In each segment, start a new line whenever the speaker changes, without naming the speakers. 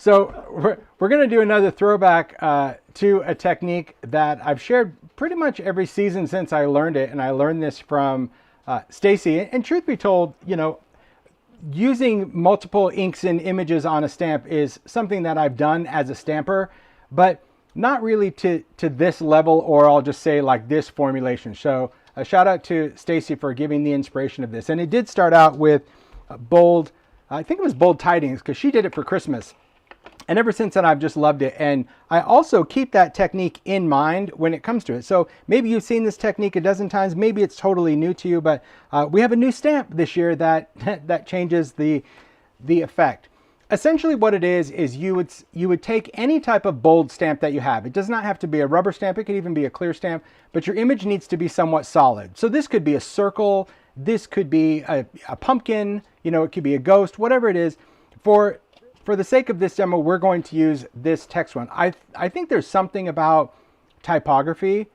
So we're going to do another throwback to a technique that I've shared pretty much every season since I learned it. And I learned this from Stacy. And truth be told, you know, using multiple inks and images on a stamp is something that I've done as a stamper, but not really to this level, or I'll just say like this formulation. So a shout out to Stacy for giving the inspiration of this. And it did start out with bold, I think it was bold tidings, because she did it for Christmas. And ever since then, I've just loved it. And I also keep that technique in mind when it comes to it. So maybe you've seen this technique a dozen times. Maybe it's totally new to you, but we have a new stamp this year that changes the effect. Essentially what it is you would take any type of bold stamp that you have. It does not have to be a rubber stamp. It could even be a clear stamp, but your image needs to be somewhat solid. So this could be a circle. This could be a pumpkin. You know, it could be a ghost, whatever it is. For the sake of this demo, we're going to use this text one. I think there's something about typography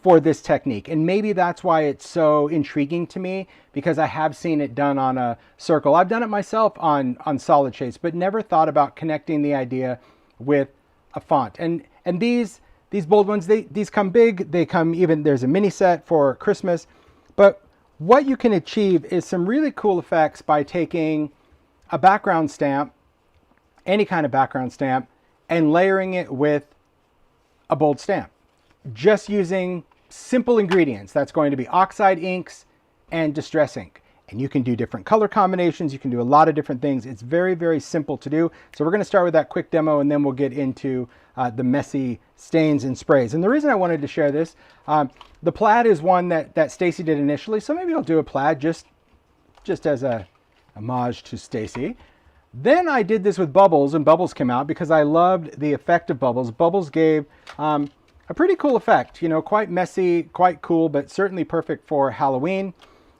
for this technique, and maybe that's why it's so intriguing to me, because I have seen it done on a circle. I've done it myself on solid shapes, but never thought about connecting the idea with a font. And these bold ones, these come big. They come even, there's a mini set for Christmas. But what you can achieve is some really cool effects by taking a background stamp, any kind of background stamp, and layering it with a bold stamp. Just using simple ingredients. That's going to be oxide inks and distress ink. And you can do different color combinations. You can do a lot of different things. It's very, very simple to do. So we're going to start with that quick demo, and then we'll get into the messy stains and sprays. And the reason I wanted to share this, the plaid is one that Stacy did initially. So maybe I'll do a plaid just as a homage to Stacy. Then I did this with bubbles, and bubbles came out because I loved the effect of bubbles. Bubbles gave a pretty cool effect, you know, quite messy, quite cool, but certainly perfect for Halloween.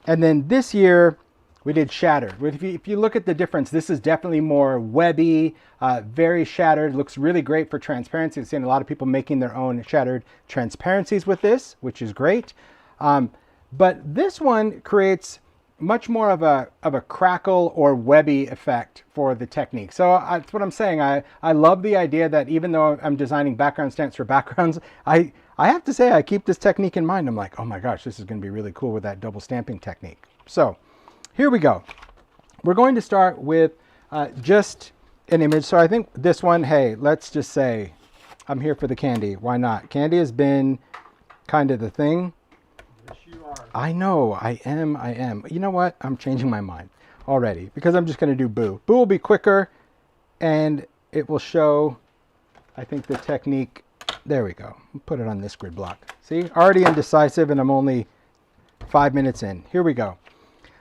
And then this year we did shattered. If you look at the difference, this is definitely more webby, very shattered. Looks really great for transparency. I've seen a lot of people making their own shattered transparencies with this, which is great. But this one creates much more of a crackle or webby effect for the technique. So that's what I'm saying. I love the idea that even though I'm designing background stamps for backgrounds, I have to say I keep this technique in mind. I'm like, oh my gosh, this is going to be really cool with that double stamping technique. So here we go. We're going to start with just an image. So I think this one, hey, let's just say I'm here for the candy. Why not? Candy has been kind of the thing. I know, I am. You know what? I'm changing my mind already, because I'm just going to do Boo. Boo will be quicker, and it will show, I think, the technique. There we go. Put it on this grid block. See, already indecisive, and I'm only 5 minutes in. Here we go.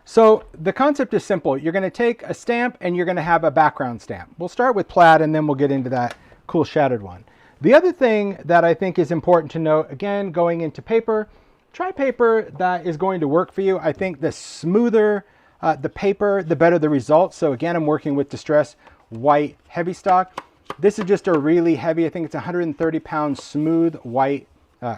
So the concept is simple. You're going to take a stamp, and you're going to have a background stamp. We'll start with plaid, and then we'll get into that cool shattered one. The other thing that I think is important to note, again, going into paper, try paper that is going to work for you. I think the smoother the paper, the better the results. So again, I'm working with Distress White Heavystock. This is just a really heavy, I think it's 130 pound smooth white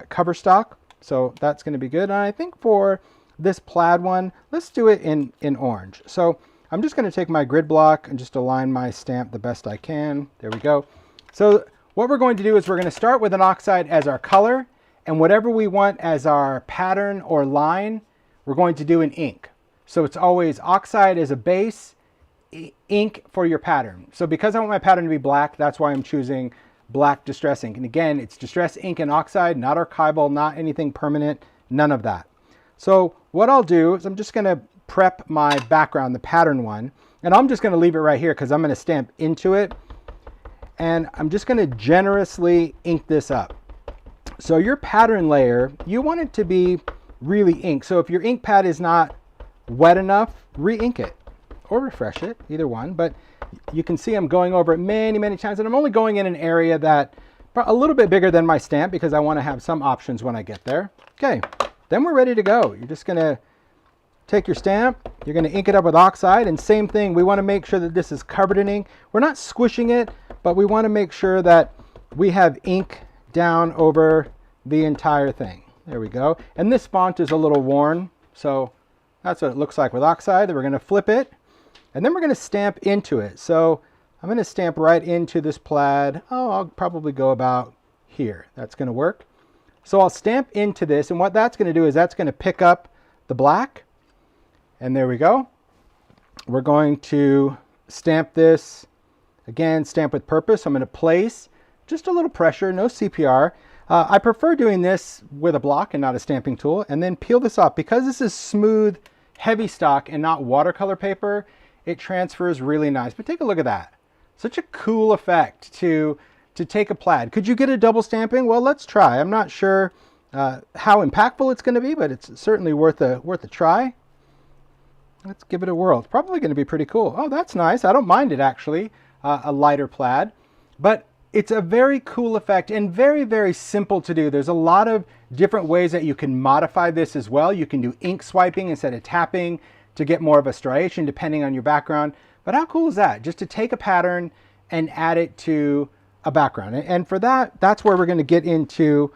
cover stock. So that's going to be good. And I think for this plaid one, let's do it in orange. So I'm just going to take my grid block and just align my stamp the best I can. There we go. So what we're going to do is we're going to start with an oxide as our color. And whatever we want as our pattern or line, we're going to do in ink. So it's always oxide as a base, ink for your pattern. So because I want my pattern to be black, that's why I'm choosing black distress ink. And again, it's distress ink and oxide, not archival, not anything permanent, none of that. So what I'll do is I'm just going to prep my background, the pattern one, and I'm just going to leave it right here because I'm going to stamp into it. And I'm just going to generously ink this up. So your pattern layer, you want it to be really inked. So if your ink pad is not wet enough, re-ink it or refresh it, either one. But you can see I'm going over it many, many times, and I'm only going in an area that a little bit bigger than my stamp because I want to have some options when I get there. Okay, then we're ready to go. You're just going to take your stamp, you're going to ink it up with oxide, and same thing, we want to make sure that this is covered in ink. We're not squishing it, but we want to make sure that we have ink down over the entire thing. There we go. And this font is a little worn, so that's what it looks like with oxide. Then we're going to flip it, and then we're going to stamp into it. So I'm going to stamp right into this plaid. Oh, I'll probably go about here. That's going to work. So I'll stamp into this, and what that's going to do is that's going to pick up the black. And there we go. We're going to stamp this, again, stamp with purpose. I'm going to place just a little pressure, no CPR. I prefer doing this with a block and not a stamping tool, and then peel this off. Because this is smooth, heavy stock and not watercolor paper, it transfers really nice. But take a look at that. Such a cool effect to take a plaid. Could you get a double stamping? Well, let's try. I'm not sure how impactful it's going to be, but it's certainly worth a try. Let's give it a whirl. It's probably going to be pretty cool. Oh, that's nice. I don't mind it, actually, a lighter plaid. But it's a very cool effect and very, very simple to do. There's a lot of different ways that you can modify this as well. You can do ink swiping instead of tapping to get more of a striation depending on your background. But how cool is that? Just to take a pattern and add it to a background. And for that, that's where we're going to get into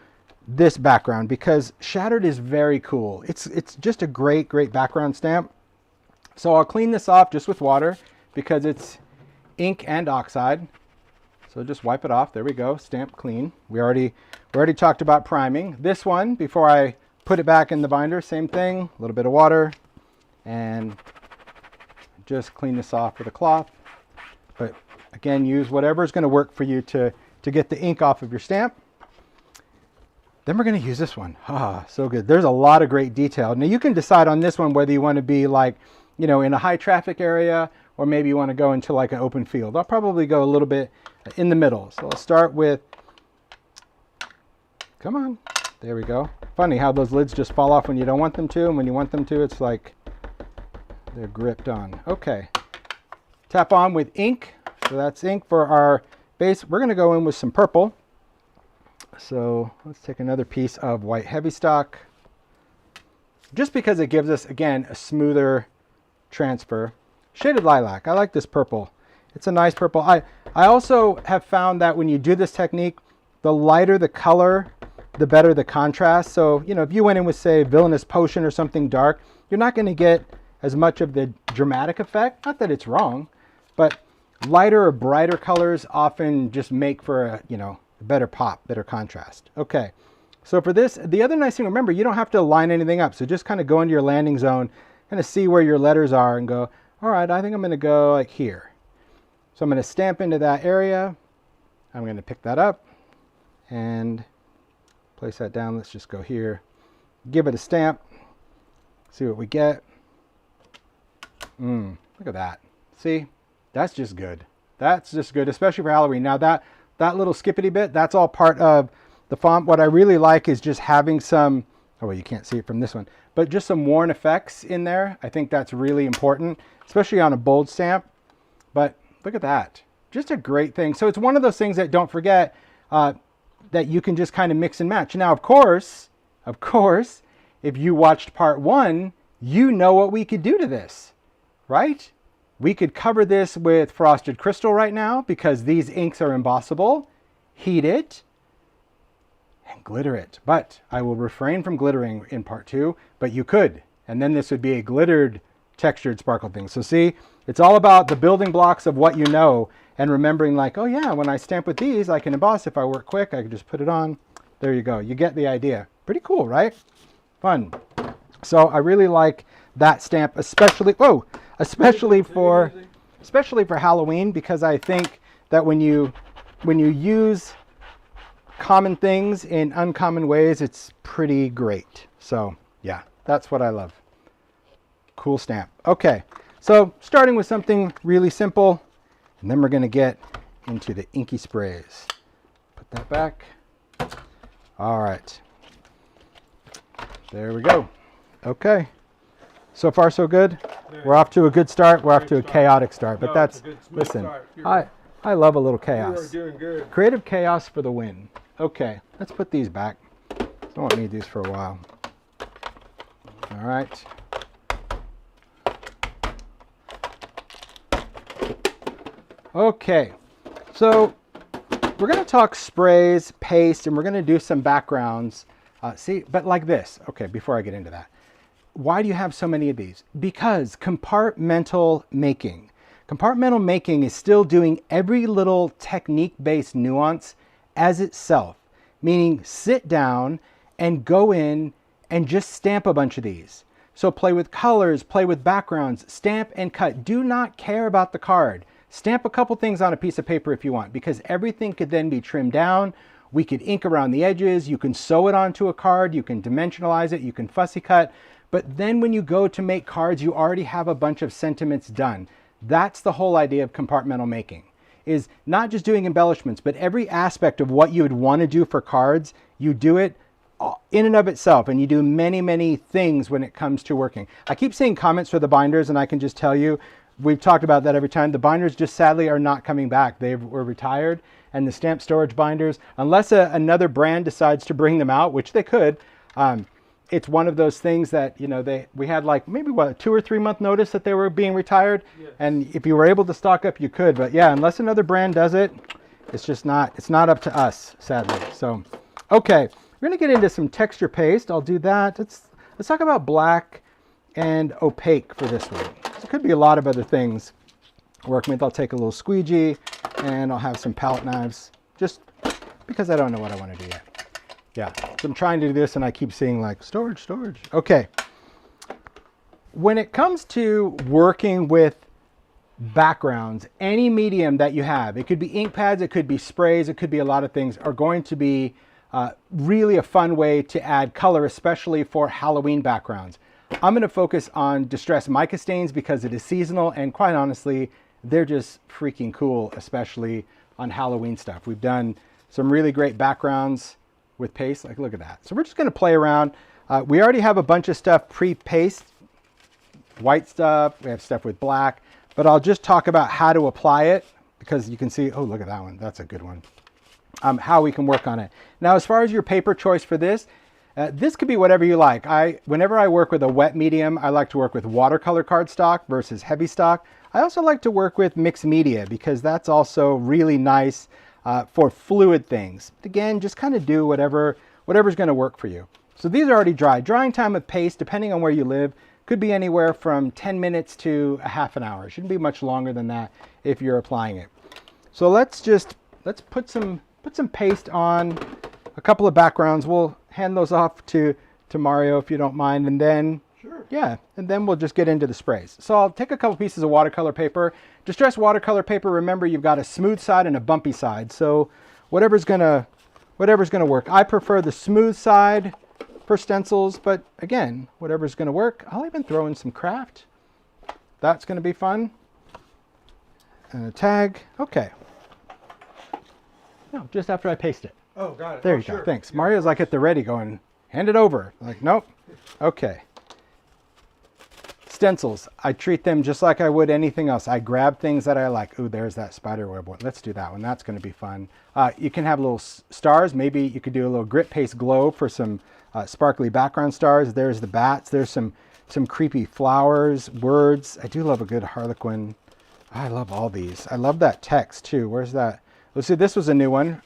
this background, because Shattered is very cool. It's just a great, great background stamp. So I'll clean this off just with water because it's ink and oxide. So just wipe it off. There we go. Stamp clean. We already talked about priming. This one, before I put it back in the binder, same thing. A little bit of water and just clean this off with a cloth. But again, use whatever is going to work for you to get the ink off of your stamp. Then we're going to use this one. Ah, so good. There's a lot of great detail. Now you can decide on this one whether you want to be like, you know, in a high traffic area, or maybe you want to go into like an open field. I'll probably go a little bit in the middle. So I'll start with, come on, there we go. Funny how those lids just fall off when you don't want them to, and when you want them to, it's like they're gripped on. Okay, tap on with ink. So that's ink for our base. We're going to go in with some purple. So let's take another piece of white Heavystock, just because it gives us, again, a smoother transfer. Shaded lilac. I like this purple. It's a nice purple. I also have found that when you do this technique, the lighter the color, the better the contrast. So, you know, if you went in with, say, Villainous Potion or something dark, you're not going to get as much of the dramatic effect. Not that it's wrong, but lighter or brighter colors often just make for a, you know, a better pop, better contrast. Okay, so for this, the other nice thing, remember, you don't have to line anything up. So just kind of go into your landing zone, kind of see where your letters are and go, all right, I think I'm going to go like here. So I'm going to stamp into that area. I'm going to pick that up and place that down. Let's just go here. Give it a stamp. See what we get. Look at that. See? That's just good. That's just good, especially for Halloween. Now that little skippity bit, that's all part of the font. What I really like is just having some, oh, well, you can't see it from this one, but just some worn effects in there. I think that's really important, especially on a bold stamp. But look at that. Just a great thing. So it's one of those things that, don't forget, that you can just kind of mix and match. Now, of course, if you watched part one, you know what we could do to this, right? We could cover this with frosted crystal right now because these inks are embossable, heat it, and glitter it. But I will refrain from glittering in part two, but you could. And then this would be a glittered, textured sparkle thing. So see, it's all about the building blocks of what you know and remembering like, oh yeah, when I stamp with these, I can emboss. If I work quick, I can just put it on. There you go. You get the idea. Pretty cool, right? Fun. So I really like that stamp, especially for Halloween, because I think that when you use common things in uncommon ways, it's pretty great. So yeah, that's what I love. Cool stamp. Okay, so starting with something really simple, and then we're going to get into the inky sprays. Put that back. All right, there we go. Okay, so far so good. We're off to a good start. We're off to a chaotic start, but that's, listen, I love a little chaos.
You are doing good.
Creative chaos for the win. Okay, let's put these back. I won't need these for a while. All right. Okay, so we're going to talk sprays, paste, and we're going to do some backgrounds. See, but like this. Okay, before I get into that. Why do you have so many of these? Because compartmental making. Compartmental making is still doing every little technique-based nuance as itself, meaning sit down and go in and just stamp a bunch of these. So play with colors, play with backgrounds, stamp and cut. Do not care about the card. Stamp a couple things on a piece of paper if you want, because everything could then be trimmed down. We could ink around the edges. You can sew it onto a card. You can dimensionalize it. You can fussy cut. But then when you go to make cards, you already have a bunch of sentiments done. That's the whole idea of compartmental making, is not just doing embellishments, but every aspect of what you would want to do for cards, you do it in and of itself, and you do many, many things when it comes to working. I keep seeing comments for the binders, and I can just tell you, we've talked about that every time. The binders just sadly are not coming back. They were retired, and the stamp storage binders, unless another brand decides to bring them out, which they could, it's one of those things that, you know, we had like maybe what, a 2 or 3 month notice that they were being retired. Yes. And if you were able to stock up, you could. But yeah, unless another brand does it, it's just not, it's not up to us, sadly. So, okay, we're gonna get into some texture paste. I'll do that. Let's talk about black and opaque for this one. There could be a lot of other things working with. I'll take a little squeegee and I'll have some palette knives, just because I don't know what I want to do yet. Yeah, so I'm trying to do this and I keep seeing like storage. Okay. When it comes to working with backgrounds, any medium that you have, it could be ink pads, it could be sprays, it could be a lot of things, are going to be really a fun way to add color, especially for Halloween backgrounds. I'm going to focus on distressed mica stains because it is seasonal, and quite honestly, they're just freaking cool, especially on Halloween stuff. We've done some really great backgrounds with paste, like look at that. So we're just going to play around. We already have a bunch of stuff pre-paste, white stuff, we have stuff with black, but I'll just talk about how to apply it, because you can see, oh, look at that one, that's a good one. How we can work on it. Now, as far as your paper choice for this, this could be whatever you like. Whenever I work with a wet medium, I like to work with watercolor cardstock versus Heavystock. I also like to work with mixed media because that's also really nice for fluid things. Again, just kind of do whatever's going to work for you. So these are already dry. Drying time with paste, depending on where you live, could be anywhere from 10 minutes to a half an hour. It shouldn't be much longer than that if you're applying it. So let's put some paste on a couple of backgrounds. We'll hand those off to Mario if you don't mind, and then sure. Yeah, and then we'll just get into the sprays. So I'll take a couple pieces of watercolor paper. Distressed watercolor paper, remember you've got a smooth side and a bumpy side. So whatever's gonna work. I prefer the smooth side for stencils, but again, whatever's gonna work. I'll even throw in some Kraft. That's gonna be fun. And a tag, okay. No, just after I paste it.
Oh, got it.
There you go, thanks. Yeah. Mario's like at the ready going, hand it over. Like, nope, okay. Stencils, I treat them just like I would anything else. I grab things that I like. Ooh, there's that spider web one. Let's do that one. That's going to be fun. You can have little stars. Maybe you could do a little grit paste glow for some sparkly background stars. There's the bats. There's some creepy flowers, words. I do love a good harlequin. I love all these. I love that text too. Where's that? Let's see, this was a new one.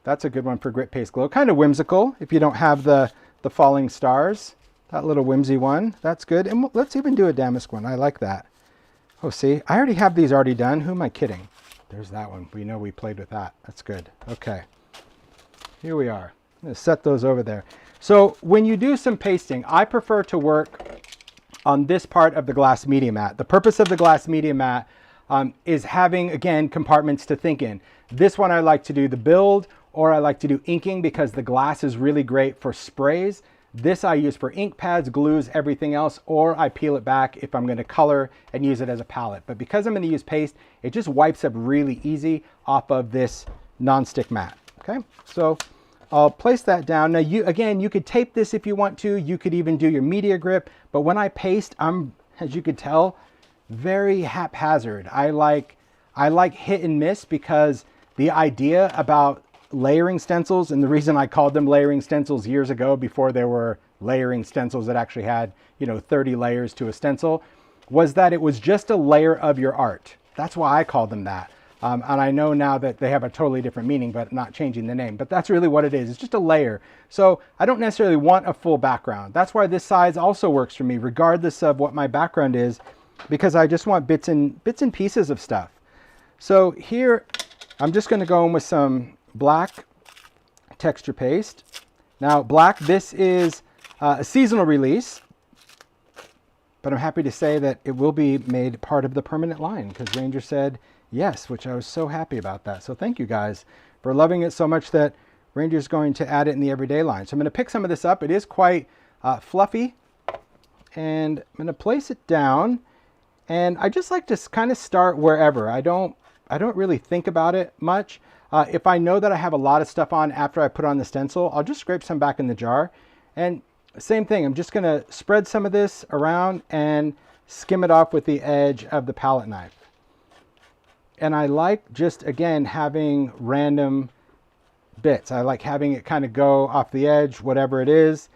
That's a good one for grit paste glow. Kind of whimsical if you don't have the falling stars. That little whimsy one, that's good. And let's even do a damask one. I like that. Oh, see, I already have these already done. Who am I kidding? There's that one. We know we played with that. That's good. Okay. Here we are. I'm going to set those over there. So when you do some pasting, I prefer to work on this part of the glass media mat. The purpose of the glass media mat is having, again, compartments to think in. This one I like to do the build, or I like to do inking because the glass is really great for sprays. This I use for ink pads, glues, everything else, or I peel it back if I'm going to color and use it as a palette. But because I'm going to use paste, it just wipes up really easy off of this non-stick mat. Okay, so I'll place that down. Now, you could tape this if you want to. You could even do your media grip. But when I paste, I'm, as you could tell, very haphazard. I like hit and miss because the idea about layering stencils, and the reason I called them layering stencils years ago before there were layering stencils that actually had, 30 layers to a stencil, was that it was just a layer of your art. That's why I called them that. And I know now that they have a totally different meaning, but not changing the name. But that's really what it is. It's just a layer. So I don't necessarily want a full background. That's why this size also works for me, regardless of what my background is. because I just want bits and pieces of stuff. So here, I'm just going to go in with some black texture paste. Now black, this is a seasonal release, but I'm happy to say that it will be made part of the permanent line because Ranger said yes, which I was so happy about that. So thank you guys for loving it so much that Ranger's going to add it in the everyday line. So I'm going to pick some of this up. It is quite fluffy, and I'm going to place it down. And I just like to kind of start wherever. I don't really think about it much. If I know that I have a lot of stuff on after I put on the stencil, I'll just scrape some back in the jar. And same thing, I'm just going to spread some of this around and skim it off with the edge of the palette knife. And I like just, again, having random bits. I like having it kind of go off the edge, whatever it is.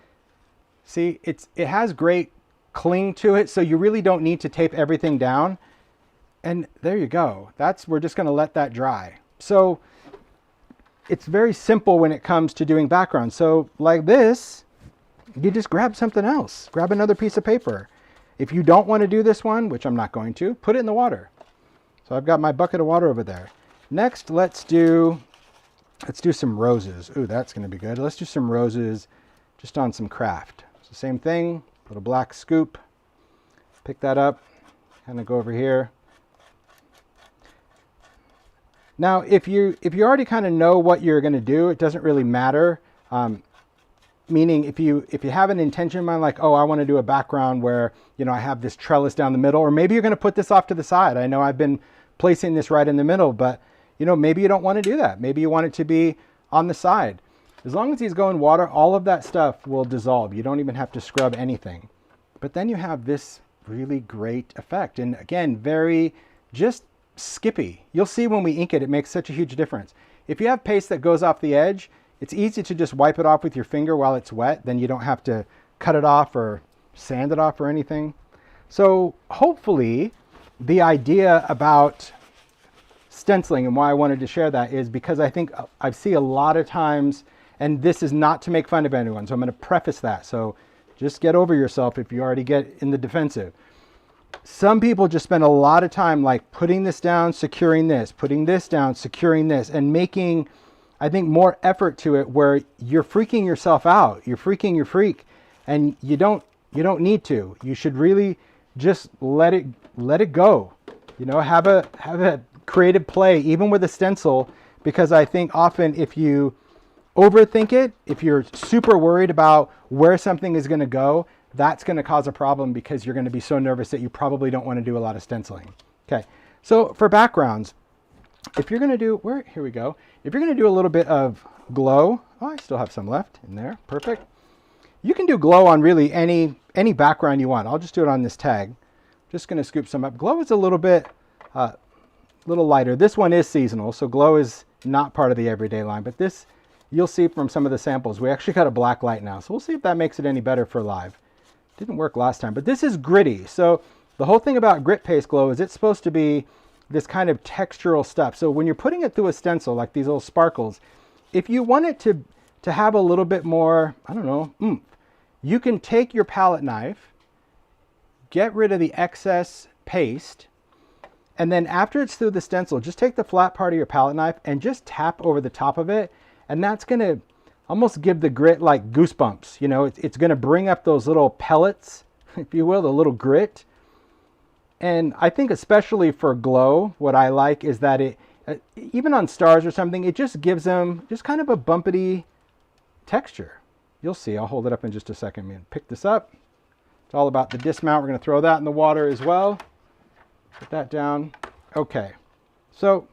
See, it has great cling to it, so you really don't need to tape everything down. And there you go. We're just going to let that dry. So it's very simple when it comes to doing background. So like this, you just grab something else. Grab another piece of paper. If you don't want to do this one, which I'm not going to, put it in the water. So I've got my bucket of water over there. Next, let's do some roses. Ooh, that's going to be good. Let's do some roses just on some Kraft. So same thing, little black scoop. Pick that up, kind of go over here. Now, if you already kind of know what you're going to do, it doesn't really matter. Meaning, if you have an intention in mind, like, oh, I want to do a background where, you know, I have this trellis down the middle, or maybe you're going to put this off to the side. I know I've been placing this right in the middle, but, you know, maybe you don't want to do that. Maybe you want it to be on the side. As long as these go in water, all of that stuff will dissolve. You don't even have to scrub anything. But then you have this really great effect. And again, very just skippy. You'll see when we ink it, it makes such a huge difference. If you have paste that goes off the edge, it's easy to just wipe it off with your finger while it's wet. Then you don't have to cut it off or sand it off or anything. So hopefully the idea about stenciling and why I wanted to share that is because I think I see a lot of times, and this is not to make fun of anyone, so I'm going to preface that. So just get over yourself if you already get in the defensive. Some people just spend a lot of time like putting this down, securing this, putting this down, securing this, and making, I think, more effort to it where you're freaking yourself out. You're freaking your freak, and you don't need to. You should really just let it go. You know, have a creative play, even with a stencil, because I think often if you overthink it, if you're super worried about where something is going to go, that's going to cause a problem because you're going to be so nervous that you probably don't want to do a lot of stenciling. Okay, so for backgrounds, if you're going to do, here we go. If you're going to do a little bit of glow, oh, I still have some left in there. Perfect. You can do glow on really any background you want. I'll just do it on this tag. Just going to scoop some up. Glow is a little bit, little lighter. This one is seasonal, so glow is not part of the everyday line, but this, you'll see from some of the samples, we actually got a black light now. So we'll see if that makes it any better for live. Didn't work last time, but this is gritty. So the whole thing about grit paste glow is it's supposed to be this kind of textural stuff. So when you're putting it through a stencil, like these little sparkles, if you want it to have a little bit more, I don't know, oomph, you can take your palette knife, get rid of the excess paste, and then after it's through the stencil, just take the flat part of your palette knife and just tap over the top of it. And that's going to almost give the grit like goosebumps. You know, it's going to bring up those little pellets, if you will, the little grit. And I think especially for glow, what I like is that it, even on stars or something, it just gives them just kind of a bumpety texture. You'll see. I'll hold it up in just a second. Man, pick this up. It's all about the dismount. We're going to throw that in the water as well. Put that down. Okay. So, I don't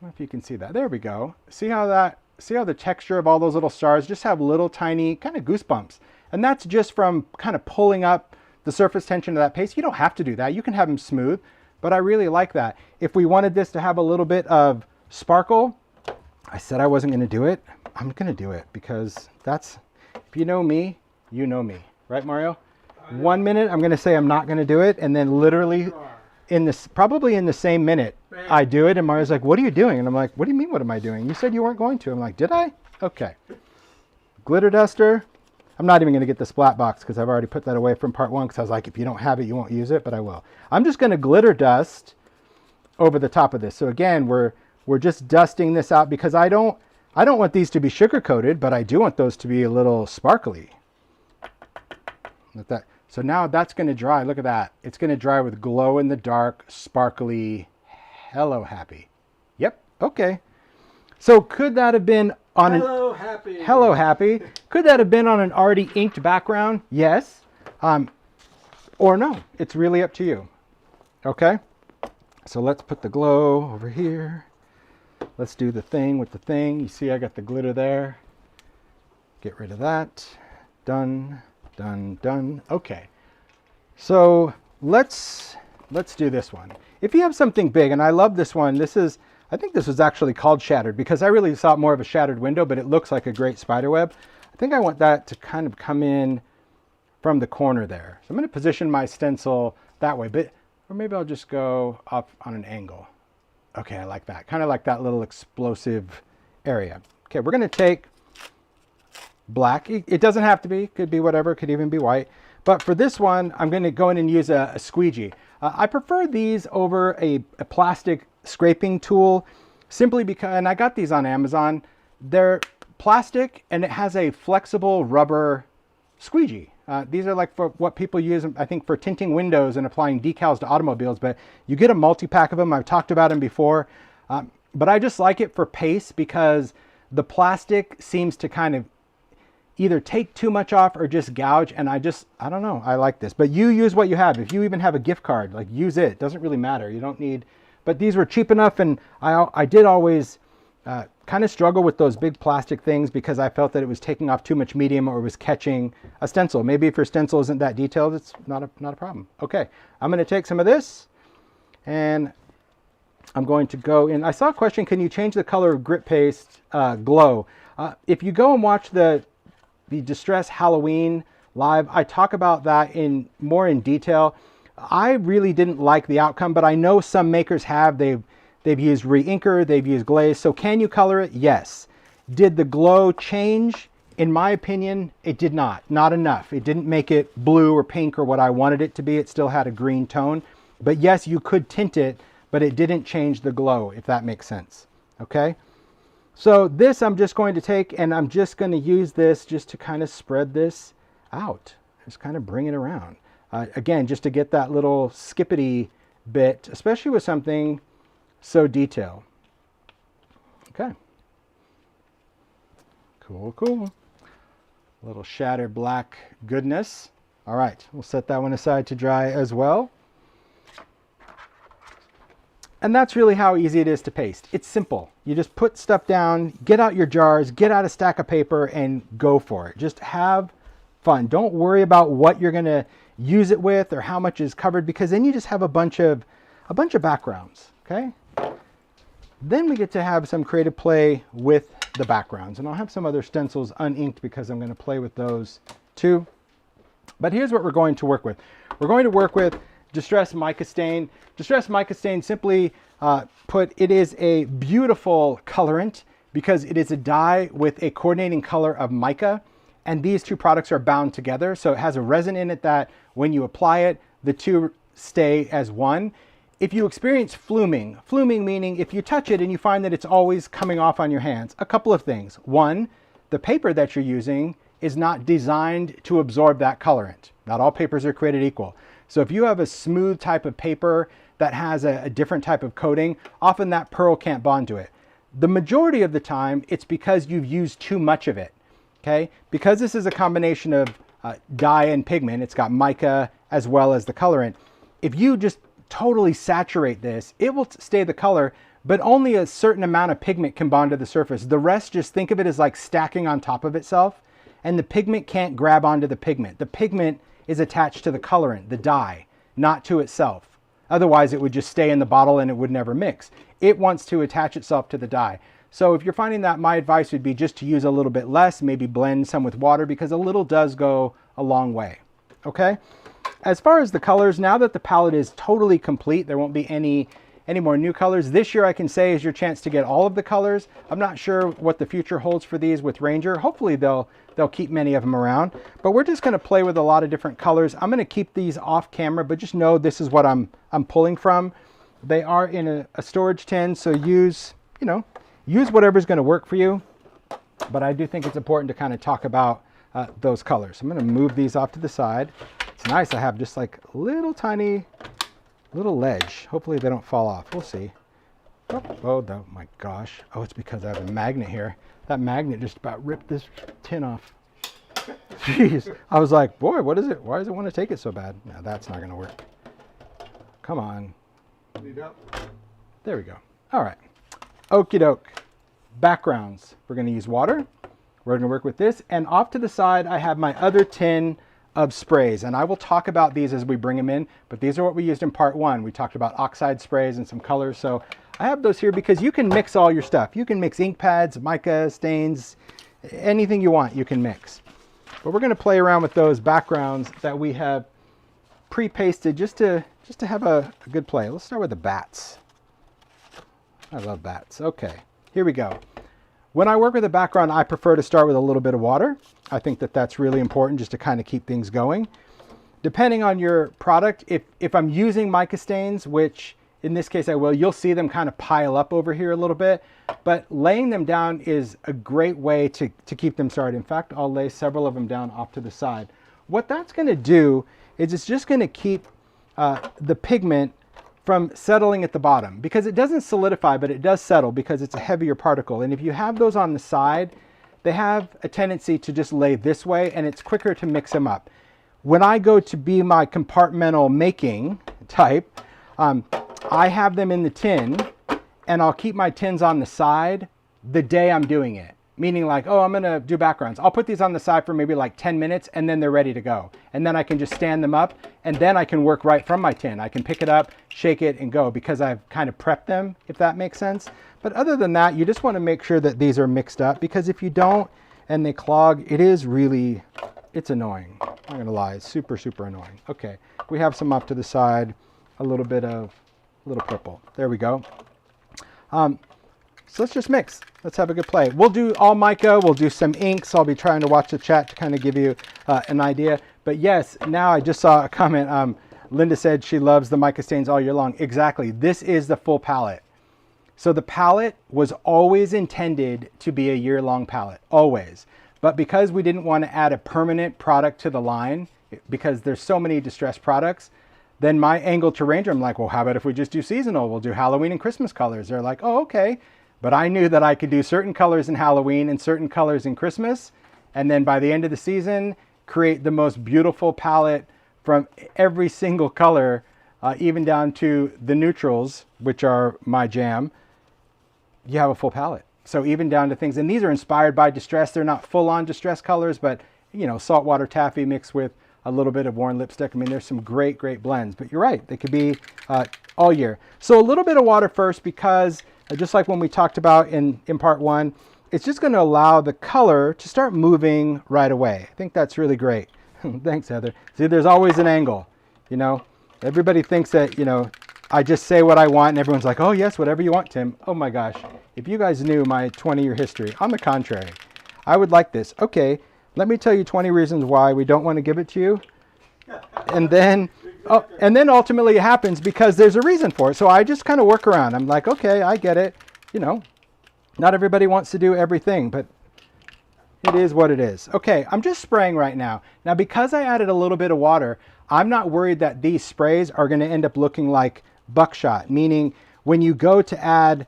know if you can see that. There we go. See how the texture of all those little stars just have little tiny kind of goosebumps. And that's just from kind of pulling up the surface tension of that paste. You don't have to do that. You can have them smooth, but I really like that. If we wanted this to have a little bit of sparkle, I said I wasn't going to do it. I'm going to do it because that's, if you know me, you know me. Right, Mario? 1 minute, I'm going to say I'm not going to do it. And then literally probably in the same minute, I do it. And Mario's like, what are you doing? And I'm like, what do you mean, what am I doing? You said you weren't going to. I'm like, did I? Okay. Glitter duster. I'm not even going to get the splat box because I've already put that away from part 1 because I was like, if you don't have it, you won't use it, but I will. I'm just going to glitter dust over the top of this. So again, we're just dusting this out because I don't want these to be sugar coated, but I do want those to be a little sparkly. Like that. So now that's going to dry. Look at that. It's going to dry with glow in the dark, sparkly, hello happy. Yep. Okay. So could that have been on
Hello happy.
Hello happy. Could that have been on an already inked background? Yes. Or no. It's really up to you. Okay. So let's put the glow over here. Let's do the thing with the thing. You see I got the glitter there. Get rid of that. Done. Done, done. Okay. So let's do this one. If you have something big, and I love this one, I think this was actually called Shattered because I really saw it more of a shattered window, but it looks like a great spider web. I think I want that to kind of come in from the corner there. So I'm going to position my stencil that way, or maybe I'll just go up on an angle. Okay, I like that. Kind of like that little explosive area. Okay, we're going to take black. It doesn't have to be, could be whatever, could even be white. But for this one, I'm going to go in and use a squeegee. I prefer these over a plastic scraping tool simply because, and I got these on Amazon, they're plastic and it has a flexible rubber squeegee. These are like for what people use, I think, for tinting windows and applying decals to automobiles, but you get a multi-pack of them. I've talked about them before, but I just like it for paste because the plastic seems to kind of either take too much off or just gouge, and I don't know, I like this. But you use what you have. If you even have a gift card, like use it. Doesn't really matter. You don't need, but these were cheap enough, and I did always kind of struggle with those big plastic things because I felt that it was taking off too much medium or was catching a stencil. Maybe if your stencil isn't that detailed, it's not a problem. Okay, I'm going to take some of this, and I'm going to go in. I saw a question, can you change the color of grit paste glow? If you go and watch the Distress Halloween live, I talk about that more in detail. I really didn't like the outcome, but I know some makers have. They've used Riikka, they've used Glazed. So can you color it? Yes. Did the glow change? In my opinion, it did not. Not enough. It didn't make it blue or pink or what I wanted it to be. It still had a green tone. But yes, you could tint it, but it didn't change the glow, if that makes sense. Okay? So this I'm just going to take, and I'm just going to use this just to kind of spread this out. Just kind of bring it around. Again, just to get that little skippity bit, especially with something so detailed. Okay. Cool, cool. A little shattered black goodness. All right, we'll set that one aside to dry as well. And that's really how easy it is to paste. It's simple. You just put stuff down, get out your jars, get out a stack of paper, and go for it. Just have fun. Don't worry about what you're going to use it with or how much is covered, because then you just have a bunch of backgrounds. Okay. Then we get to have some creative play with the backgrounds, and I'll have some other stencils uninked because I'm going to play with those too. But here's what we're going to work with. We're going to work with Distress Mica Stain. Distress Mica Stain, simply put, it is a beautiful colorant because it is a dye with a coordinating color of mica, and these two products are bound together. So it has a resin in it that when you apply it, the two stay as one. If you experience fluming meaning if you touch it and you find that it's always coming off on your hands, a couple of things. One, the paper that you're using is not designed to absorb that colorant. Not all papers are created equal. So if you have a smooth type of paper that has a different type of coating, often that pearl can't bond to it. The majority of the time, it's because you've used too much of it, okay? Because this is a combination of dye and pigment, it's got mica as well as the colorant. If you just totally saturate this, it will stay the color, but only a certain amount of pigment can bond to the surface. The rest, just think of it as like stacking on top of itself, and the pigment can't grab onto the pigment. The pigment is attached to the colorant, the dye, not to itself. Otherwise, it would just stay in the bottle and it would never mix. It wants to attach itself to the dye. So if you're finding that, my advice would be just to use a little bit less, maybe blend some with water, because a little does go a long way. Okay? As far as the colors, now that the palette is totally complete, there won't be any any more new colors. This year I can say is your chance to get all of the colors. I'm not sure what the future holds for these with Ranger. Hopefully they'll keep many of them around, but we're just going to play with a lot of different colors. I'm going to keep these off camera, but just know this is what I'm pulling from. They are in a storage tin, so use whatever's going to work for you. But I do think it's important to kind of talk about those colors. I'm going to move these off to the side. It's nice. I have just like a little tiny little ledge. Hopefully they don't fall off. We'll see. Oh, my gosh. Oh, it's because I have a magnet here. That magnet just about ripped this tin off. Jeez. I was like, boy, what is it? Why does it want to take it so bad? No, that's not going to work. Come on. There we go. All right. Okie doke. Backgrounds. We're going to use water. We're going to work with this. And off to the side, I have my other tin of sprays. And I will talk about these as we bring them in. But these are what we used in part 1. We talked about oxide sprays and some colors. So I have those here because you can mix all your stuff. You can mix ink pads, mica, stains, anything you want you can mix. But we're going to play around with those backgrounds that we have pre-pasted just to have a good play. Let's start with the bats. I love bats. Okay, here we go. When I work with a background, I prefer to start with a little bit of water. I think that that's really important just to kind of keep things going. Depending on your product, if I'm using mica stains, which in this case I will, you'll see them kind of pile up over here a little bit, but laying them down is a great way to keep them started. In fact, I'll lay several of them down off to the side. What that's going to do is it's just going to keep the pigment from settling at the bottom, because it doesn't solidify, but it does settle because it's a heavier particle. And if you have those on the side, they have a tendency to just lay this way, and it's quicker to mix them up. When I go to be my compartmental making type, I have them in the tin, and I'll keep my tins on the side the day I'm doing it. Meaning like, oh, I'm gonna do backgrounds. I'll put these on the side for maybe like 10 minutes and then they're ready to go. And then I can just stand them up and then I can work right from my tin. I can pick it up, shake it and go because I've kind of prepped them, if that makes sense. But other than that, you just wanna make sure that these are mixed up, because if you don't and they clog, it's annoying. I'm not gonna lie, it's super, super annoying. Okay, we have some off to the side, a little purple. There we go. So let's just mix. Let's have a good play. We'll do all mica. We'll do some inks. I'll be trying to watch the chat to kind of give you an idea. But yes, now I just saw a comment. Linda said she loves the mica stains all year long. Exactly. This is the full palette. So the palette was always intended to be a year-long palette, always. But because we didn't want to add a permanent product to the line, because there's so many distressed products, then my angle to Ranger, I'm like, well, how about if we just do seasonal? We'll do Halloween and Christmas colors. They're like, oh, okay. But I knew that I could do certain colors in Halloween and certain colors in Christmas. And then by the end of the season, create the most beautiful palette from every single color, even down to the neutrals, which are my jam. You have a full palette. So even down to things, and these are inspired by distress. They're not full on distress colors, but saltwater taffy mixed with a little bit of worn lipstick. I mean, there's some great, great blends, but you're right. They could be all year. So a little bit of water first, because just like when we talked about in part 1, it's just going to allow the color to start moving right away. I think that's really great. Thanks, Heather. See, there's always an angle, Everybody thinks that, I just say what I want and everyone's like, oh yes, whatever you want, Tim. Oh my gosh. If you guys knew my 20-year history, on the contrary, I would like this. Okay, let me tell you 20 reasons why we don't want to give it to you. And then ultimately it happens because there's a reason for it. So I just kind of work around. I'm like, okay, I get it. Not everybody wants to do everything, but it is what it is. Okay, I'm just spraying right now. Now, because I added a little bit of water, I'm not worried that these sprays are going to end up looking like buckshot, meaning when you go to add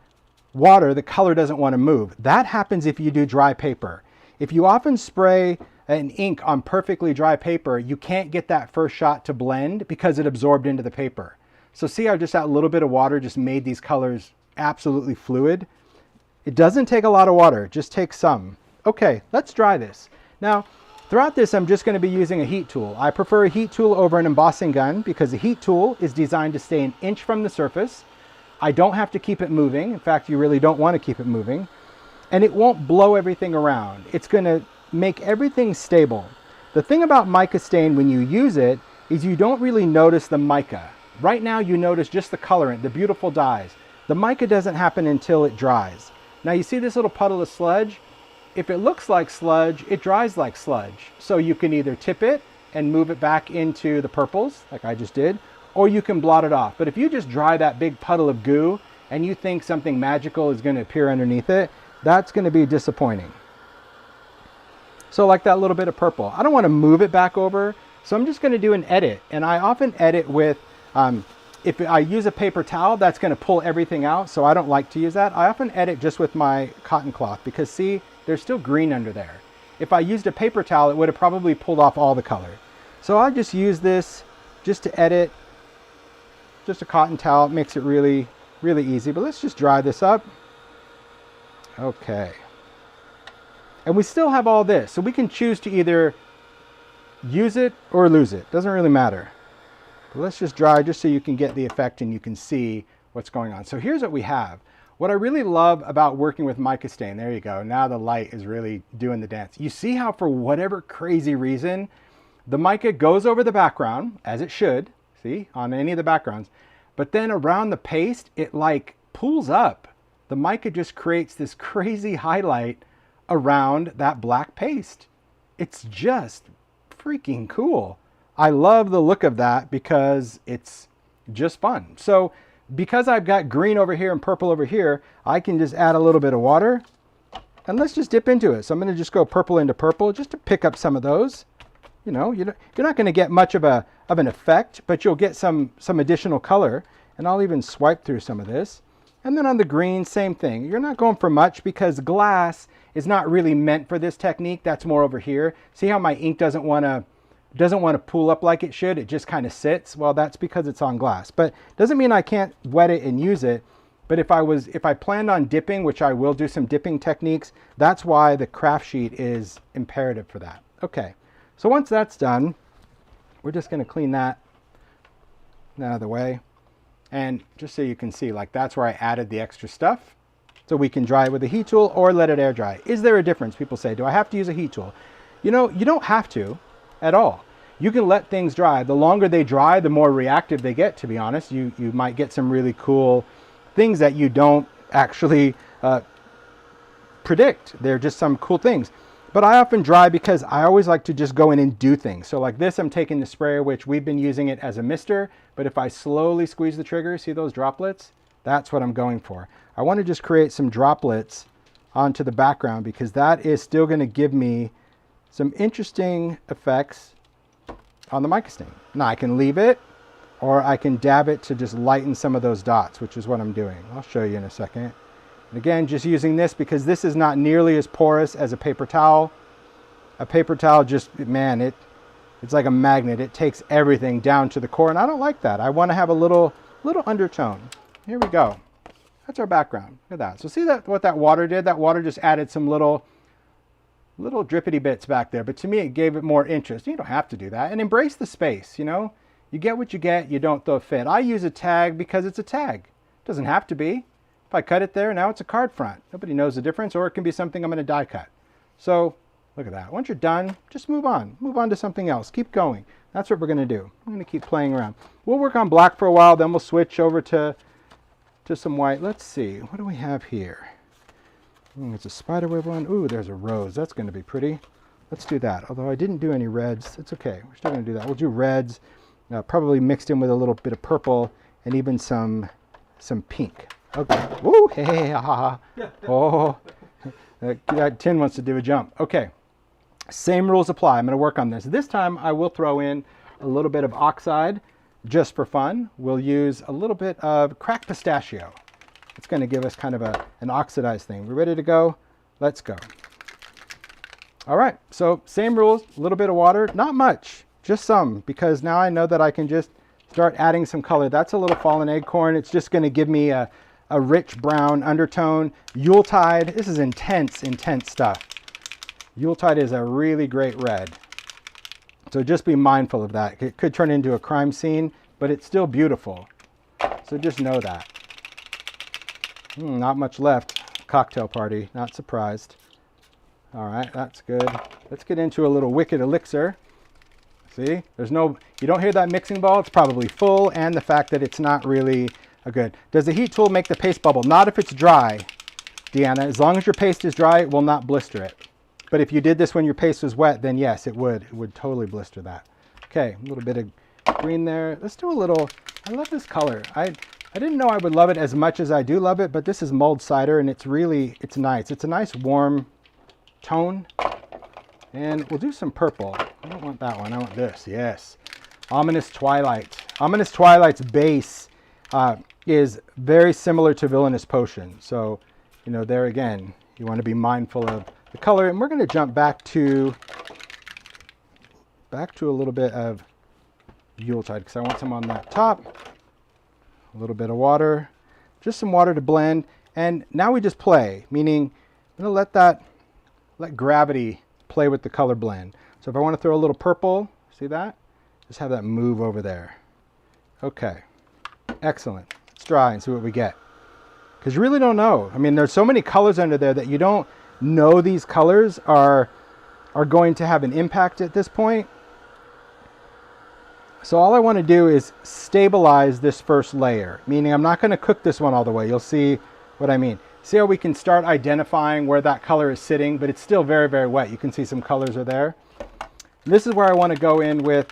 water, the color doesn't want to move. That happens if you do dry paper. If you often spray an ink on perfectly dry paper, you can't get that first shot to blend because it absorbed into the paper. So see how just that little bit of water just made these colors absolutely fluid? It doesn't take a lot of water, it just takes some. Okay, let's dry this. Now, throughout this, I'm just going to be using a heat tool. I prefer a heat tool over an embossing gun because the heat tool is designed to stay an inch from the surface. I don't have to keep it moving. In fact, you really don't want to keep it moving. And it won't blow everything around. It's going to make everything stable. The thing about mica stain when you use it is you don't really notice the mica. Right now you notice just the colorant, the beautiful dyes. The mica doesn't happen until it dries. Now you see this little puddle of sludge? If it looks like sludge, it dries like sludge. So you can either tip it and move it back into the purples, like I just did, or you can blot it off. But if you just dry that big puddle of goo and you think something magical is going to appear underneath it, that's going to be disappointing. So like that little bit of purple, I don't want to move it back over, so I'm just going to do an edit. And I often edit with, if I use a paper towel, that's going to pull everything out, so I don't like to use that. I often edit just with my cotton cloth because see, there's still green under there. If I used a paper towel, it would have probably pulled off all the color. So I just use this just to edit, just a cotton towel. It makes it really, really easy. But let's just dry this up. Okay. And we still have all this. So we can choose to either use it or lose it. Doesn't really matter. But let's just dry just so you can get the effect and you can see what's going on. So here's what we have. What I really love about working with mica stain, there you go. Now the light is really doing the dance. You see how for whatever crazy reason, the mica goes over the background, as it should, see, on any of the backgrounds. But then around the paste, it like pulls up. The mica just creates this crazy highlight around that black paste. It's just freaking cool. I love the look of that because it's just fun. So because I've got green over here and purple over here, I can just add a little bit of water and let's just dip into it. So I'm going to just go purple into purple just to pick up some of those. You know, you're not going to get much of an effect, but you'll get some additional color. And I'll even swipe through some of this. And then on the green, same thing. You're not going for much because glass is not really meant for this technique. That's more over here. See how my ink doesn't want to pool up like it should. It just kind of sits. Well, that's because it's on glass. But doesn't mean I can't wet it and use it. But if I planned on dipping, which I will do some dipping techniques, that's why the craft sheet is imperative for that. Okay. So once that's done, we're just going to clean that out of the way. And just so you can see, like that's where I added the extra stuff. So we can dry it with a heat tool or let it air dry. Is there a difference? People say, do I have to use a heat tool? You know, you don't have to at all. You can let things dry. The longer they dry, the more reactive they get, to be honest. You might get some really cool things that you don't actually predict. They're just some cool things. But I often dry because I always like to just go in and do things. So like this, I'm taking the sprayer, which we've been using it as a mister. But if I slowly squeeze the trigger, see those droplets? That's what I'm going for. I want to just create some droplets onto the background because that is still going to give me some interesting effects on the mica stain. Now I can leave it or I can dab it to just lighten some of those dots, which is what I'm doing. I'll show you in a second. And again, just using this because this is not nearly as porous as a paper towel. A paper towel just, man, it's like a magnet. It takes everything down to the core, and I don't like that. I want to have a little undertone. Here we go. That's our background. Look at that. So see what that water did? That water just added some little drippity bits back there, but to me it gave it more interest. You don't have to do that. And embrace the space, you know? You get what you get, you don't throw a fit. I use a tag because it's a tag. It doesn't have to be. If I cut it there, now it's a card front. Nobody knows the difference, or it can be something I'm going to die cut. So look at that. Once you're done, just move on. Move on to something else. Keep going. That's what we're going to do. I'm going to keep playing around. We'll work on black for a while, then we'll switch over to some white. Let's see. What do we have here? It's a spiderweb one. Ooh, there's a rose. That's going to be pretty. Let's do that. Although I didn't do any reds. It's okay. We're still going to do that. We'll do reds, probably mixed in with a little bit of purple and even some pink. Okay. Woo! Hey, ha, ha. Oh, that tin wants to do a jump. Okay. Same rules apply. I'm going to work on this. This time I will throw in a little bit of oxide just for fun. We'll use a little bit of cracked pistachio. It's going to give us kind of an oxidized thing. We ready to go? Let's go. All right. So same rules. A little bit of water. Not much. Just some, because now I know that I can just start adding some color. That's a little fallen acorn. It's just going to give me a rich brown undertone. Yuletide, this is intense stuff. Yuletide is a really great red. So just be mindful of that. It could turn into a crime scene, but it's still beautiful. So just know that. Not much left. Cocktail party, not surprised. All right, that's good. Let's get into a little wicked elixir. See, there's no, you don't hear that mixing ball. It's probably full, and the fact that it's not really a good. Does the heat tool make the paste bubble? Not if it's dry, Deanna. As long as your paste is dry, it will not blister it. But if you did this when your paste was wet, then yes, it would. It would totally blister that. Okay, a little bit of green there. Let's do a little, I love this color. I didn't know I would love it as much as I do love it, but this is mulled cider, and it's really, it's nice. It's a nice warm tone. And we'll do some purple. I don't want that one, I want this, yes. Ominous Twilight. Ominous Twilight's base is very similar to Villainous Potion. So, you know, there again, you want to be mindful of the color. And we're going to jump back to a little bit of Yuletide, because I want some on that top. A little bit of water, just some water to blend. And now we just play, meaning I'm going to let gravity play with the color blend. So if I want to throw a little purple, see that? Just have that move over there. Okay, excellent. Let's try and see what we get. Because you really don't know. I mean, there's so many colors under there that you don't know these colors are going to have an impact at this point. So all I want to do is stabilize this first layer, meaning I'm not going to cook this one all the way. You'll see what I mean. See how we can start identifying where that color is sitting, but it's still very, very wet. You can see some colors are there. And this is where I want to go in with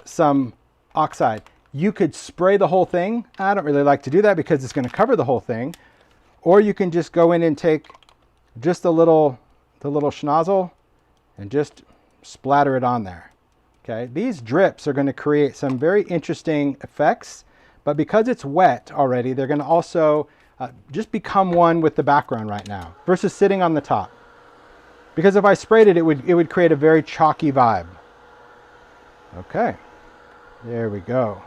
some oxide. You could spray the whole thing. I don't really like to do that because it's going to cover the whole thing. Or you can just go in and take just the little schnozzle and just splatter it on there. Okay, these drips are going to create some very interesting effects, but because it's wet already, they're going to also just become one with the background right now versus sitting on the top. Because if I sprayed it, it would create a very chalky vibe. Okay, there we go.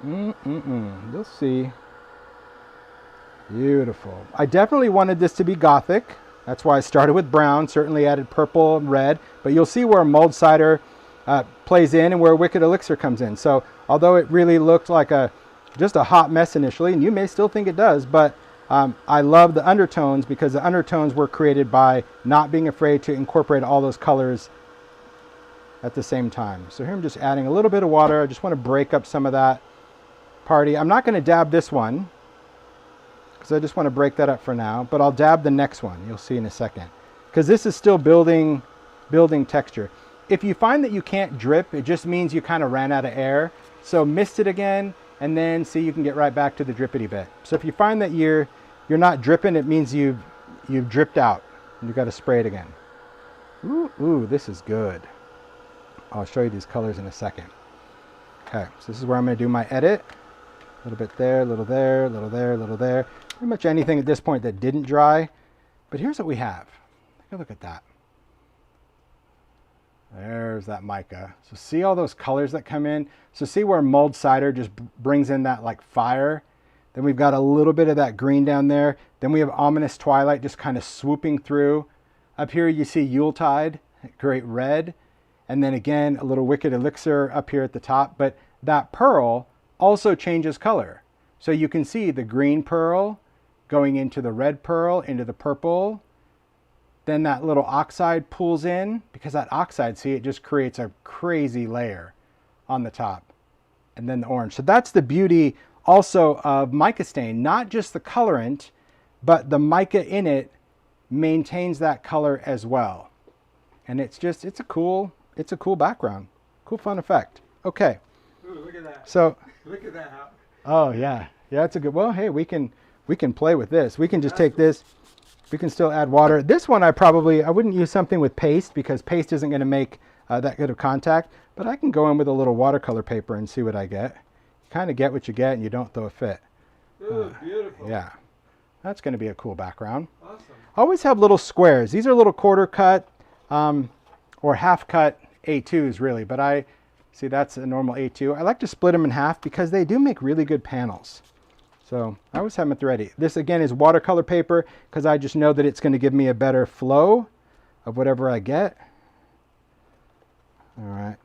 You'll see. Beautiful. I definitely wanted this to be gothic. That's why I started with brown, certainly added purple and red, but you'll see where mulled cider plays in and where Wicked Elixir comes in. So although it really looked like just a hot mess initially, and you may still think it does, but I love the undertones because the undertones were created by not being afraid to incorporate all those colors at the same time. So here I'm just adding a little bit of water. I just want to break up some of that party. I'm not going to dab this one because I just want to break that up for now, but I'll dab the next one. You'll see in a second, because this is still building texture. If you find that you can't drip, it just means you kind of ran out of air. So mist it again, and then see, you can get right back to the drippity bit. So if you find that you're not dripping, it means you've dripped out, and you've got to spray it again. Ooh, this is good. I'll show you these colors in a second. Okay, so this is where I'm going to do my edit. A little bit there, a little there, a little there, a little there. Pretty much anything at this point that didn't dry. But here's what we have. Take a look at that. There's that mica. So see all those colors that come in? So see where mulled cider just brings in that like fire? Then we've got a little bit of that green down there. Then we have Ominous Twilight just kind of swooping through. Up here you see Yuletide, great red. And then again, a little Wicked Elixir up here at the top. But that pearl also changes color. So you can see the green pearl going into the red pearl, into the purple. Then that little oxide pulls in, because that oxide, see, it just creates a crazy layer on the top. And then the orange. So that's the beauty also of mica stain, not just the colorant, but the mica in it maintains that color as well. And it's a cool background. Cool, fun effect. Okay.
Ooh, look at that.
So
look at that.
Oh yeah. Yeah, it's a good, well, hey, we can play with this. We can just take this. We can still add water. This one I wouldn't use something with paste, because paste isn't going to make that good of contact, but I can go in with a little watercolor paper and see what I get. You kind of get what you get and you don't throw a fit.
Ooh, beautiful.
Yeah, that's going to be a cool background.
Awesome.
Always have little squares. These are little quarter cut or half cut A2s really, but I see that's a normal A2. I like to split them in half because they do make really good panels. So I always have them at the ready. This again is watercolor paper because I just know that it's going to give me a better flow of whatever I get. All right.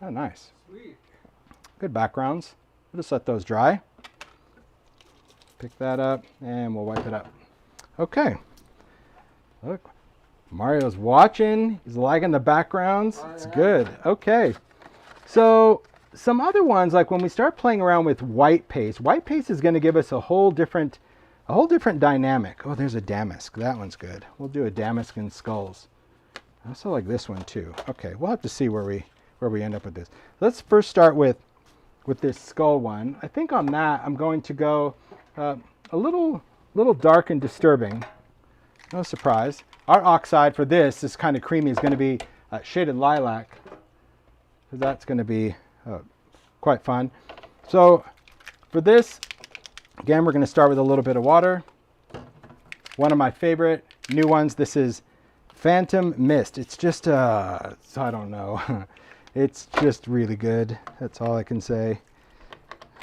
Oh, nice.
Sweet.
Good backgrounds. We'll just let those dry. Pick that up and we'll wipe it up. Okay. Look, Mario's watching. He's liking the backgrounds. It's good. Okay. So some other ones, like when we start playing around with white paste is going to give us a whole different dynamic. Oh, there's a damask. That one's good. We'll do a damask and skulls. I also like this one too. Okay, we'll have to see where we end up with this. Let's first start with this skull one. I think on that I'm going to go a little dark and disturbing. No surprise. Our oxide for this is kind of creamy. Is going to be shaded lilac. So that's going to be quite fun. So for this, again, we're going to start with a little bit of water. One of my favorite new ones. This is Phantom Mist. It's just, I don't know. It's just really good. That's all I can say.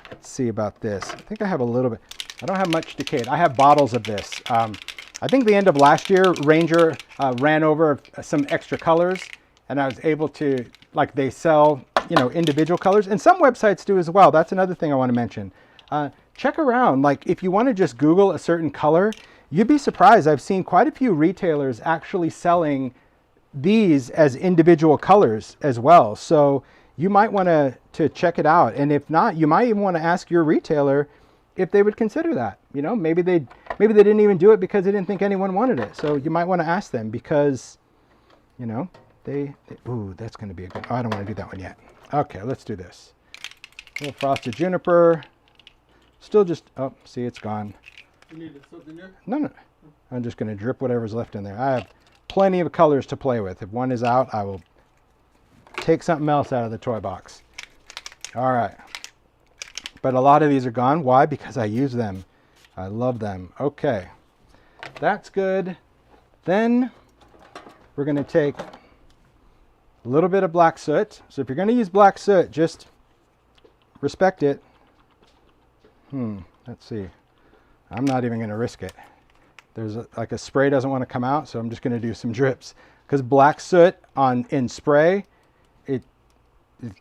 Let's see about this. I think I have a little bit. I don't have much decayed. I have bottles of this. I think the end of last year, Ranger ran over some extra colors, and I was able to, like, they sell, individual colors, and some websites do as well. That's another thing I want to mention. Check around. Like, if you want to just Google a certain color, you'd be surprised. I've seen quite a few retailers actually selling these as individual colors as well. So you might want to check it out. And if not, you might even want to ask your retailer if they would consider that. Maybe they didn't even do it because they didn't think anyone wanted it. So you might want to ask them because, ooh, that's going to be a good, oh, I don't want to do that one yet. Okay, let's do this. A little frosted juniper. Still just, oh, see, it's gone.
You needed something there?
No. I'm just going to drip whatever's left in there. I have plenty of colors to play with. If one is out, I will take something else out of the toy box. All right. But a lot of these are gone. Why? Because I use them. I love them. Okay. That's good. Then we're going to take a little bit of black soot. So if you're going to use black soot, just respect it. Let's see. I'm not even going to risk it. There's like a spray doesn't want to come out, so I'm just going to do some drips. Because black soot in spray, it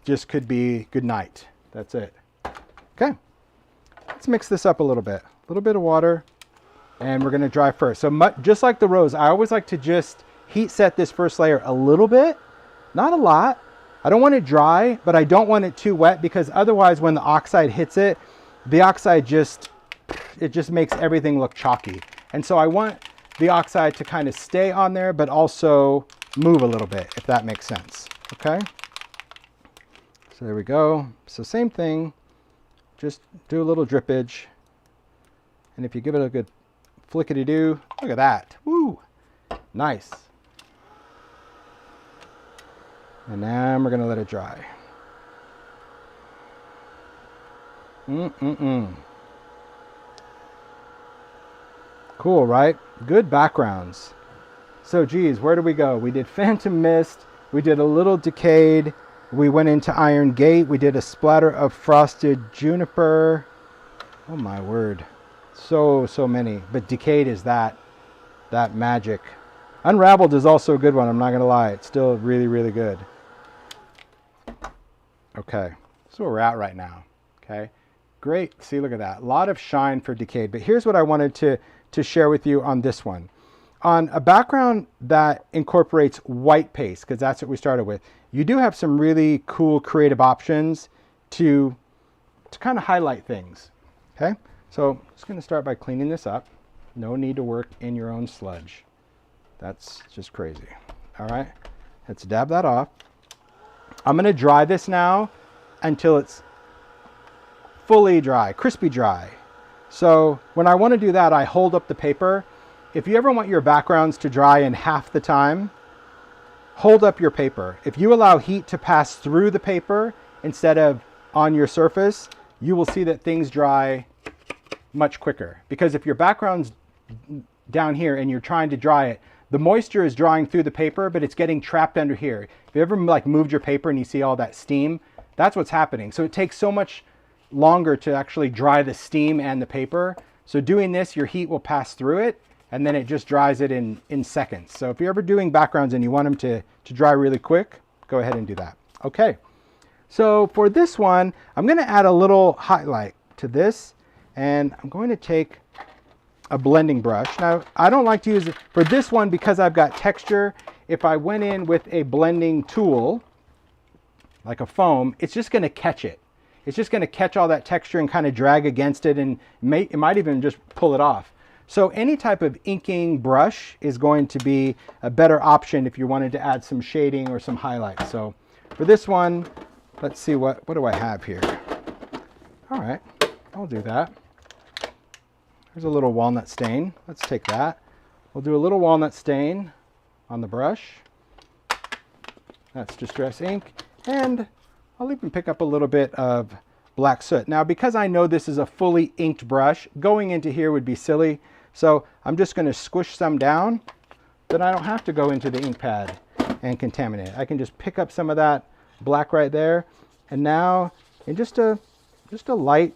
just could be good night. That's it. Okay. Let's mix this up a little bit. A little bit of water, and we're going to dry first. So just like the rose, I always like to just heat set this first layer a little bit, not a lot. I don't want it dry, but I don't want it too wet because otherwise when the oxide hits it, the oxide just makes everything look chalky. And so I want the oxide to kind of stay on there, but also move a little bit, if that makes sense. Okay. So there we go. So same thing, just do a little drippage. And if you give it a good flickety-doo, look at that. Woo! Nice. And now we're going to let it dry. Cool, right? Good backgrounds. So, geez, where do we go? We did Phantom Mist. We did a little Decayed. We went into Iron Gate. We did a splatter of Frosted Juniper. Oh, my word. So many. But Decayed is that magic. Unraveled is also a good one. I'm not going to lie. It's still really, really good. Okay. So we're at right now. Okay. Great. See, look at that. A lot of shine for Decayed. But here's what I wanted to share with you on this one. On a background that incorporates white paste, because that's what we started with, you do have some really cool creative options to kind of highlight things. Okay. So I'm just going to start by cleaning this up. No need to work in your own sludge. That's just crazy. All right. Let's dab that off. I'm going to dry this now until it's fully dry, crispy dry. So when I want to do that, I hold up the paper. If you ever want your backgrounds to dry in half the time, hold up your paper. If you allow heat to pass through the paper instead of on your surface, you will see that things dry much quicker. Because if your background's down here and you're trying to dry it, the moisture is drying through the paper, but it's getting trapped under here. If you ever like moved your paper and you see all that steam, that's what's happening. So it takes so much longer to actually dry the steam and the paper. So doing this, your heat will pass through it and then it just dries it in seconds. So if you're ever doing backgrounds and you want them to dry really quick, go ahead and do that. Okay. So for this one, I'm going to add a little highlight to this. And I'm going to take a blending brush. Now, I don't like to use it for this one because I've got texture. If I went in with a blending tool, like a foam, it's just going to catch it. It's just going to catch all that texture and kind of drag against it, and it might even just pull it off. So any type of inking brush is going to be a better option if you wanted to add some shading or some highlights. So for this one, let's see, what do I have here? All right, I'll do that. There's a little walnut stain. Let's take that. We'll do a little walnut stain on the brush. That's Distress ink. And I'll even pick up a little bit of black soot. Now, because I know this is a fully inked brush, going into here would be silly. So I'm just going to squish some down. Then I don't have to go into the ink pad and contaminate it. I can just pick up some of that black right there. And now in just a light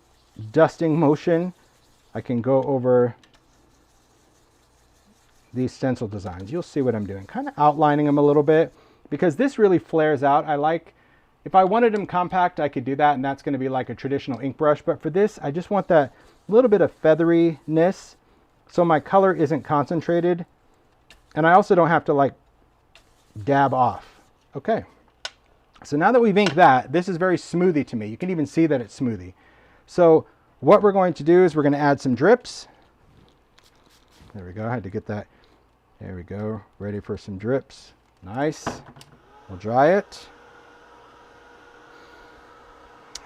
dusting motion, I can go over these stencil designs. You'll see what I'm doing, kind of outlining them a little bit, because this really flares out. If I wanted them compact, I could do that, and that's going to be like a traditional ink brush. But for this, I just want that little bit of featheriness, so my color isn't concentrated, and I also don't have to like dab off. Okay, so now that we've inked that, this is very smoothie to me. You can even see that it's smoothie. So what we're going to do is we're going to add some drips. There we go. I had to get that. There we go. Ready for some drips. Nice. We'll dry it.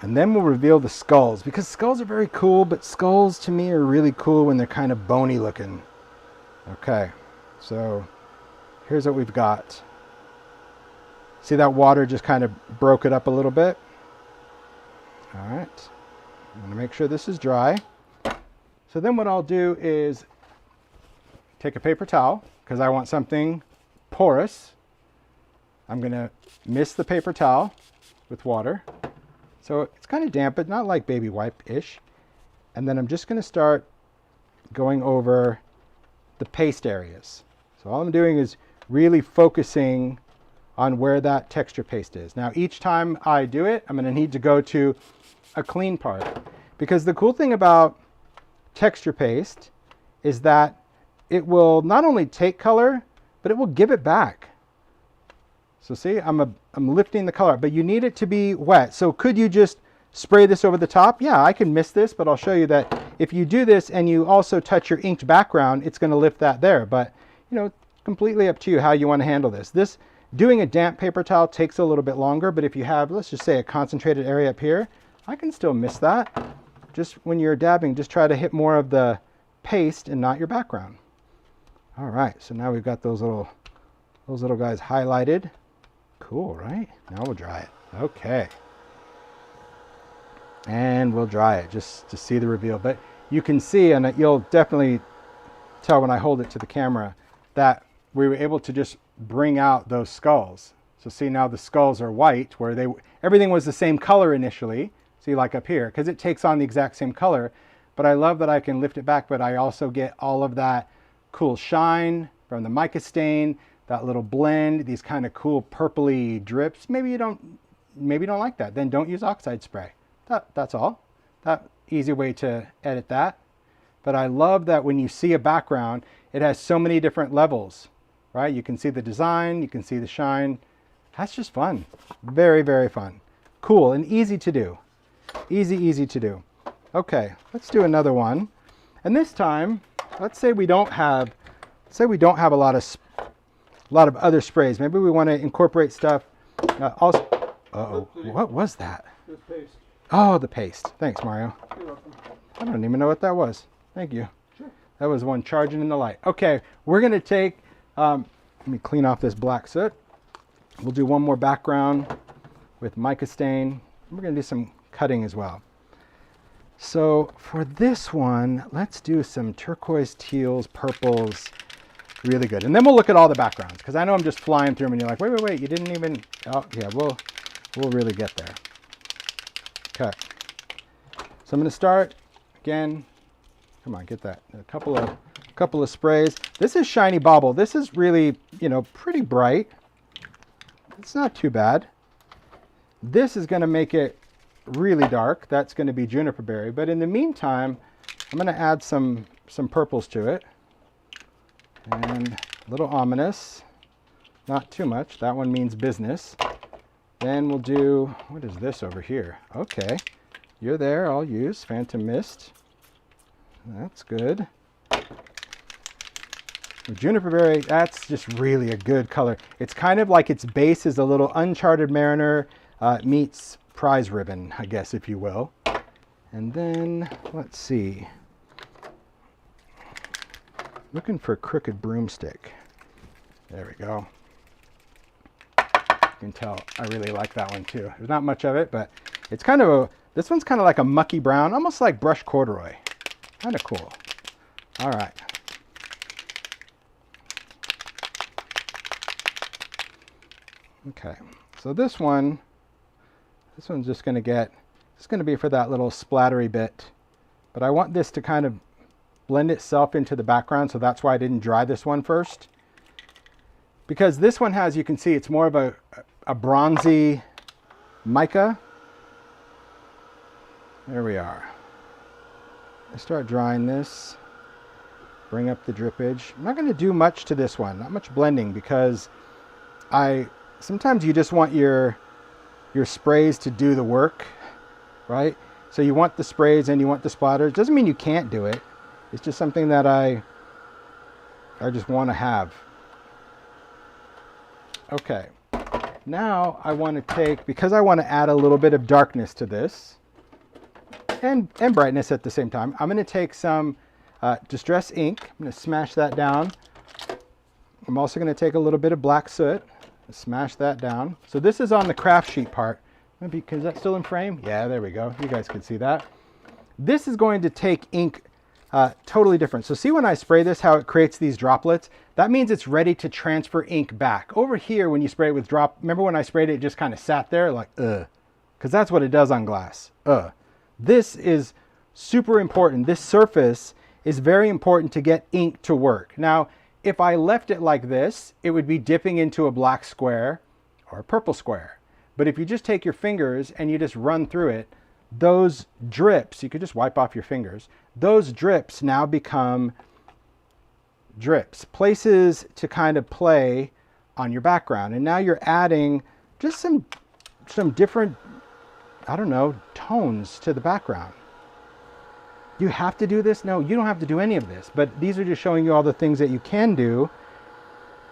And then we'll reveal the skulls, because skulls are very cool, but skulls to me are really cool when they're kind of bony looking. Okay. So here's what we've got. See that water just kind of broke it up a little bit? All right. I'm going to make sure this is dry. So then what I'll do is take a paper towel, because I want something porous. I'm going to mist the paper towel with water. So it's kind of damp, but not like baby wipe-ish. And then I'm just going to start going over the paste areas. So all I'm doing is really focusing on where that texture paste is. Now each time I do it, I'm going to need to go to a clean part, because the cool thing about texture paste is that it will not only take color, but it will give it back. So see, I'm lifting the color, but you need it to be wet. So could you just spray this over the top? Yeah, I can miss this, but I'll show you that if you do this and you also touch your inked background, it's going to lift that there. But you know, completely up to you how you want to handle this. Doing a damp paper towel takes a little bit longer, but if you have, let's just say, a concentrated area up here, I can still miss that. Just when you're dabbing, just try to hit more of the paste and not your background. All right, so now we've got those little guys highlighted. Cool, right? Now we'll dry it. Okay. And we'll dry it just to see the reveal. But you can see, and you'll definitely tell when I hold it to the camera, that we were able to just bring out those skulls. So see, now the skulls are white, where everything was the same color initially. See, like up here, because it takes on the exact same color. But I love that I can lift it back, but I also get all of that cool shine from the mica stain, that little blend, these kind of cool purpley drips. Maybe you don't like that. Then don't use oxide spray. That's all. That easy way to edit that. But I love that when you see a background, it has so many different levels, right? You can see the design, you can see the shine. That's just fun. Very, very fun. Cool and easy to do. Easy to do. Okay, let's do another one. And this time, let's say we don't have a lot of other sprays. Maybe we want to incorporate stuff. Also, what was that?
This paste.
Oh, the paste. Thanks, Mario.
You're welcome.
I don't even know what that was. Thank you.
Sure.
That was one charging in the light. Okay, we're going to take, let me clean off this black soot. We'll do one more background with mica stain. We're going to do some cutting as well. So for this one, let's do some turquoise, teals, purples. Really good. And then we'll look at all the backgrounds, because I know I'm just flying through them and you're like, wait, you didn't even, oh yeah, we'll really get there. Okay. So I'm going to start again. Come on, get that. A couple of sprays. This is Shiny Bauble. This is really, pretty bright. It's not too bad. This is going to make it really dark. That's going to be Juniper Berry. But in the meantime, I'm going to add some purples to it. And a little ominous. Not too much. That one means business. Then we'll do, what is this over here? Okay. You're there. I'll use Phantom Mist. That's good. Juniper Berry, that's just really a good color. It's kind of like its base is a little Uncharted Mariner meets Prize Ribbon, I guess, if you will. And then, let's see. Looking for Crooked Broomstick. There we go. You can tell I really like that one too. There's not much of it, but it's kind of a, this one's kind of like a mucky brown, almost like brushed corduroy. Kind of cool. All right. Okay, so this one's just going to get, it's going to be for that little splattery bit, but I want this to kind of blend itself into the background, so that's why I didn't dry this one first. Because this one has, you can see, it's more of a bronzy mica. There we are. I start drying this, bring up the drippage. I'm not going to do much to this one, not much blending, because sometimes you just want your sprays to do the work, right? So you want the sprays and you want the splatters. Doesn't mean you can't do it. It's just something that I just want to have. Okay, now I want to take, because I want to add a little bit of darkness to this and brightness at the same time, I'm going to take some Distress ink. I'm going to smash that down. I'm also going to take a little bit of black soot, smash that down. So this is on the craft sheet part. Maybe, is that still in frame? Yeah, there we go. You guys can see that. This is going to take ink totally different. So see when I spray this, how it creates these droplets? That means it's ready to transfer ink back. Over here, when you spray it with remember when I sprayed it, it just kind of sat there like, ugh. Because that's what it does on glass, ugh. This is super important. This surface is very important to get ink to work. Now, if I left it like this, it would be dipping into a black square or a purple square. But if you just take your fingers and you just run through it, those drips, you could just wipe off your fingers, those drips now become drips, places to kind of play on your background. And now you're adding just some different, I don't know, tones to the background. You have to do this? No, you don't have to do any of this, but these are just showing you all the things that you can do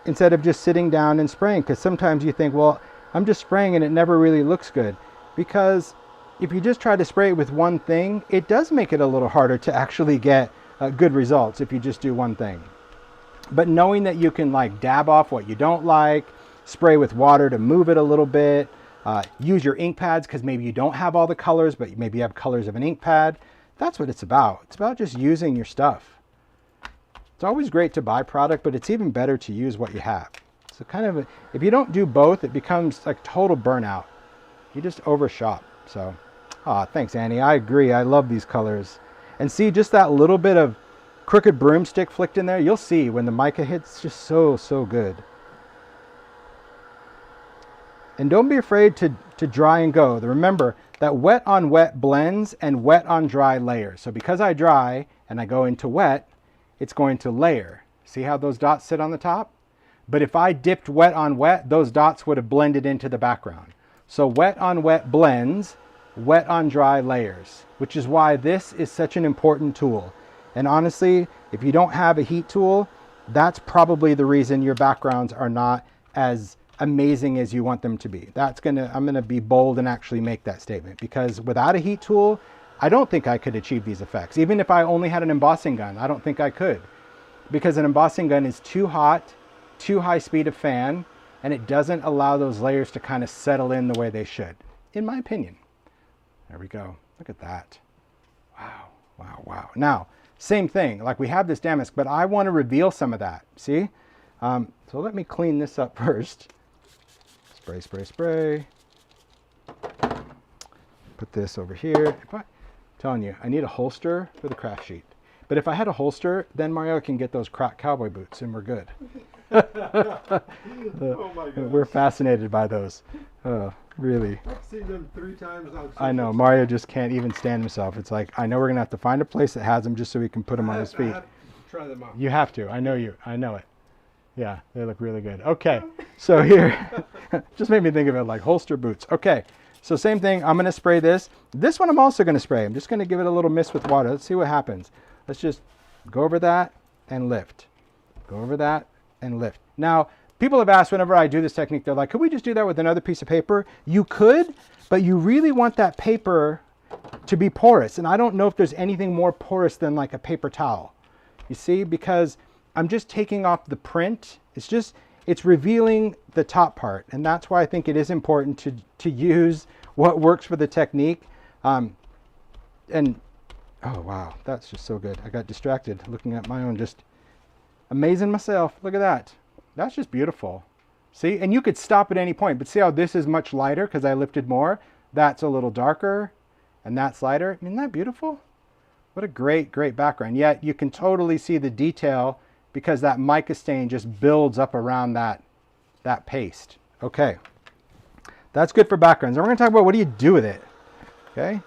instead of just sitting down and spraying, because sometimes you think, well, I'm just spraying and it never really looks good. Because if you just try to spray it with one thing, it does make it a little harder to actually get good results if you just do one thing. But knowing that you can like dab off what you don't like, spray with water to move it a little bit, use your ink pads because maybe you don't have all the colors, but maybe you have colors of an ink pad. That's what it's about. It's about just using your stuff. It's always great to buy product, but it's even better to use what you have. So kind of, if you don't do both, it becomes like total burnout. You just overshop. So, thanks, Annie. I agree. I love these colors. And see, just that little bit of Crooked Broomstick flicked in there, you'll see when the mica hits, just so good. And don't be afraid to dry and go. Remember that wet on wet blends and wet on dry layers. So because I dry and I go into wet, it's going to layer. See how those dots sit on the top? But if I dipped wet on wet, those dots would have blended into the background. So wet on wet blends, wet on dry layers, which is why this is such an important tool. And honestly, if you don't have a heat tool, that's probably the reason your backgrounds are not as amazing as you want them to be. I'm gonna be bold and actually make that statement, because without a heat tool, I don't think I could achieve these effects. Even if I only had an embossing gun, I don't think I could, because an embossing gun is too hot, too high speed of fan, and it doesn't allow those layers to kind of settle in the way they should, in my opinion. There we go. Look at that. Wow, wow, wow. Now, same thing, like we have this damask, but I want to reveal some of that, see? So let me clean this up first. Spray, spray, spray. Put this over here. I'm telling you, I need a holster for the craft sheet, But if I had a holster, then Mario can get those cowboy boots and we're good.
Oh my God.
We're fascinated by those. Really.
I've seen them 3 times on
I know, Mario just can't even stand himself. It's like, I know we're going to have to find a place that has them just so we can put them on his feet.
I have to try them out.
You have to. I know you. I know it. Yeah, they look really good. Okay, so here, just made me think of it like holster boots. Okay, so same thing. I'm going to spray this. This one I'm also going to spray. I'm just going to give it a little mist with water. Let's see what happens. Let's just go over that and lift. Go over that and lift. Now, people have asked whenever I do this technique, they're like, could we just do that with another piece of paper? You could, but you really want that paper to be porous. And I don't know if there's anything more porous than like a paper towel. You see, because I'm just taking off the print. It's revealing the top part. And that's why I think it is important to use what works for the technique. And, oh wow, that's just so good. I got distracted looking at my own, just amazing myself. Look at that. That's just beautiful. See, and you could stop at any point, but see how this is much lighter because I lifted more? That's a little darker and that's lighter. Isn't that beautiful? What a great, great background. Yet you can totally see the detail because that mica stain just builds up around that paste. Okay, that's good for backgrounds. And we're gonna talk about what do you do with it, okay?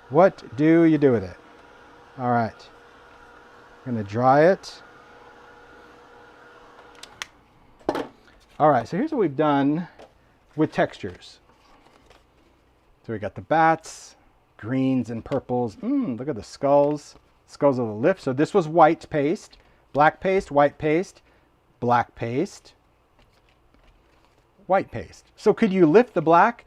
What do you do with it? All right, I'm gonna dry it. All right, so here's what we've done with textures. So we got the bats, greens and purples. Look at the skulls of the lift. So this was white paste, black paste, white paste, black paste, white paste. So could you lift the black?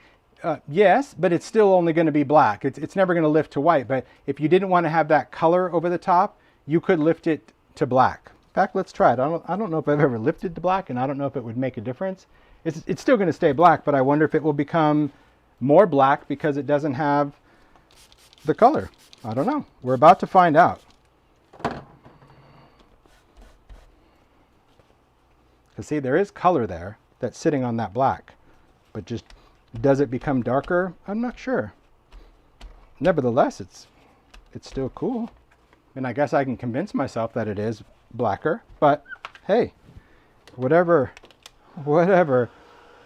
Yes, but it's still only going to be black. It's never going to lift to white. But if you didn't want to have that color over the top, you could lift it to black. In fact, let's try it. I don't know if I've ever lifted to black, and I don't know if it would make a difference. It's still going to stay black, but I wonder if it will become more black because it doesn't have the color. I don't know. We're about to find out. Because see, there is color there that's sitting on that black, but just does it become darker? I'm not sure. Nevertheless, it's still cool. And I guess I can convince myself that it is blacker, but hey, whatever,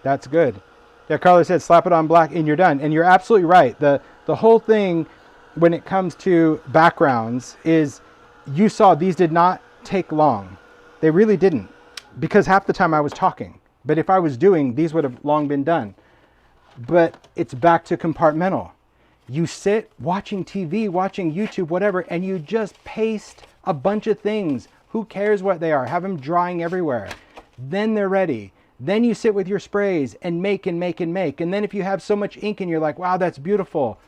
that's good. Yeah, Carla said slap it on black and you're done. And you're absolutely right. The whole thing when it comes to backgrounds is you saw these did not take long. They really didn't, because half the time I was talking. But if I was doing, these would have long been done. But it's back to compartmental. You sit watching TV, watching YouTube, whatever, and you just paste a bunch of things. Who cares what they are? Have them drying everywhere. Then they're ready. Then you sit with your sprays and make and make and make. And then if you have so much ink and you're like, wow, that's beautiful,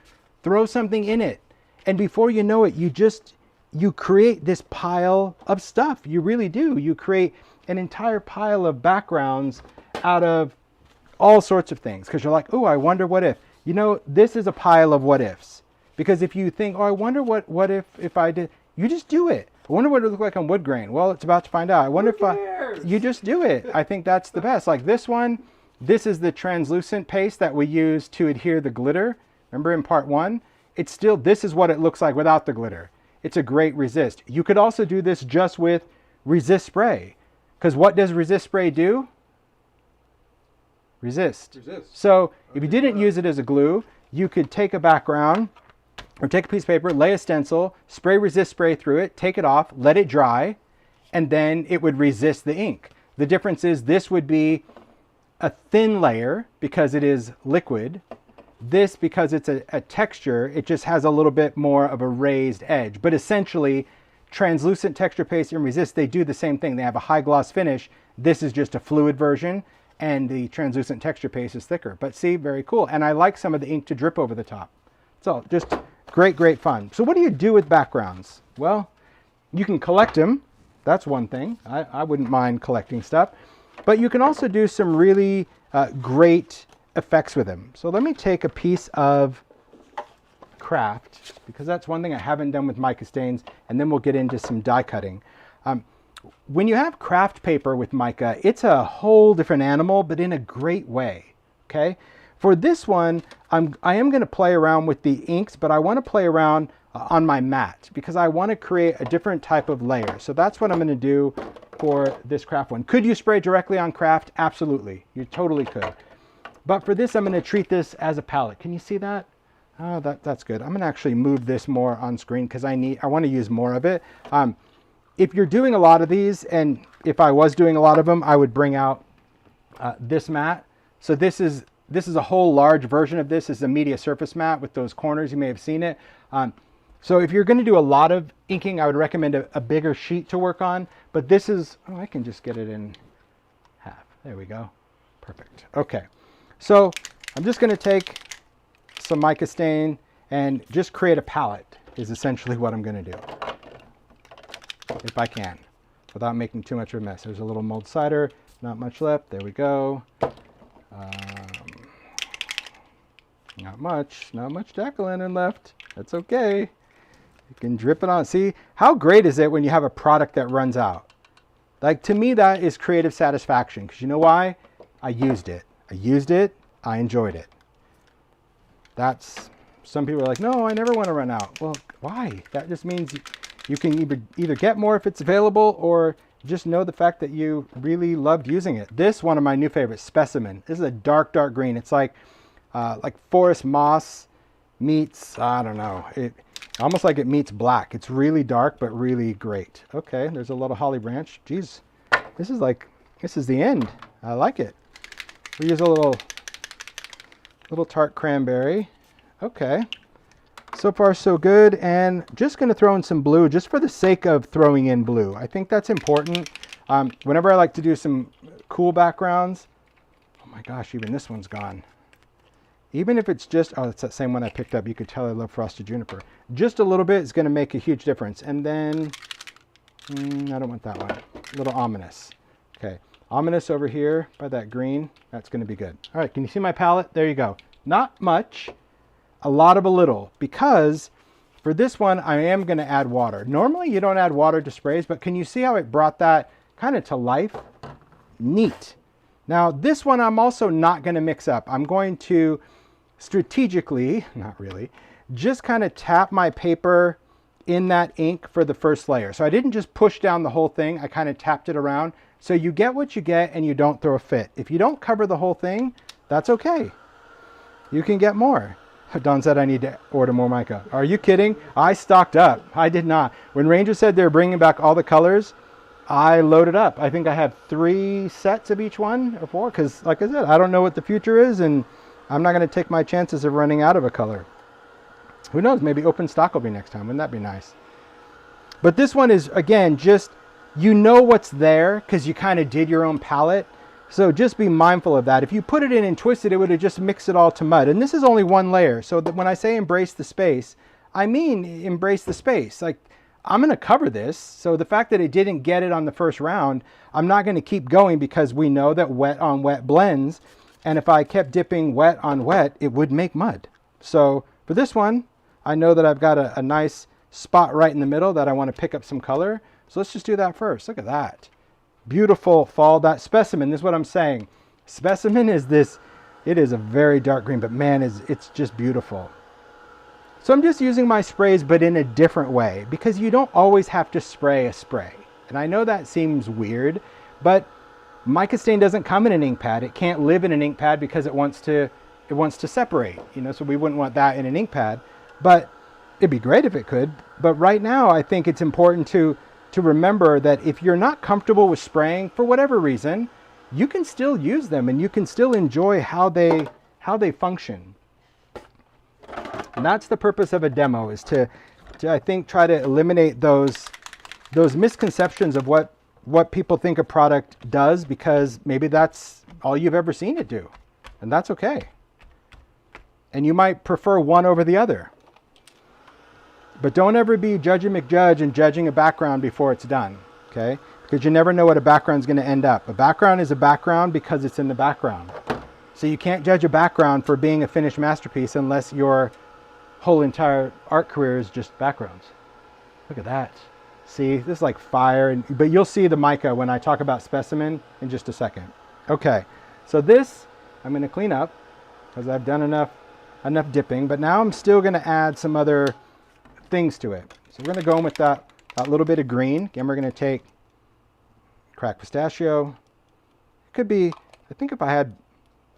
throw something in it. And before you know it, you create this pile of stuff. You really do. You create an entire pile of backgrounds out of all sorts of things. Because you're like, oh, I wonder what if. You know, this is a pile of what ifs. Because if you think, oh, I wonder what if I did, you just do it. I wonder what it would look like on wood grain. Well, it's about to find out. I wonder you just do it. I think that's the best. Like this one, this is the translucent paste that we use to adhere the glitter. Remember in part 1? It's still, this is what it looks like without the glitter. It's a great resist. You could also do this just with resist spray. Because what does resist spray do? Resist. So if you didn't use it as a glue, you could take a background or take a piece of paper, lay a stencil, spray resist spray through it, take it off, let it dry, and then it would resist the ink. The difference is this would be a thin layer because it is liquid. This, because it's a texture, it just has a little bit more of a raised edge. But essentially, translucent texture paste and resist, they do the same thing. They have a high gloss finish. This is just a fluid version, and the translucent texture paste is thicker. But see, very cool. And I like some of the ink to drip over the top. So just great, great fun. So what do you do with backgrounds? Well, you can collect them. That's one thing. I wouldn't mind collecting stuff. But you can also do some really great effects with them. So let me take a piece of Kraft, because that's one thing I haven't done with mica stains, and then we'll get into some die cutting. When you have Kraft paper with mica, it's a whole different animal, but in a great way, okay? For this one, I am going to play around with the inks, but I want to play around on my mat because I want to create a different type of layer. So that's what I'm going to do for this Kraft one. Could you spray directly on Kraft? Absolutely. You totally could. But for this, I'm going to treat this as a palette. Can you see that? Oh, that's good. I'm going to actually move this more on screen because I want to use more of it. If you're doing a lot of these, and if I was doing a lot of them, I would bring out this mat. So this is a whole large version of this. This is a media surface mat with those corners. You may have seen it. So if you're going to do a lot of inking, I would recommend a bigger sheet to work on. But this is, oh, I can just get it in half. There we go. Perfect. Okay. So I'm just going to take some mica stain and just create a palette is essentially what I'm going to do. If I can, without making too much of a mess. There's a little mulled cider, not much left. There we go. Not much jack-o'-lantern left. That's okay. You can drip it on. See, how great is it when you have a product that runs out? Like, to me, that is creative satisfaction. Because you know why? I used it. I enjoyed it. Some people are like, no, I never want to run out. Well, why? That just means you can either get more if it's available or just know the fact that you really loved using it. This one of my new favorites, Specimen. This is a dark green. It's like forest moss meets, I don't know, almost like it meets black. It's really dark, but really great. Okay, there's a little holly branch. Geez, this is the end. I like it. We use a little tart cranberry. Okay, so far so good. And just gonna throw in some blue just for the sake of throwing in blue. I think that's important. Whenever I like to do some cool backgrounds, oh my gosh, even this one's gone. Even if it's just, oh, it's that same one I picked up. You could tell I love frosted juniper. Just a little bit is going to make a huge difference. And then, I don't want that one. A little ominous. Okay, ominous over here by that green. That's going to be good. All right, can you see my palette? There you go. Not much, a lot of a little. Because for this one, I am going to add water. Normally, you don't add water to sprays, but can you see how it brought that kind of to life? Neat. Now, this one I'm also not going to mix up. I'm going to strategically, not really, just kind of tap my paper in that ink for the first layer. So I didn't just push down the whole thing. I kind of tapped it around. So you get what you get and you don't throw a fit. If you don't cover the whole thing, that's okay. You can get more. Don said I need to order more mica. Are you kidding? I stocked up. I did not. When Ranger said they're bringing back all the colors, I loaded up. I think I have 3 sets of each one or 4 because, like I said, I don't know what the future is and I'm not going to take my chances of running out of a color. Who knows? Maybe open stock will be next time. Wouldn't that be nice? But this one is, again, just, you know what's there because you kind of did your own palette. So just be mindful of that. If you put it in and twisted, it would have just mixed it all to mud. And this is only one layer. So that when I say embrace the space, I mean embrace the space. Like, I'm going to cover this. So the fact that it didn't get it on the first round, I'm not going to keep going because we know that wet on wet blends. And if I kept dipping wet on wet, it would make mud. So for this one, I know that I've got a nice spot right in the middle that I want to pick up some color. So let's just do that first. Look at that. Beautiful fall. That Specimen, this is what I'm saying. Specimen is this, it is a very dark green, but man, it's just beautiful. So I'm just using my sprays, but in a different way, because you don't always have to spray a spray. And I know that seems weird, but mica stain doesn't come in an ink pad. It can't live in an ink pad because it wants to separate, you know, so we wouldn't want that in an ink pad, but it'd be great if it could. But right now, I think it's important to remember that if you're not comfortable with spraying for whatever reason, you can still use them and you can still enjoy how they function. And that's the purpose of a demo, is to I think try to eliminate those misconceptions of what people think a product does, because maybe that's all you've ever seen it do, and that's okay. And you might prefer one over the other. But don't ever be judging McJudge and judging a background before it's done, okay? Because you never know what a background's going to end up. A background is a background because it's in the background. So you can't judge a background for being a finished masterpiece unless your whole entire art career is just backgrounds. Look at that. See, this is like fire, but you'll see the mica when I talk about Specimen in just a second. Okay, so this I'm going to clean up. because I've done enough dipping. But now I'm still going to add some other things to it. So we're going to go in with that little bit of green. Again, we're going to take cracked pistachio. It could be, I think if I had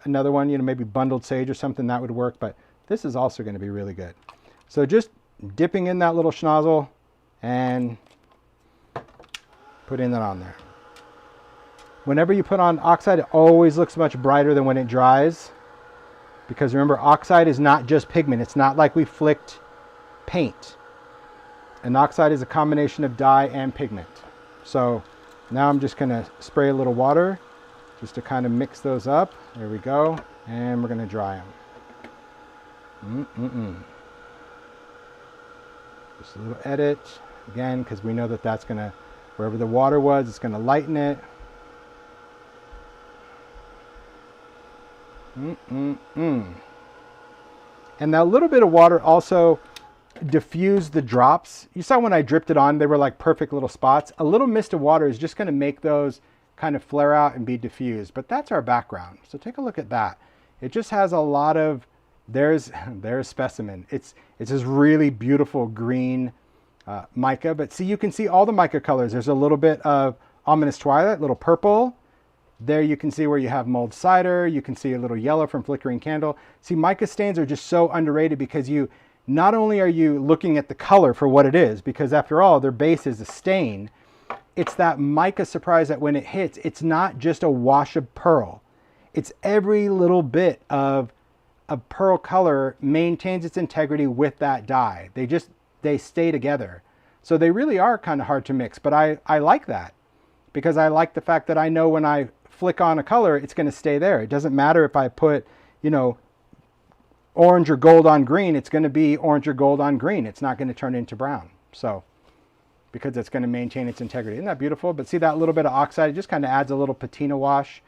another one, you know, maybe bundled sage or something, that would work. But this is also going to be really good. So just dipping in that little schnozzle and putting that on there. Whenever you put on oxide, it always looks much brighter than when it dries. Because remember, oxide is not just pigment. It's not like we flicked paint. An oxide is a combination of dye and pigment. So now I'm just going to spray a little water just to kind of mix those up. There we go. And we're going to dry them. Just a little edit. Again, because we know that that's going to, wherever the water was, it's going to lighten it. And that little bit of water also diffused the drops. You saw when I dripped it on, they were like perfect little spots. A little mist of water is just going to make those kind of flare out and be diffused. But that's our background. So take a look at that. It just has a lot of, there's specimen. It's this really beautiful green mica. But see, you can see all the mica colors. There's a little bit of ominous twilight, little purple. There you can see where you have mulled cider. You can see a little yellow from flickering candle. See, mica stains are just so underrated because you, not only are you looking at the color for what it is, because after all, their base is a stain, it's that mica surprise that when it hits, it's not just a wash of pearl. It's every little bit of pearl color maintains its integrity with that dye. They stay together. So they really are kind of hard to mix, but I like that because I like the fact that I know when I flick on a color, it's going to stay there. It doesn't matter if I put, you know, orange or gold on green, it's going to be orange or gold on green. It's not going to turn into brown. So, because it's going to maintain its integrity. Isn't that beautiful? But see that little bit of oxide, it just kind of adds a little patina wash.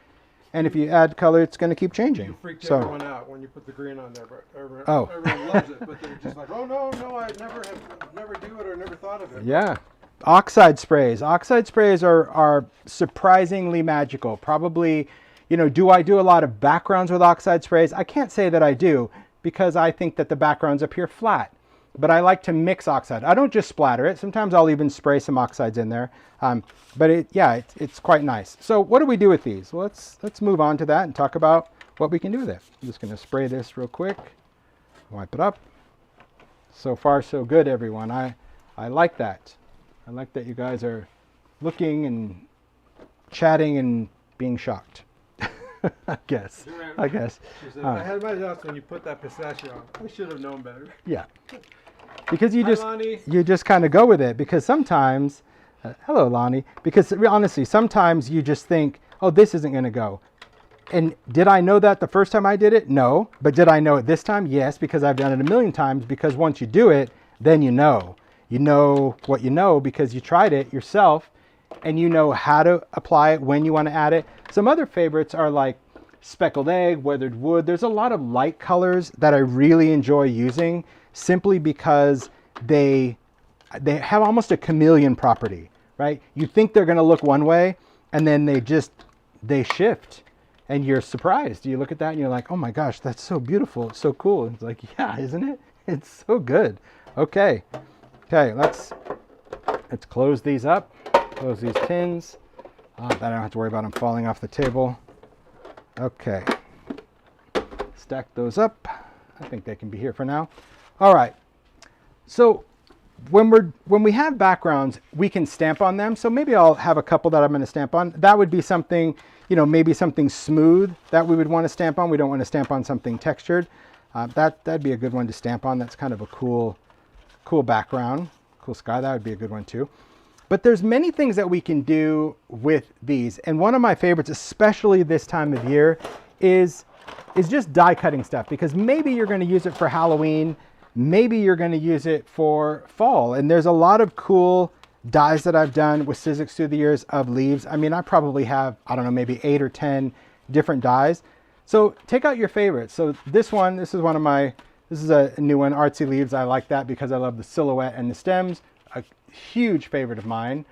And if you add color, it's going to keep changing.
You freaked everyone out when you put the green on there, but everyone loves it. But they're just like, oh no, I never do it or never thought of it.
Yeah. Oxide sprays. Oxide sprays are surprisingly magical. Probably, you know, do I do a lot of backgrounds with oxide sprays? I can't say that I do because I think that the backgrounds appear flat. But I like to mix oxide. I don't just splatter it. Sometimes I'll even spray some oxides in there. But it's quite nice. So what do we do with these? Well, let's move on to that and talk about what we can do with it. I'm just going to spray this real quick. Wipe it up. So far, so good, everyone. I like that. I like that you guys are looking and chatting and being shocked. I guess.
She said, I had my doubts when you put that pistachio on. I should have known better.
Yeah. Because you
Lonnie.
you just kind of go with it because sometimes, hello Lonnie, because honestly, sometimes you just think, oh, this isn't going to go. And did I know that the first time I did it? No. But did I know it this time? Yes, because I've done it a million times because once you do it, then you know. You know what you know because you tried it yourself and you know how to apply it when you want to add it. Some other favorites are like speckled egg, weathered wood. There's a lot of light colors that I really enjoy using simply because they have almost a chameleon property, right? You think they're going to look one way and then they shift and you're surprised. You look at that and you're like, oh my gosh, that's so beautiful. It's so cool. It's like, yeah, isn't it? It's so good. Okay, let's close these up. Close these tins. That I don't have to worry about them falling off the table. Okay. Stack those up. I think they can be here for now. All right. So when we have backgrounds, we can stamp on them. So maybe I'll have a couple that I'm going to stamp on. That would be something, you know, maybe something smooth that we would want to stamp on. We don't want to stamp on something textured. That'd be a good one to stamp on. That's kind of a cool background. Cool sky. That would be a good one too. But there's many things that we can do with these. And one of my favorites, especially this time of year, is just die cutting stuff. Because maybe you're going to use it for Halloween. Maybe you're going to use it for fall. And there's a lot of cool dies that I've done with Sizzix through the years of leaves. I mean, I probably have, I don't know, maybe 8 or 10 different dies. So take out your favorites. So this is one of my, this is a new one, Artsy Leaves. I like that because I love the silhouette and the stems. A huge favorite of mine.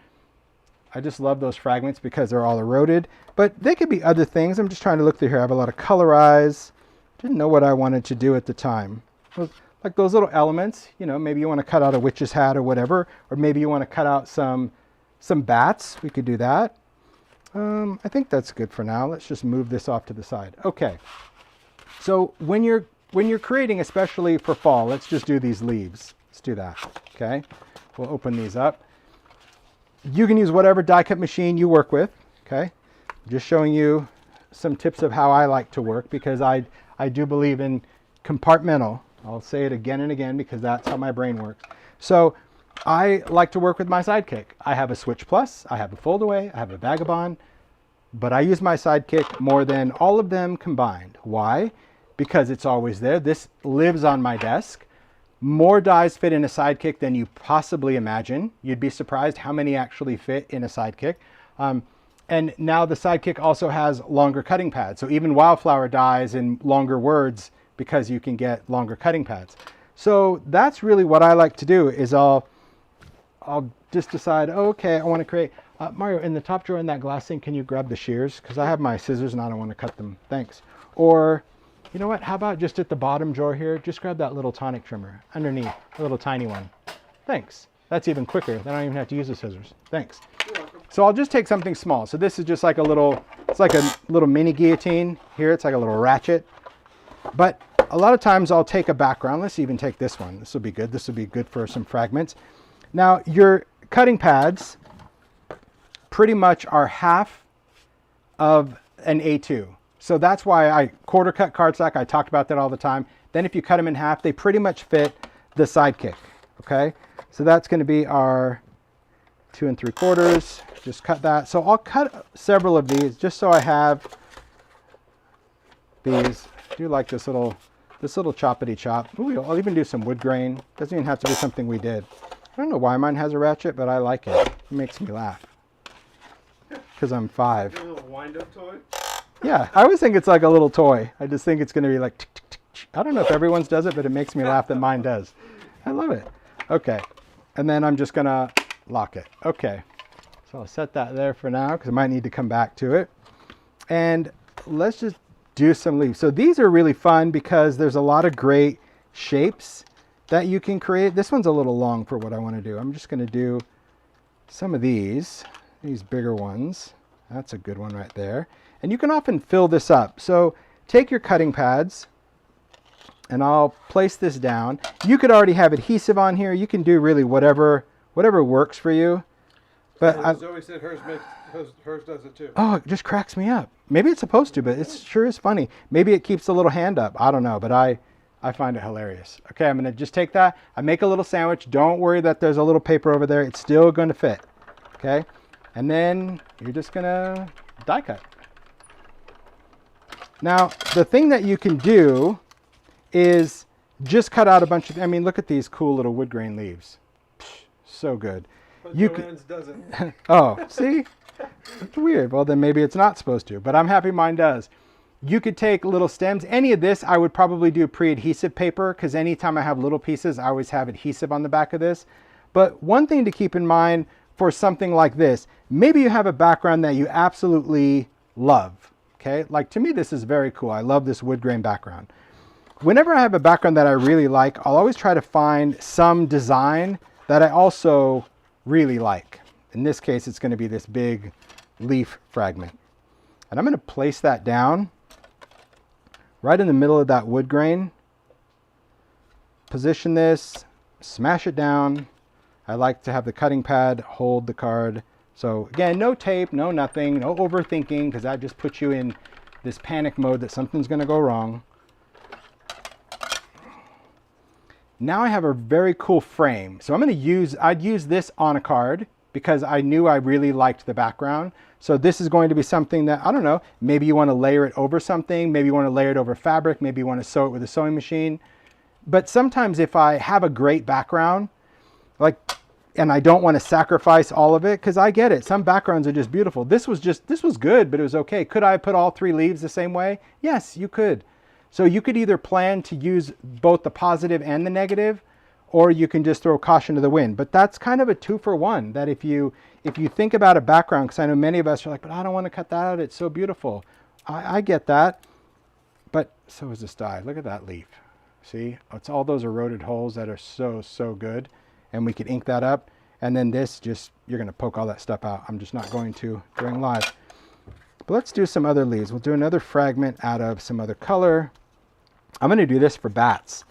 I just love those fragments because they're all eroded, but they could be other things. I'm just trying to look through here. I have a lot of colorize, Didn't know what I wanted to do at the time. Like those little elements, you know, maybe you want to cut out a witch's hat or whatever, or maybe you want to cut out some bats. We could do that. I think that's good for now. Let's just move this off to the side. Okay. So when you're creating, especially for fall, let's just do these leaves. Let's do that. Okay. We'll open these up. You can use whatever die cut machine you work with. Okay. Just showing you some tips of how I like to work, because I do believe in compartmental. I'll say it again and again because that's how my brain works. So I like to work with my sidekick. I have a Switch Plus, I have a foldaway, I have a Vagabond, but I use my sidekick more than all of them combined. Why? Because it's always there. This lives on my desk. More dies fit in a sidekick than you possibly imagine. You'd be surprised how many actually fit in a sidekick. And now the sidekick also has longer cutting pads. So even Wildflower dies in longer words because you can get longer cutting pads. So that's really what I like to do is I'll just decide, oh, okay, I want to create, Mario, in the top drawer in that glass sink, can you grab the shears? Because I have my scissors and I don't want to cut them. Thanks. Or, you know what, how about just at the bottom drawer here, just grab that little tonic trimmer underneath, a little tiny one. Thanks. That's even quicker. Then I don't even have to use the scissors. Thanks. So I'll just take something small. So this is just like a little, it's like a little mini guillotine. Here it's like a little ratchet. But a lot of times I'll take a background. Let's even take this one. This will be good. This will be good for some fragments. Now your cutting pads pretty much are half of an A2. So that's why I quarter cut cardstock. I talked about that all the time. Then if you cut them in half, they pretty much fit the sidekick. Okay. So that's going to be our 2 3/4. Just cut that. So I'll cut several of these just so I have these. I do like this little choppity chop. Ooh, I'll even do some wood grain. Doesn't even have to be something we did. I don't know why mine has a ratchet, but I like it. It makes me laugh. Because I'm 5.
A little wind-up toy?
Yeah, I always think it's like a little toy. I just think it's going to be like, tick, tick, tick, tick. I don't know if everyone's does it, but it makes me laugh that mine does. I love it. Okay, and then I'm just going to lock it. Okay, so I'll set that there for now because I might need to come back to it. And let's just do some leaves. So these are really fun because there's a lot of great shapes that you can create. This one's a little long for what I want to do. I'm just going to do some of these bigger ones. That's a good one right there. And you can often fill this up. So take your cutting pads and I'll place this down. You could already have adhesive on here. You can do really whatever works for you. But
Zoe said hers does it too.
Oh, it just cracks me up. Maybe it's supposed to, but it sure is funny. Maybe it keeps the little hand up. I don't know, but I find it hilarious. Okay, I'm going to just take that. I make a little sandwich. Don't worry that there's a little paper over there. It's still going to fit. Okay, and then you're just going to die cut. Now, the thing that you can do is just cut out a bunch of, I mean, look at these cool little wood grain leaves. So good.
But Joanne's doesn't.
Oh, see? It's weird. Well, then maybe it's not supposed to, but I'm happy mine does. You could take little stems. Any of this, I would probably do pre-adhesive paper because anytime I have little pieces, I always have adhesive on the back of this. But one thing to keep in mind for something like this, maybe you have a background that you absolutely love. Okay, like to me, this is very cool. I love this wood grain background. Whenever I have a background that I really like, I'll always try to find some design that I also really like. In this case, it's going to be this big leaf fragment. And I'm going to place that down right in the middle of that wood grain. Position this, smash it down. I like to have the cutting pad hold the card. So again, no tape, no nothing, no overthinking, because that just puts you in this panic mode that something's going to go wrong. Now I have a very cool frame. So I'd use this on a card because I knew I really liked the background. So this is going to be something that, I don't know, maybe you want to layer it over something, maybe you want to layer it over fabric, maybe you want to sew it with a sewing machine. But sometimes if I have a great background, and I don't want to sacrifice all of it, because I get it. Some backgrounds are just beautiful. This was good, but it was okay. Could I put all 3 leaves the same way? Yes, you could. So you could either plan to use both the positive and the negative, or you can just throw caution to the wind. But that's kind of a 2-for-1, that if you think about a background, because I know many of us are like, but I don't want to cut that out. It's so beautiful. I get that. But so is this die. Look at that leaf. See, it's all those eroded holes that are so good. And we could ink that up. And then this, just, you're going to poke all that stuff out. I'm just not going to during live. But let's do some other leaves. We'll do another fragment out of some other color. I'm going to do this for bats.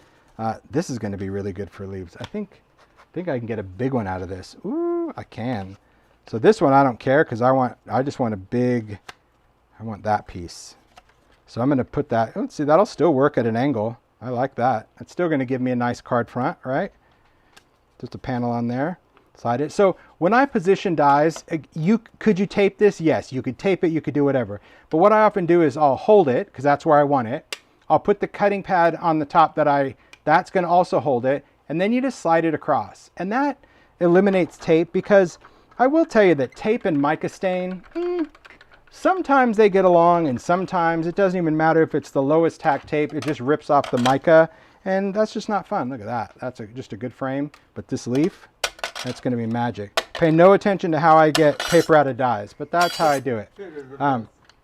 This is going to be really good for leaves. I think I can get a big one out of this. Ooh, I can. So this one I don't care because I just want a big, I want that piece. So I'm going to put that, let's see, that'll still work at an angle. I like that. It's still going to give me a nice card front, right? Just a panel on there. Slide it. So when I position dies, could you tape this? Yes, you could tape it, you could do whatever. But what I often do is I'll hold it because that's where I want it. I'll put the cutting pad on the top that's going to also hold it. And then you just slide it across. And that eliminates tape because I will tell you that tape and mica stain, sometimes they get along and sometimes it doesn't even matter if it's the lowest tack tape. It just rips off the mica and that's just not fun. Look at that. That's just a good frame. But this leaf, that's going to be magic. Pay no attention to how I get paper out of dies, but that's how I do it.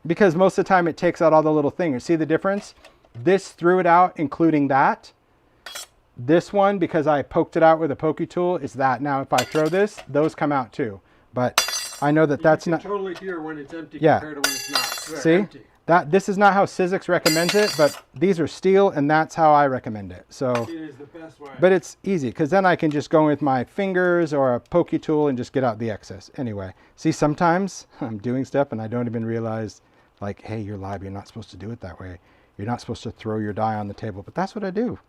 Because most of the time it takes out all the little things. See the difference? This threw it out, including that. This one, because I poked it out with a pokey tool, is that. Now, if I throw this, those come out too. But I know that that's not...
You can totally hear when it's empty compared to when it's not.
See?
Empty.
This is not how Sizzix recommends it, but these are steel, and that's how I recommend it. So,
it is the best way.
But it's easy, because then I can just go with my fingers or a pokey tool and just get out the excess. Anyway, see, sometimes I'm doing stuff and I don't even realize, like, hey, you're live. You're not supposed to do it that way. You're not supposed to throw your die on the table, but that's what I do.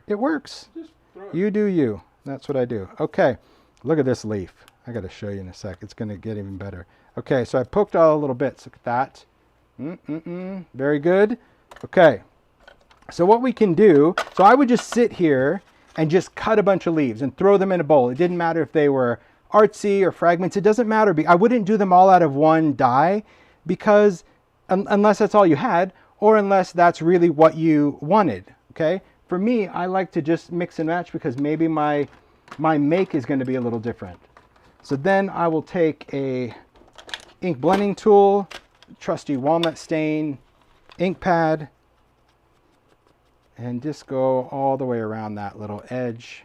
It works.
Just throw it.
You do you. That's what I do. Okay, look at this leaf. I got to show you in a sec. It's going to get even better. Okay, so I poked all the little bits. Look at that. Very good. Okay, so what we can do, so I would just sit here and just cut a bunch of leaves and throw them in a bowl. It didn't matter if they were artsy or fragments. It doesn't matter. I wouldn't do them all out of one die because unless that's all you had or unless that's really what you wanted, okay? For me, I like to just mix and match because maybe my make is going to be a little different. So then I will take a ink blending tool, trusty walnut stain, ink pad, and just go all the way around that little edge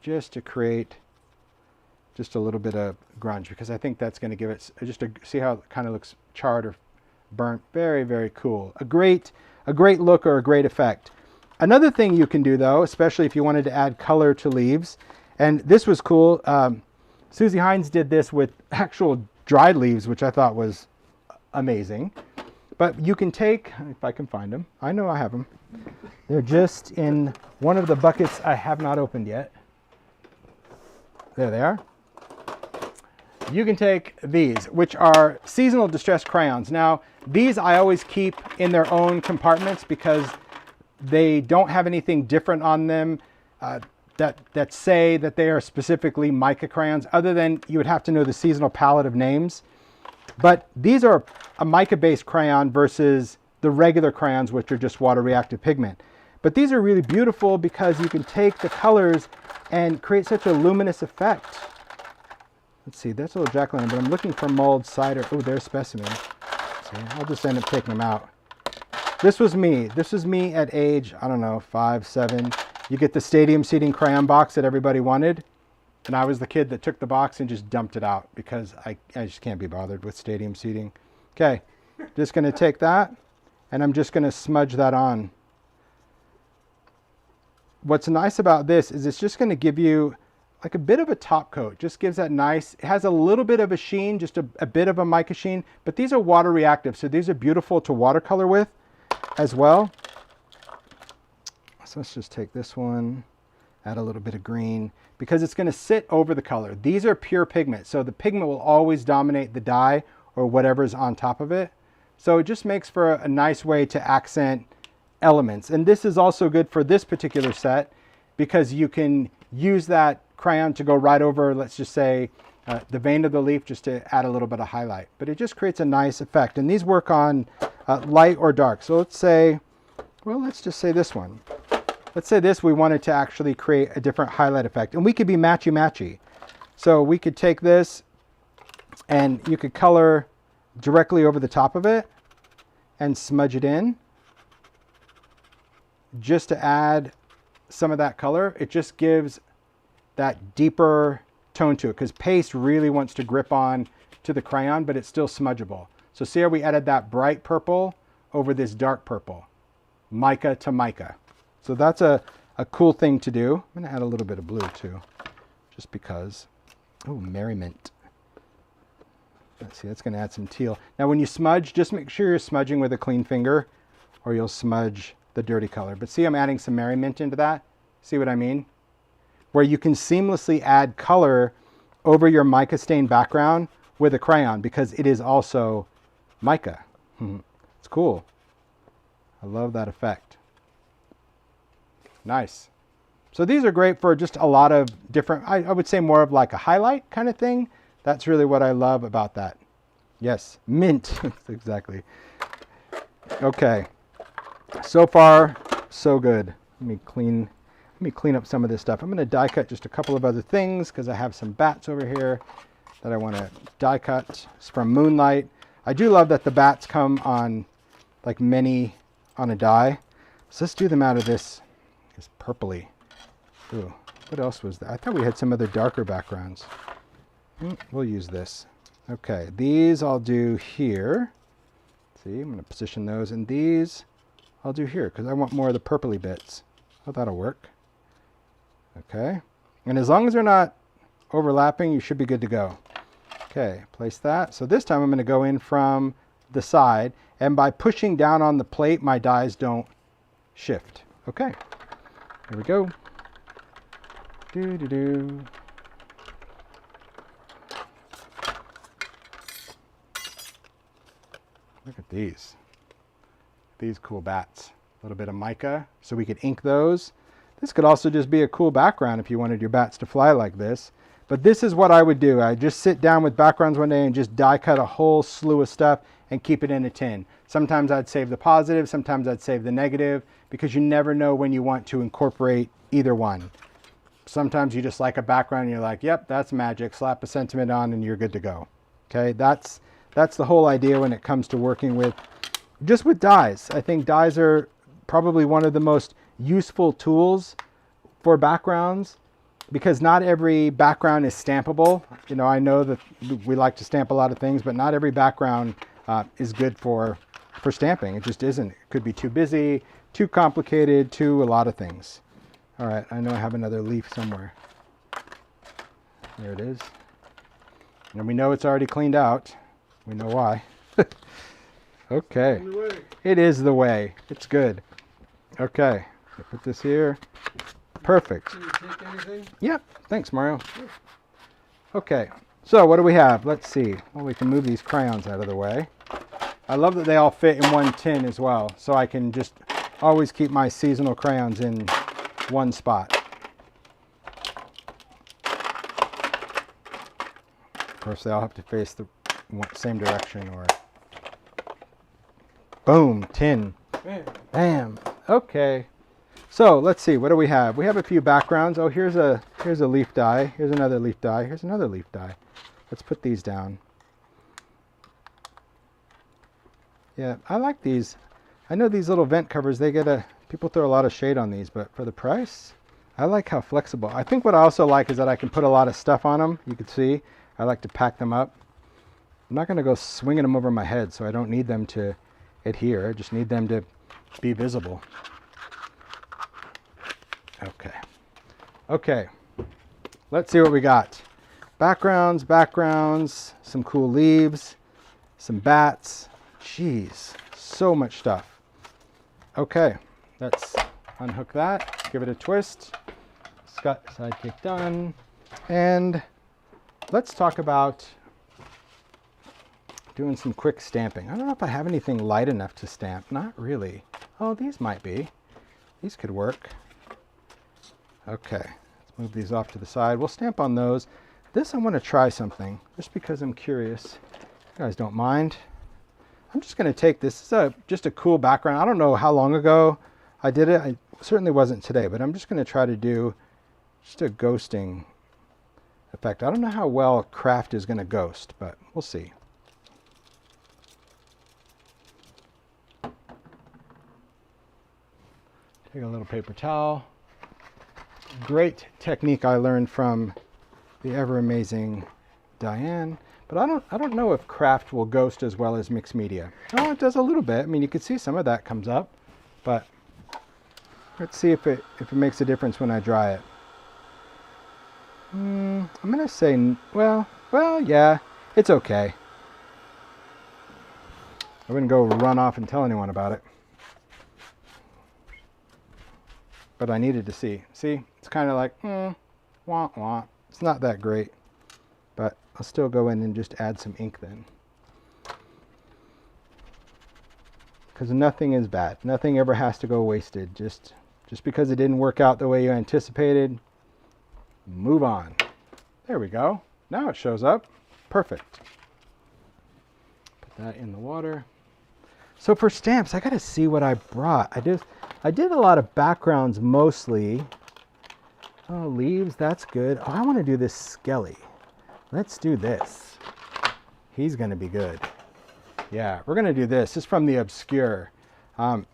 just to create just a little bit of grunge because I think that's going to give it just to see how it kind of looks charred or burnt. Very, very cool. A great look or a great effect. Another thing you can do though, especially if you wanted to add color to leaves, and this was cool. Susie Hines did this with actual dried leaves, which I thought was amazing. But you can take, if I can find them, I know I have them. They're just in one of the buckets I have not opened yet. There they are. You can take these, which are seasonal distress crayons. Now, these I always keep in their own compartments because they don't have anything different on them that say that they are specifically mica crayons, other than you would have to know the seasonal palette of names. But these are a mica-based crayon versus the regular crayons, which are just water-reactive pigment. But these are really beautiful because you can take the colors and create such a luminous effect. Let's see, that's a little jack-o'-lantern, but I'm looking for mulled cider. Oh, there's specimen. See, I'll just end up taking them out. This was me. This was me at age, I don't know, 5, 7. You get the stadium seating crayon box that everybody wanted. And I was the kid that took the box and just dumped it out because I just can't be bothered with stadium seating. Okay, just going to take that and I'm just going to smudge that on. What's nice about this is it's just going to give you like a bit of a top coat. Just gives that nice, it has a little bit of a sheen, just a bit of a mica sheen, but these are water reactive. So these are beautiful to watercolor with as well. So let's just take this one, add a little bit of green because it's going to sit over the color. These are pure pigment. So the pigment will always dominate the dye or whatever's on top of it. So it just makes for a nice way to accent elements. And this is also good for this particular set because you can use that crayon to go right over, let's just say, the vein of the leaf just to add a little bit of highlight. But it just creates a nice effect. And these work on light or dark. So let's say, well, let's just say this one. Let's say this, we wanted to actually create a different highlight effect. And we could be matchy-matchy. So we could take this and you could color directly over the top of it and smudge it in. just to add some of that color. It just gives that deeper tone to it, because paste really wants to grip on to the crayon, but it's still smudgeable. So see how we added that bright purple over this dark purple, mica to mica. So that's a cool thing to do. I'm gonna add a little bit of blue too, just because. Oh, merriment. Let's see, that's gonna add some teal. Now when you smudge, just make sure you're smudging with a clean finger or you'll smudge the dirty color. But see, I'm adding some merriment into that. See what I mean? Where you can seamlessly add color over your mica stain background with a crayon, because it is also mica. It's cool. I love that effect. Nice. So these are great for just a lot of different, I would say more of like a highlight kind of thing. That's really what I love about that. Yes, mint. Exactly. Okay. So far, so good. Let me clean up some of this stuff. I'm going to die cut just a couple of other things because I have some bats over here that I want to die cut. It's from Moonlight. I do love that the bats come on like many on a die. So let's do them out of this purpley. Ooh, what else was there? I thought we had some other darker backgrounds. We'll use this. Okay, these I'll do here. See, I'm going to position those, and these I'll do here because I want more of the purpley bits. Oh, that'll work. Okay, and as long as they're not overlapping, you should be good to go. Okay, place that. So this time I'm going to go in from the side, and by pushing down on the plate, my dies don't shift. Okay, here we go. Do. Look at these cool bats. A little bit of mica, so we could ink those. This could also just be a cool background if you wanted your bats to fly like this. But this is what I would do. I just sit down with backgrounds one day and just die cut a whole slew of stuff and keep it in a tin. Sometimes I'd save the positive, sometimes I'd save the negative, because you never know when you want to incorporate either one. Sometimes you just like a background and you're like, yep, that's magic. Slap a sentiment on and you're good to go. Okay, that's the whole idea when it comes to working with dies. I think dies are probably one of the most useful tools for backgrounds, because not every background is stampable. You know, I know that we like to stamp a lot of things, but not every background is good for stamping. It just isn't. It could be too busy, too complicated, too a lot of things. All right, I know I have another leaf somewhere. There it is. And we know it's already cleaned out. We know why. Okay. It is the way. It's good. Okay. I'll put this here. Perfect.
Can you take anything?
Yep. Thanks, Mario. Okay. So what do we have? Let's see. Well, we can move these crayons out of the way. I love that they all fit in one tin as well, so I can just always keep my seasonal crayons in one spot. Of course, they all have to face the same direction, or boom, tin.
Bam.
Bam. Okay. So let's see. What do we have? We have a few backgrounds. Oh, here's a leaf die. Here's another leaf die. Here's another leaf die. Let's put these down. Yeah, I like these. I know these little vent covers, people throw a lot of shade on these, but for the price, I like how flexible. I think what I also like is that I can put a lot of stuff on them. You can see, I like to pack them up. I'm not going to go swinging them over my head, so I don't need them to adhere. I just need them to be visible. Okay. Okay. Let's see what we got. Backgrounds, some cool leaves, some bats. Jeez, so much stuff. Okay, let's unhook that, give it a twist. Sidekick done. And let's talk about doing some quick stamping. I don't know if I have anything light enough to stamp. Not really. Oh, these might be. These could work. Okay, let's move these off to the side. We'll stamp on those. This, I want to try something, just because I'm curious. You guys don't mind. I'm just going to take this. This is just a cool background. I don't know how long ago I did it. It certainly wasn't today, but I'm just going to try to do just a ghosting effect. I don't know how well Kraft is going to ghost, but we'll see. Take a little paper towel. Great technique I learned from the ever amazing Diane. But I don't know if Kraft will ghost as well as mixed media. Oh, it does a little bit. I mean, you can see some of that comes up, but let's see if it makes a difference when I dry it. I'm gonna say, well, yeah, it's okay. I wouldn't go run off and tell anyone about it. But I needed to see. See, it's kind of like, wah, wah. It's not that great, but I'll still go in and just add some ink then. Because nothing is bad. Nothing ever has to go wasted. Just because it didn't work out the way you anticipated, move on. There we go. Now it shows up. Perfect. Put that in the water. So for stamps, I got to see what I brought. I did a lot of backgrounds mostly. Oh, leaves, that's good. Oh, I want to do this skelly. Let's do this. He's going to be good. Yeah, we're going to do this. This is from the Obscure. I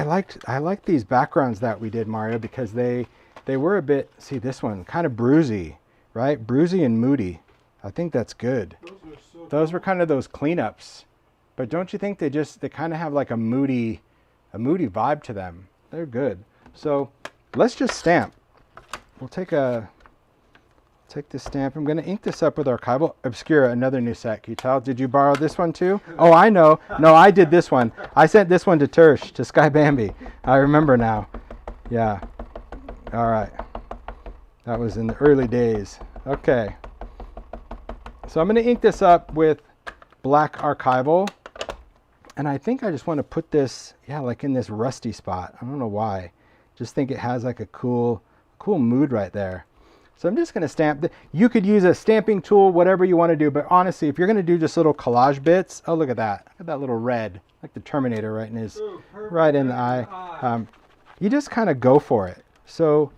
liked these backgrounds that we did, Mario, because they were a bit, see this one, kind of bruisey, right? Bruisey and moody. I think that's good. Those were kind of those cleanups. But don't you think they kind of have like a moody vibe to them? They're good. So let's just stamp. We'll take this stamp. I'm going to ink this up with Archival Obscura, another new set. Can you tell? Did you borrow this one too? Oh, I know. No, I did this one. I sent this one to Tersh, to Sky Bambi. I remember now. Yeah. All right. That was in the early days. Okay. So I'm going to ink this up with black Archival. And I think I just want to put this, yeah, like in this rusty spot. I don't know why. Just think it has like a cool mood right there. So I'm just going to stamp. You could use a stamping tool, whatever you want to do. But honestly, if you're going to do just little collage bits, oh, look at that. Look at that little red, like the Terminator right in his, right in the eye. You just kind of go for it. So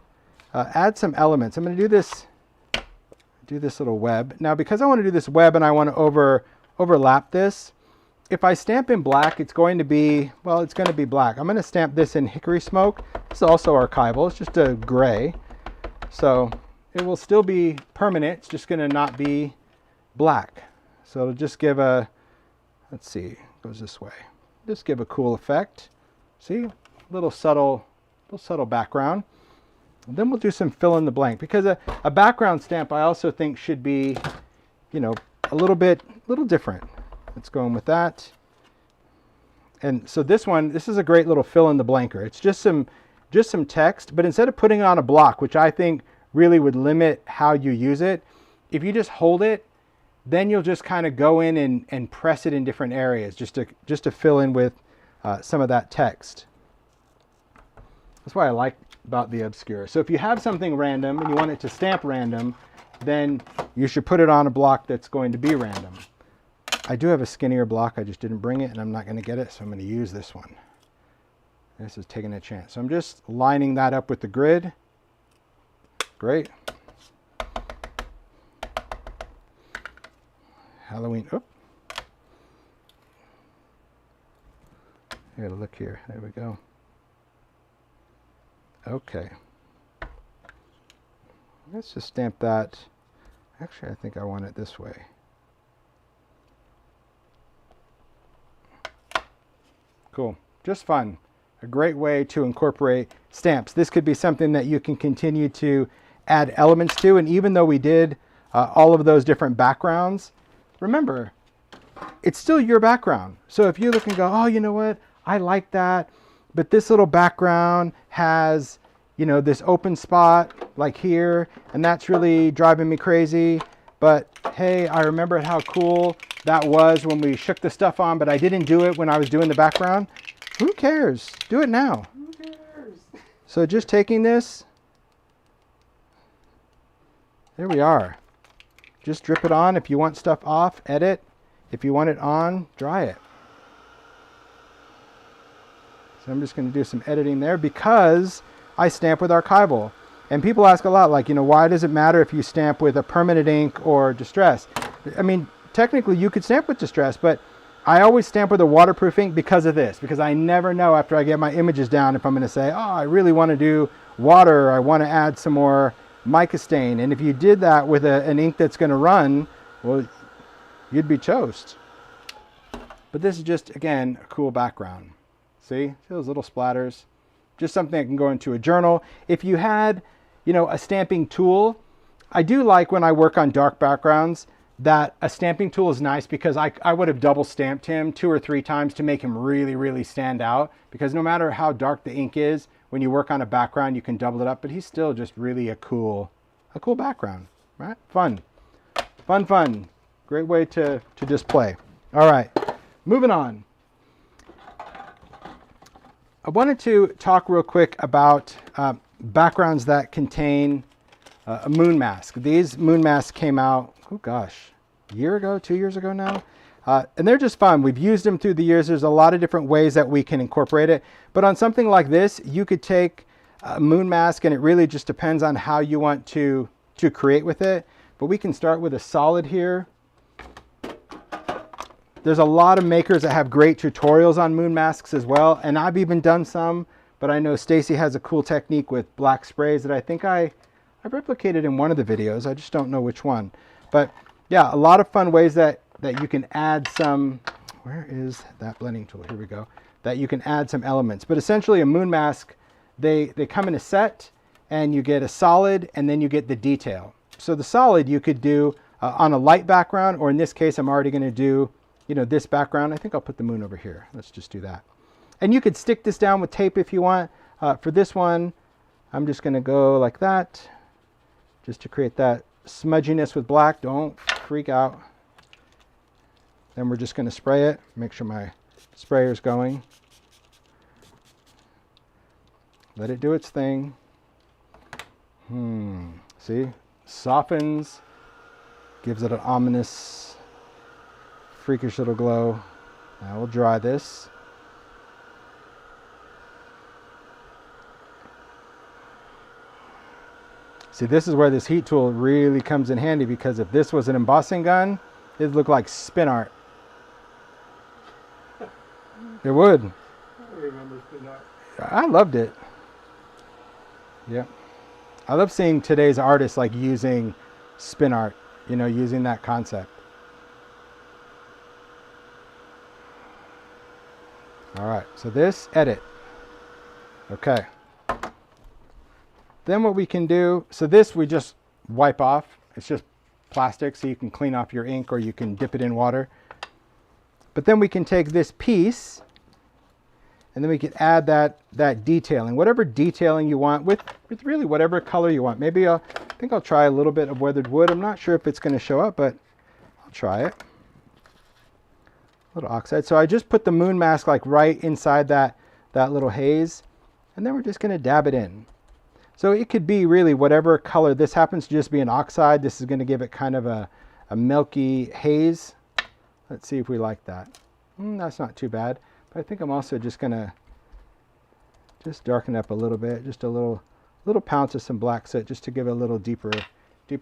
add some elements. I'm going to do this little web. Now, because I want to do this web and I want to overlap this, if I stamp in black, it's going to be, well, it's going to be black. I'm going to stamp this in Hickory Smoke. This is also Archival. It's just a gray. So it will still be permanent. It's just going to not be black. So it'll just give a, let's see, it goes this way. Just give a cool effect. See, little subtle background. And then we'll do some fill in the blank, because a background stamp I also think should be, you know, a little different. Let's go in with that. And so this is a great little fill in the blanker. It's just some text, but instead of putting it on a block, which I think really would limit how you use it, if you just hold it, then you'll just kind of go in and press it in different areas just to fill in with some of that text. That's what I like about the Obscure. So if you have something random and you want it to stamp random, then you should put it on a block that's going to be random. I do have a skinnier block. I just didn't bring it and I'm not going to get it, so I'm going to use this one. This is taking a chance. So I'm just lining that up with the grid. Great. Halloween. Oh. I gotta look here. There we go. Okay. Let's just stamp that. Actually, I think I want it this way. Cool. Just fun. A great way to incorporate stamps. This could be something that you can continue to add elements to. And even though we did all of those different backgrounds, remember, it's still your background. So if you look and go, oh, you know what? I like that. But this little background has, you know, this open spot like here, and that's really driving me crazy. But hey, I remember how cool that was when we shook the stuff on, but I didn't do it when I was doing the background. Who cares? Do it now.
Who cares?
So just taking this, there we are. Just drip it on. If you want stuff off, edit. If you want it on, dry it. So I'm just going to do some editing there because I stamp with Archival. And people ask a lot, like, you know, why does it matter if you stamp with a permanent ink or distress? I mean, technically you could stamp with distress, but I always stamp with a waterproof ink because of this, because I never know after I get my images down if I'm going to say, oh, I really want to do water, or I want to add some more mica stain. And if you did that with an ink that's going to run, well, you'd be toast. But this is just, again, a cool background. See those little splatters? Just something that can go into a journal. If you had, you know, a stamping tool, I do like when I work on dark backgrounds that a stamping tool is nice, because I would have double stamped him 2 or 3 times to make him really, really stand out. Because no matter how dark the ink is, when you work on a background, you can double it up, but he's still just really a cool background, right? Fun, fun, fun. Great way to display. All right, moving on. I wanted to talk real quick about backgrounds that contain a moon mask. These moon masks came out, oh gosh, a year ago, 2 years ago now. And they're just fun. We've used them through the years. There's a lot of different ways that we can incorporate it. But on something like this, you could take a moon mask, and it really just depends on how you want to create with it. But we can start with a solid here. There's a lot of makers that have great tutorials on moon masks as well. And I've even done some, but I know Stacy has a cool technique with black sprays that I think I replicated in one of the videos. I just don't know which one. But yeah, a lot of fun ways that you can add some, where is that blending tool? Here we go. That you can add some elements. But essentially a moon mask, they come in a set, and you get a solid, and then you get the detail. So the solid you could do on a light background, or in this case, I'm already going to do, you know, this background. I think I'll put the moon over here. Let's just do that. And you could stick this down with tape if you want. For this one, I'm just going to go like that, just to create that smudginess with black. Don't freak out. Then we're just going to spray it. Make sure my sprayer's going. Let it do its thing. See? Softens. Gives it an ominous, freakish little glow. Now we'll dry this. See, this is where this heat tool really comes in handy, because if this was an embossing gun, it'd look like spin art. It would.
I remember spin art.
I loved it. Yeah. I love seeing today's artists like using spin art, you know, using that concept. All right, so this, edit. Okay. Then what we can do, so this we just wipe off. It's just plastic, so you can clean off your ink, or you can dip it in water. But then we can take this piece, and then we can add that detailing, whatever detailing you want, with really whatever color you want. Maybe I think I'll try a little bit of weathered wood. I'm not sure if it's going to show up, but I'll try it. A little oxide. So I just put the moon mask like right inside that little haze, and then we're just going to dab it in. So it could be really whatever color. This happens to just be an oxide. This is going to give it kind of a milky haze. Let's see if we like that. That's not too bad. But I think I'm also just going to just darken up a little bit. Just a little pounce of some black soot, just to give it a little deeper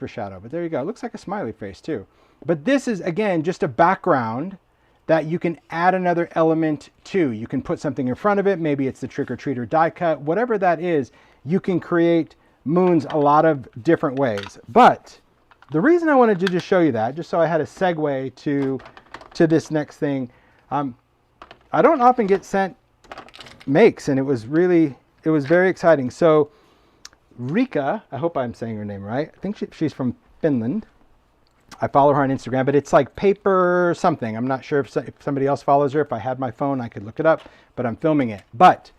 shadow. But there you go. It looks like a smiley face too. But this is, again, just a background that you can add another element to. You can put something in front of it. Maybe it's the trick-or-treater die cut. Whatever that is, you can create moons a lot of different ways. But the reason I wanted to just show you that, just so I had a segue to this next thing, I don't often get sent makes, and it was very exciting. So Riikka, I hope I'm saying her name right. I think she's from Finland. I follow her on Instagram, but it's like paper something. I'm not sure if somebody else follows her. If I had my phone, I could look it up, but I'm filming it. But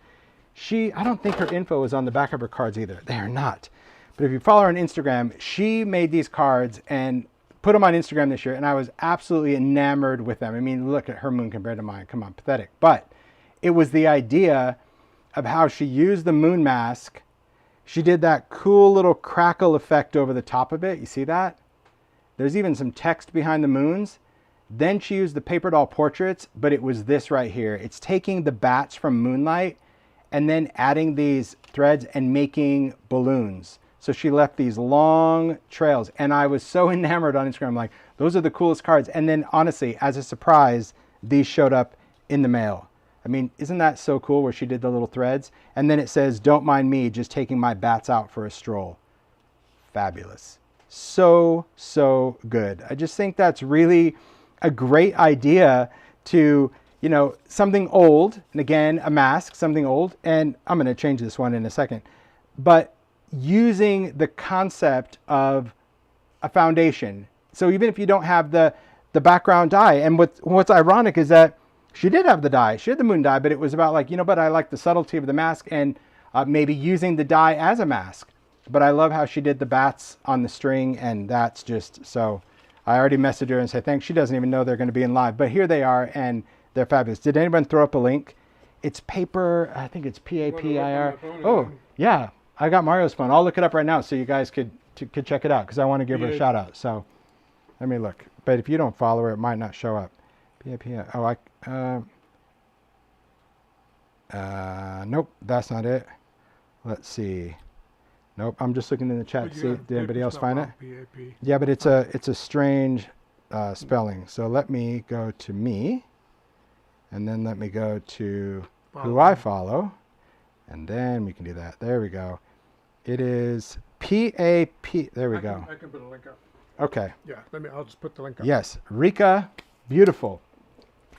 I don't think her info is on the back of her cards either. They are not. But if you follow her on Instagram, she made these cards and put them on Instagram this year, and I was absolutely enamored with them. I mean, look at her moon compared to mine. Come on, pathetic. But it was the idea of how she used the moon mask. She did that cool little crackle effect over the top of it. You see that? There's even some text behind the moons. Then she used the paper doll portraits, but it was this right here. It's taking the bats from Moonlight and then adding these threads and making balloons. So she left these long trails, and I was so enamored on Instagram. I'm like, those are the coolest cards. And then honestly, as a surprise, these showed up in the mail. I mean, isn't that so cool where she did the little threads? And then it says, don't mind me, just taking my bats out for a stroll. Fabulous. So, so good. I just think that's really a great idea to, you know, something old, and again, a mask, something old, and I'm going to change this one in a second, but using the concept of a foundation. So even if you don't have the background dye, and what's ironic is that she did have the dye, she had the moon dye, but it was about like, you know, but I like the subtlety of the mask and maybe using the dye as a mask. But I love how she did the bats on the string, and that's just so. I already messaged her and said thanks. She doesn't even know they're going to be in live, but here they are, and they're fabulous. Did anyone throw up a link? It's paper, I think it's PAPIR. Oh, yeah, I got Mario's phone. I'll look it up right now so you guys could check it out, because I want to give her a shout out. So let me look. But if you don't follow her, it might not show up. PAPIR. Oh, nope, that's not it. Let's see. Nope, I'm just looking in the chat to see did anybody else find it.
PAP.
Yeah, but it's a strange spelling. So let me go to me, and then let me go to who I follow, and then we can do that. There we go. It is PAP. There we go.
I can put a link up.
Okay.
Yeah, I'll just put the link up.
Yes, Riikka, beautiful.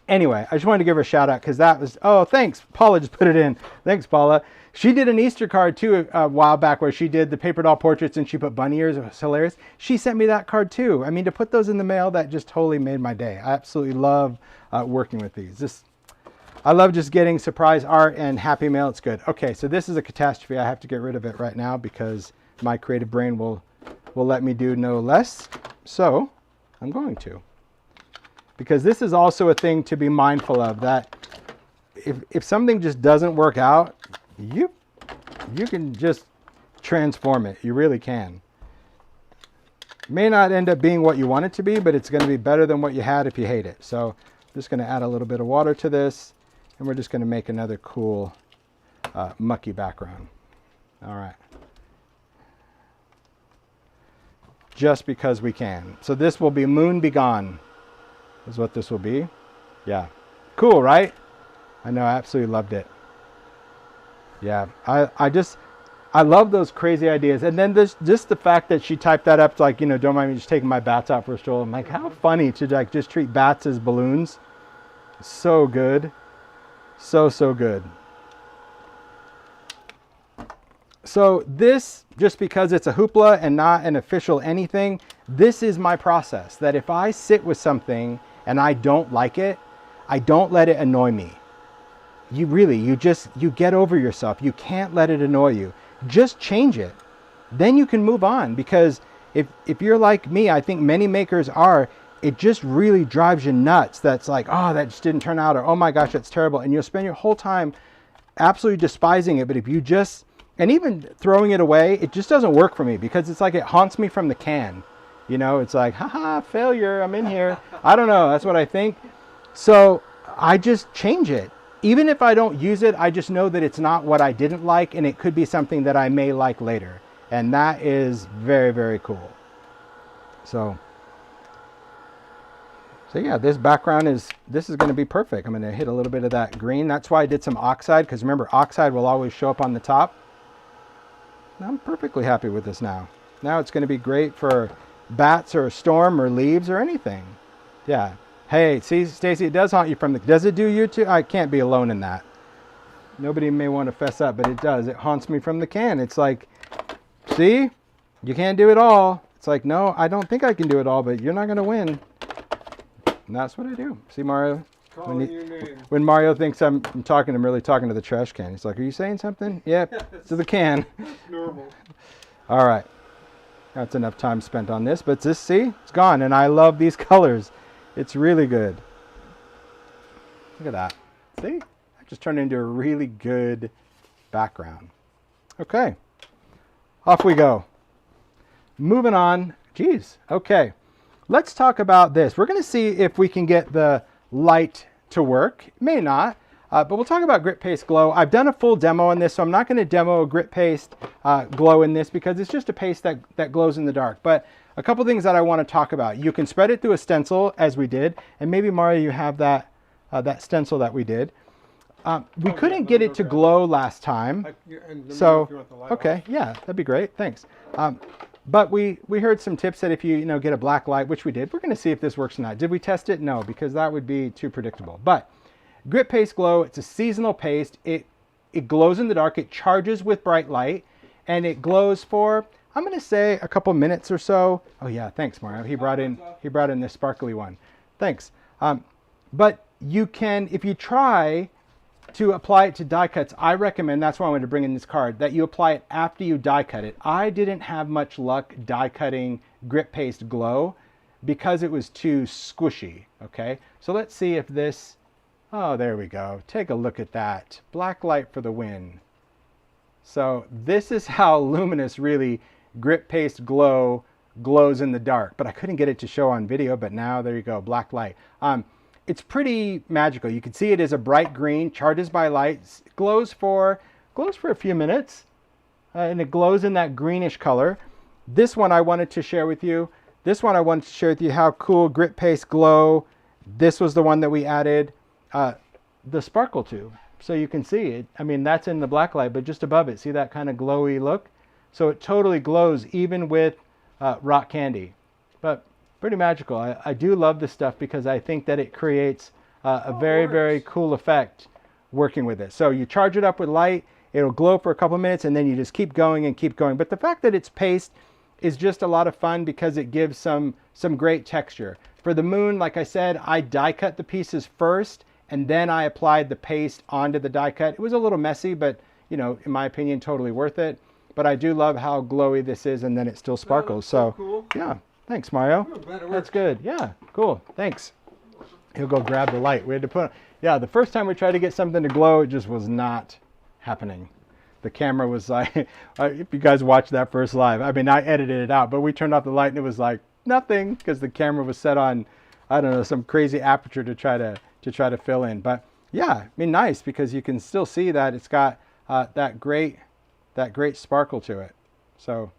Anyway, I just wanted to give her a shout out because that was, oh, thanks. Paula just put it in. Thanks, Paula. She did an Easter card too a while back where she did the paper doll portraits and she put bunny ears. It was hilarious. She sent me that card too. I mean, to put those in the mail, that just totally made my day. I absolutely love working with these. I love just getting surprise art and happy mail. It's good. Okay, so this is a catastrophe. I have to get rid of it right now because my creative brain will let me do no less. So I'm going to. Because this is also a thing to be mindful of, that if something just doesn't work out, you can just transform it. You really can. It may not end up being what you want it to be, but it's going to be better than what you had if you hate it. So I'm just going to add a little bit of water to this, and we're just going to make another cool mucky background. All right. Just because we can. So this will be Moon Be Gone. Is what this will be. Yeah. Cool, right? I know, I absolutely loved it. Yeah. I love those crazy ideas. And then there's just the fact that she typed that up like, you know, don't mind me just taking my bats out for a stroll. I'm like, how funny to like just treat bats as balloons. So good. So, so good. So this, just because it's a Hoopla and not an official anything, this is my process. That if I sit with something and I don't like it, I don't let it annoy me. You get over yourself. You can't let it annoy you. Just change it. Then you can move on, because if you're like me, I think many makers are, it just really drives you nuts. That's like, oh, that just didn't turn out, or oh my gosh, that's terrible. And you'll spend your whole time absolutely despising it. But if you just, and even throwing it away, it just doesn't work for me, because it's like it haunts me from the can. You know, it's like, haha, failure, I'm in here. I don't know, that's what I think. So I just change it. Even if I don't use it, I just know that it's not what I didn't like, and it could be something that I may like later. And that is very, very cool. So yeah, this background this is going to be perfect. I'm going to hit a little bit of that green. That's why I did some oxide, because remember, oxide will always show up on the top. I'm perfectly happy with this now. Now it's going to be great for bats or a storm or leaves or anything. Yeah. Hey, see, Stacy, it does haunt you from the... Does it do you too? I can't be alone in that. Nobody may want to fess up, but it does. It haunts me from the can. It's like, see, you can't do it all. It's like, no, I don't think I can do it all, but you're not going to win. And that's what I do. See, Mario? When Mario thinks I'm talking, I'm really talking to the trash can. He's like, are you saying something? Yep, to the can.
Normal.
All right. That's enough time spent on this, but this, see, it's gone. And I love these colors. It's really good. Look at that. See? That just turned into a really good background. Okay. Off we go. Moving on. Geez. Okay. Let's talk about this. We're going to see if we can get the light to work. It may not. But we'll talk about grit paste glow. I've done a full demo on this, so I'm not going to demo a grit paste glow in this, because it's just a paste that glows in the dark. But a couple things that I want to talk about. You can spread it through a stencil, as we did, and maybe Mario, you have that that stencil that we did. We couldn't get it to glow last time. So, okay, yeah, that'd be great. Thanks. But we heard some tips that if you get a black light, which we did, we're going to see if this works or not. Did we test it? No, because that would be too predictable. But Grit Paste Glow, it's a seasonal paste. It glows in the dark. It charges with bright light, and it glows for, I'm going to say, a couple minutes or so. Oh yeah, thanks, Mario. He brought in this sparkly one. Thanks. But you can, if you try to apply it to die cuts, I recommend, that's why I wanted to bring in this card, that you apply it after you die cut it. I didn't have much luck die cutting Grit Paste Glow because it was too squishy, okay? So let's see if this, oh, there we go. Take a look at that. Black light for the win. So this is how luminous really Grit Paste Glow glows in the dark, but I couldn't get it to show on video, but now there you go, black light. It's pretty magical. You can see it is a bright green, charges by light, glows for a few minutes, and it glows in that greenish color. This one I wanted to share with you. How cool Grit Paste Glow. This was the one that we added the sparkle to. So you can see it. I mean, that's in the black light, but just above it, see that kind of glowy look? So it totally glows even with rock candy. But pretty magical. I do love this stuff because I think that it creates a very, very cool effect working with it. So you charge it up with light, it'll glow for a couple minutes, and then you just keep going and keep going. But the fact that it's paste is just a lot of fun because it gives some great texture. For the moon, like I said, I die cut the pieces first, and then I applied the paste onto the die cut. It was a little messy, but in my opinion, totally worth it. But I do love how glowy this is, and then it still sparkles. So cool. Yeah. Thanks, Mario. That's good. Yeah, cool. Thanks. He'll go grab the light. We had to put, yeah, the first time we tried to get something to glow, it just was not happening. The camera was like, if you guys watched that first live, I mean, I edited it out, but we turned off the light and it was like nothing because the camera was set on, I don't know, some crazy aperture to try to fill in. But yeah, I mean, nice because you can still see that it's got that great sparkle to it. So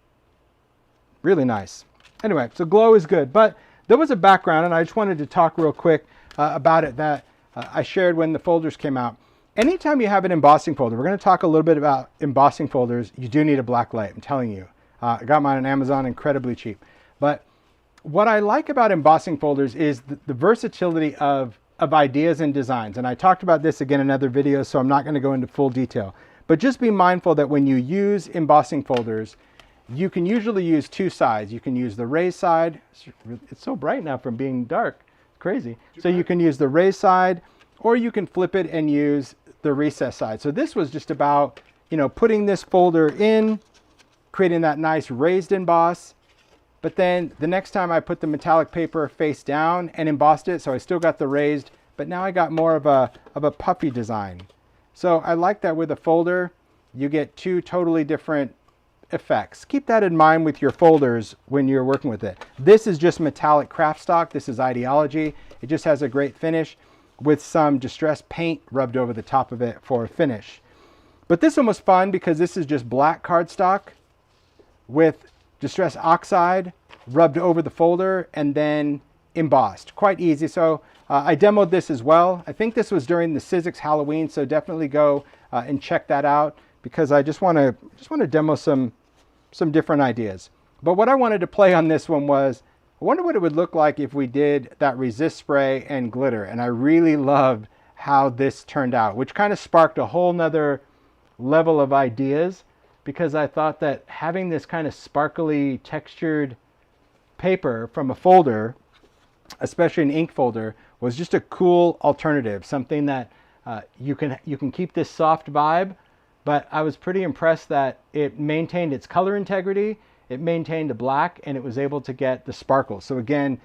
really nice. Anyway, so glow is good, but there was a background, and I just wanted to talk real quick about it that I shared when the folders came out. Anytime you have an embossing folder, we're going to talk a little bit about embossing folders, you do need a black light, I'm telling you. I got mine on Amazon, incredibly cheap. But what I like about embossing folders is the versatility of ideas and designs. And I talked about this again in other videos, so I'm not going to go into full detail. But just be mindful that when you use embossing folders, you can usually use two sides. You can use the raised side. It's so bright now from being dark. It's crazy. So you can use the raised side, or you can flip it and use the recessed side. So this was just about, putting this folder in, creating that nice raised emboss. But then the next time I put the metallic paper face down and embossed it, so I still got the raised, but now I got more of a puffy design. So I like that with a folder, you get two totally different effects. Keep that in mind with your folders when you're working with it. This is just metallic Kraft stock. This is idea-ology. It just has a great finish with some distressed paint rubbed over the top of it for a finish. But this one was fun because this is just black cardstock with distressed oxide rubbed over the folder and then embossed. Quite easy. So I demoed this as well. I think this was during the Sizzix Halloween, so definitely go and check that out, because I just want to demo some different ideas. But what I wanted to play on this one was, I wonder what it would look like if we did that resist spray and glitter. And I really loved how this turned out, which kind of sparked a whole nother level of ideas, because I thought that having this kind of sparkly textured paper from a folder, especially an ink folder, was just a cool alternative, something that you can keep this soft vibe. But I was pretty impressed that it maintained its color integrity, it maintained the black, and it was able to get the sparkle. So again,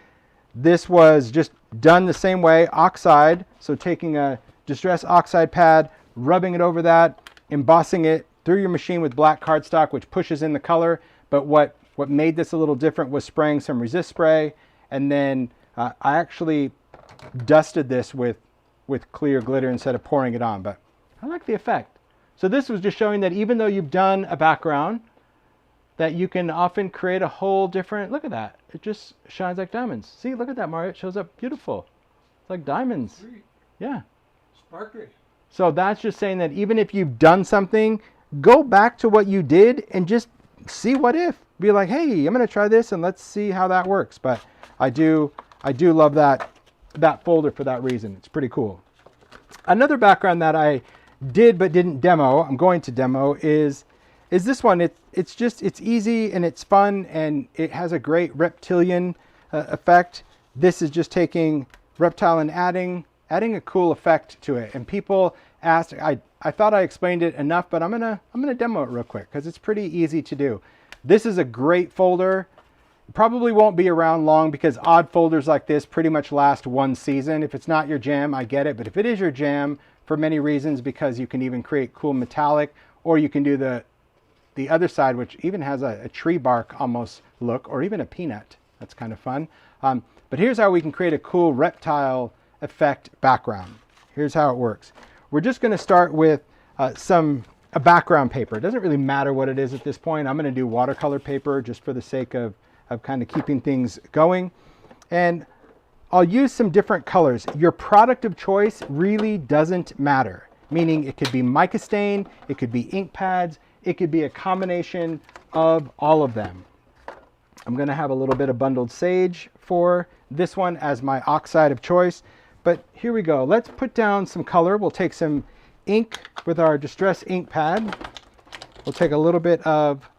this was just done the same way, oxide. So taking a distress oxide pad, rubbing it over that, embossing it through your machine with black cardstock, which pushes in the color. But what made this a little different was spraying some resist spray, and then I actually dusted this with clear glitter instead of pouring it on. But I like the effect. So this was just showing that even though you've done a background, that you can often create a whole different, look at that. It just shines like diamonds. See, look at that, Mario. It shows up beautiful. It's like diamonds. Yeah.
Sparkly.
So that's just saying that even if you've done something, go back to what you did and just see what if. Be like, hey, I'm going to try this and let's see how that works. But I do love that folder for that reason. It's pretty cool. Another background that I did but didn't demo, I'm going to demo, is this one. It's easy and it's fun and it has a great reptilian effect. This is just taking Reptile and adding a cool effect to it. And people asked, I thought I explained it enough, but I'm gonna demo it real quick because it's pretty easy to do. This is a great folder. Probably won't be around long because odd folders like this pretty much last one season. If it's not your jam, I get it. But if it is your jam, for many reasons, because you can even create cool metallic, or you can do the other side, which even has a tree bark almost look, or even a peanut. That's kind of fun. But here's how we can create a cool reptile effect background. Here's how it works. We're just going to start with a background paper. It doesn't really matter what it is at this point. I'm going to do watercolor paper just for the sake of kind of keeping things going. And I'll use some different colors. Your product of choice really doesn't matter. Meaning it could be mica stain, it could be ink pads, it could be a combination of all of them. I'm going to have a little bit of bundled sage for this one as my oxide of choice. But here we go. Let's put down some color. We'll take some ink with our Distress ink pad. We'll take a little bit of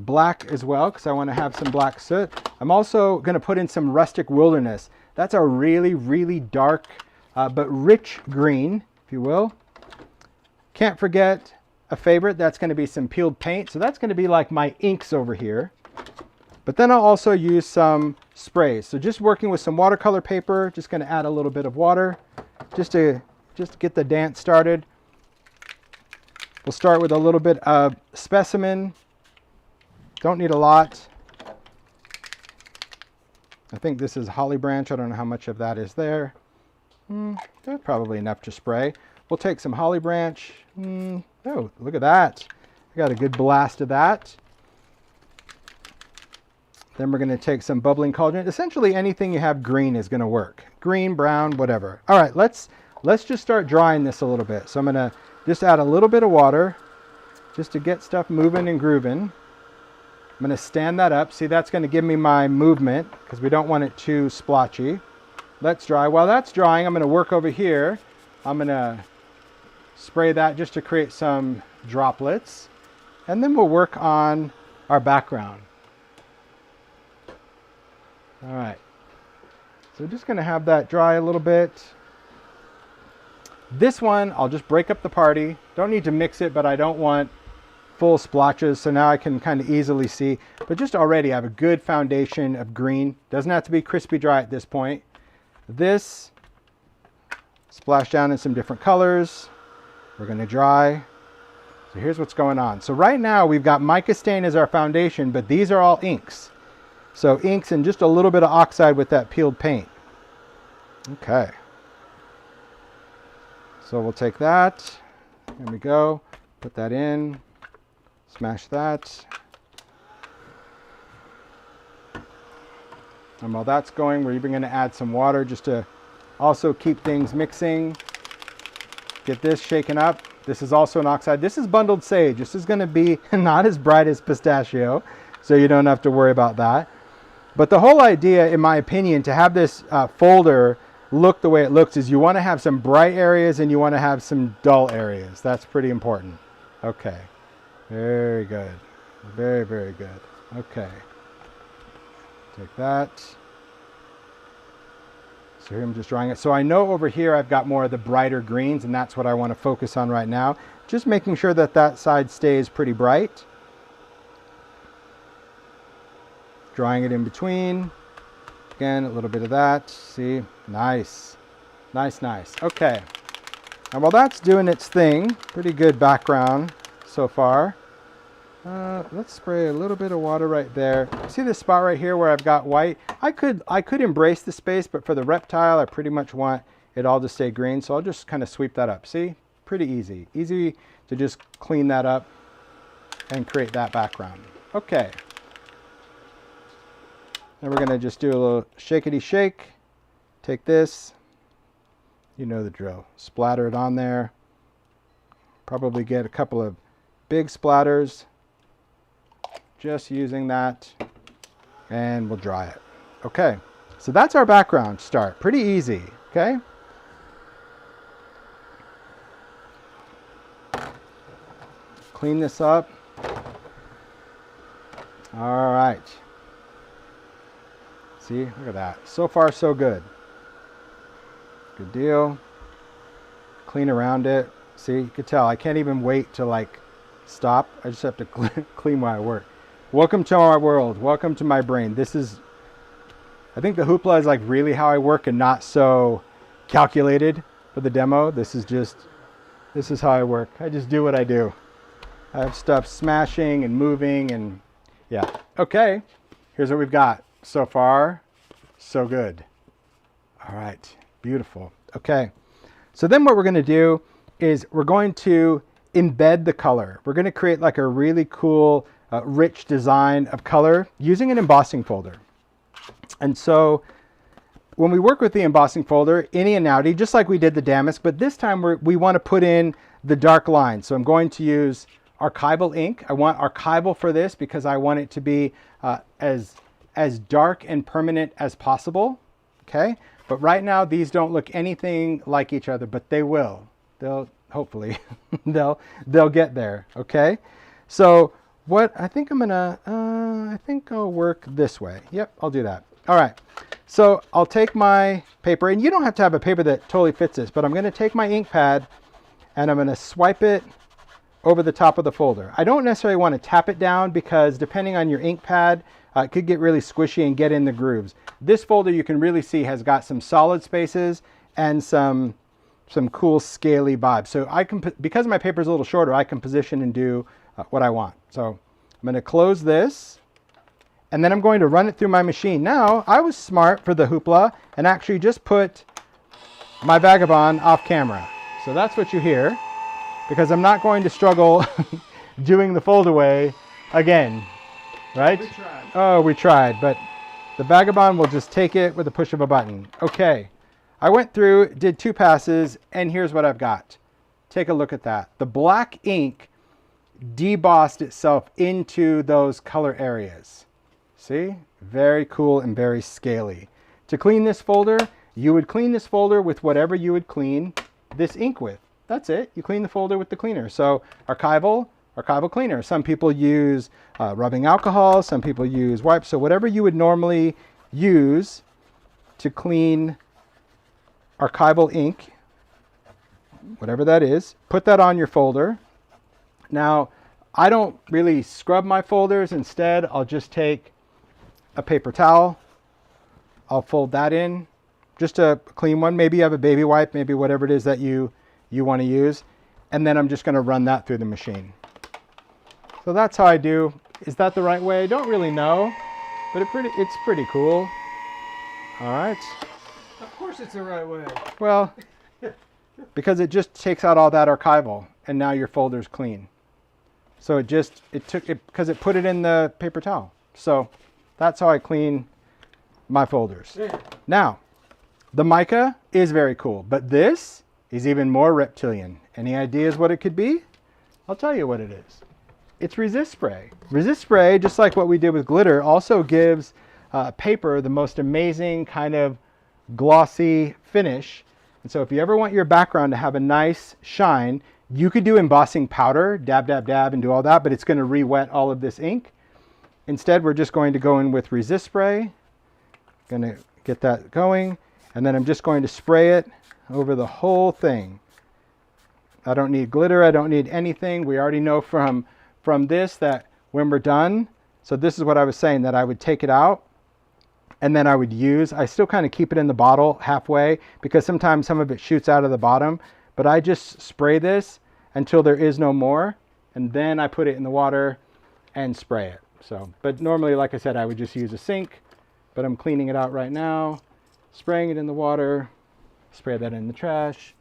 black as well because I want to have some black soot. I'm also going to put in some Rustic Wilderness. That's a really, really dark but rich green, if you will. Can't forget a favorite. That's going to be some peeled paint. So that's going to be like my inks over here. But then I'll also use some sprays. So just working with some watercolor paper, just going to add a little bit of water just to get the dance started. We'll start with a little bit of specimen. Don't need a lot. I think this is holly branch. I don't know how much of that is there. That's probably enough to spray. We'll take some holly branch. Oh, look at that. I got a good blast of that. Then we're going to take some bubbling cauldron. Essentially anything you have green is going to work. Green, brown, whatever. All right, let's just start drying this a little bit. So I'm going to just add a little bit of water just to get stuff moving and grooving. I'm going to stand that up. See, that's going to give me my movement because we don't want it too splotchy. Let's dry. While that's drying, I'm going to work over here. I'm going to spray that just to create some droplets. And then we'll work on our background. All right. So just going to have that dry a little bit. This one, I'll just break up the party. Don't need to mix it, but I don't want full splotches. So now I can kind of easily see. But just already I have a good foundation of green. Doesn't have to be crispy dry at this point. This, splash down in some different colors. We're going to dry. So here's what's going on. So right now we've got mica stain as our foundation, but these are all inks. So inks and just a little bit of oxide with that peeled paint. Okay. So we'll take that. There we go. Put that in. Smash that. And while that's going, we're even going to add some water just to also keep things mixing. Get this shaken up. This is also an oxide. This is bundled sage. This is going to be not as bright as pistachio, so you don't have to worry about that. But the whole idea, in my opinion, to have this folder look the way it looks is you want to have some bright areas and you want to have some dull areas. That's pretty important. Okay. Very good. Very, very good. Okay. Take that. So here I'm just drawing it. So I know over here I've got more of the brighter greens, and that's what I want to focus on right now. Just making sure that that side stays pretty bright. Drawing it in between. Again, a little bit of that. See? Nice. Nice, nice. Okay. And while that's doing its thing, pretty good background so far. Let's spray a little bit of water right there. See this spot right here where I've got white? I could embrace the space, but for the reptile, I pretty much want it all to stay green. So I'll just kind of sweep that up. See? Pretty easy. Easy to just clean that up and create that background. Okay. Then we're going to just do a little shakety shake. Take this You know the drill. Splatter it on there. Probably get a couple of big splatters. Just using that. And we'll dry it. Okay. So that's our background start. Pretty easy. Okay. Clean this up. All right. See, look at that. So far, so good. Good deal. Clean around it. See, you can tell I can't even wait to like stop. I just have to clean while I work. Welcome to my world. Welcome to my brain. This is, I think the Hoopla is like really how I work and not so calculated for the demo. This is how I work. I just do what I do. I have stuff smashing and moving and yeah. Okay, here's what we've got. So far, so good. All right, beautiful. Okay, so then what we're gonna do is we're going to embed the color. We're gonna create like a really cool, rich design of color using an embossing folder. And so when we work with the embossing folder, any and outy, just like we did the damask, but this time we wanna put in the dark lines. So I'm going to use archival ink. I want archival for this because I want it to be as dark and permanent as possible. Okay, but right now these don't look anything like each other, but they will. They'll hopefully they'll get there. Okay, so what I think I'm gonna I think I'll work this way. Yep, I'll do that. All right, so I'll take my paper, and you don't have to have a paper that totally fits this, but I'm gonna take my ink pad and I'm gonna swipe it over the top of the folder. I don't necessarily want to tap it down because depending on your ink pad, it could get really squishy and get in the grooves. This folder you can really see has got some solid spaces and some cool scaly vibes. So I can, because my paper is a little shorter, I can position and do what I want. So I'm going to close this and then I'm going to run it through my machine. Now I was smart for the Hoopla and actually just put my vagabond off camera. So that's what you hear, because I'm not going to struggle doing the fold away again, right?
We tried.
Oh, we tried, but the vagabond will just take it with a push of a button. Okay, I went through, did 2 passes, and here's what I've got. Take a look at that. The black ink debossed itself into those color areas. See? Very cool and very scaly. To clean this folder, you would clean this folder with whatever you would clean this ink with. That's it. You clean the folder with the cleaner. So archival cleaner. Some people use rubbing alcohol. Some people use wipes. So whatever you would normally use to clean archival ink, whatever that is, put that on your folder. Now, I don't really scrub my folders. Instead, I'll just take a paper towel. I'll fold that in, just a clean one. Maybe you have a baby wipe, maybe whatever it is that you want to use, and then I'm just going to run that through the machine. So that's how I do. Is that the right way? I don't really know, but it's pretty cool. All right.
Of course it's the right way.
Well, because it just takes out all that archival, and now your folder's clean. So it took it because it put it in the paper towel. So that's how I clean my folders.
Yeah.
Now, the mica is very cool, but this is even more reptilian. Any ideas what it could be? I'll tell you what it is. It's resist spray. Resist spray, just like what we did with glitter, also gives paper the most amazing kind of glossy finish. And so if you ever want your background to have a nice shine, you could do embossing powder, dab, dab, dab, and do all that, but it's going to re-wet all of this ink. Instead, we're just going to go in with resist spray. Going to get that going, and then I'm just going to spray it over the whole thing. I don't need glitter. I don't need anything. We already know from this that when we're done, so this is what I was saying, that I would take it out and then I would I still kind of keep it in the bottle halfway because sometimes some of it shoots out of the bottom, but I just spray this until there is no more, and then I put it in the water and spray it. So, but normally, like I said, I would just use a sink, but I'm cleaning it out right now, spraying it in the water, spray that in the trash.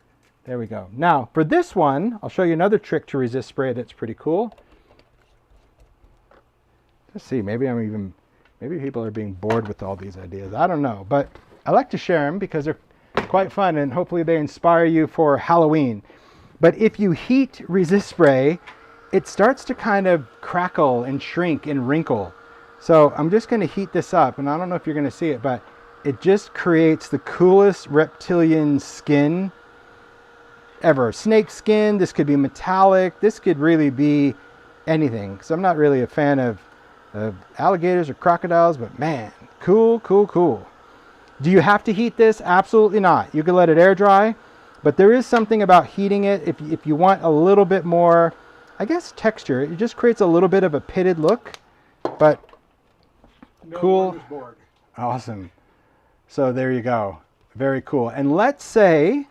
There we go. Now, for this one, I'll show you another trick to resist spray that's pretty cool. Let's see, maybe people are being bored with all these ideas. I don't know, but I like to share them because they're quite fun, and hopefully they inspire you for Halloween. But if you heat resist spray, it starts to kind of crackle and shrink and wrinkle. So I'm just going to heat this up, and I don't know if you're going to see it, but it just creates the coolest reptilian skin ever. Snake skin, this could be metallic, this could really be anything. So I'm not really a fan of alligators or crocodiles, but man, cool, cool, cool. Do you have to heat this? Absolutely not. You can let it air dry, but there is something about heating it. If you want a little bit more, I guess, texture, it just creates a little bit of a pitted look, but
no
cool.
Board.
Awesome. So there you go. Very cool. And let's say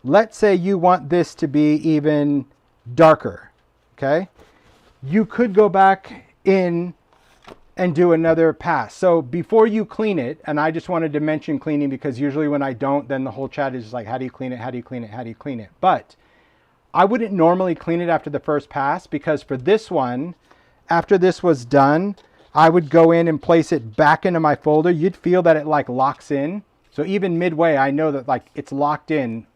you want this to be even darker, okay? You could go back in and do another pass. So before you clean it, and I just wanted to mention cleaning because usually when I don't, then the whole chat is just like, how do you clean it? How do you clean it? How do you clean it? But I wouldn't normally clean it after the first pass, because for this one, after this was done, I would go in and place it back into my folder. You'd feel that it like locks in. So even midway, I know that like it's locked in.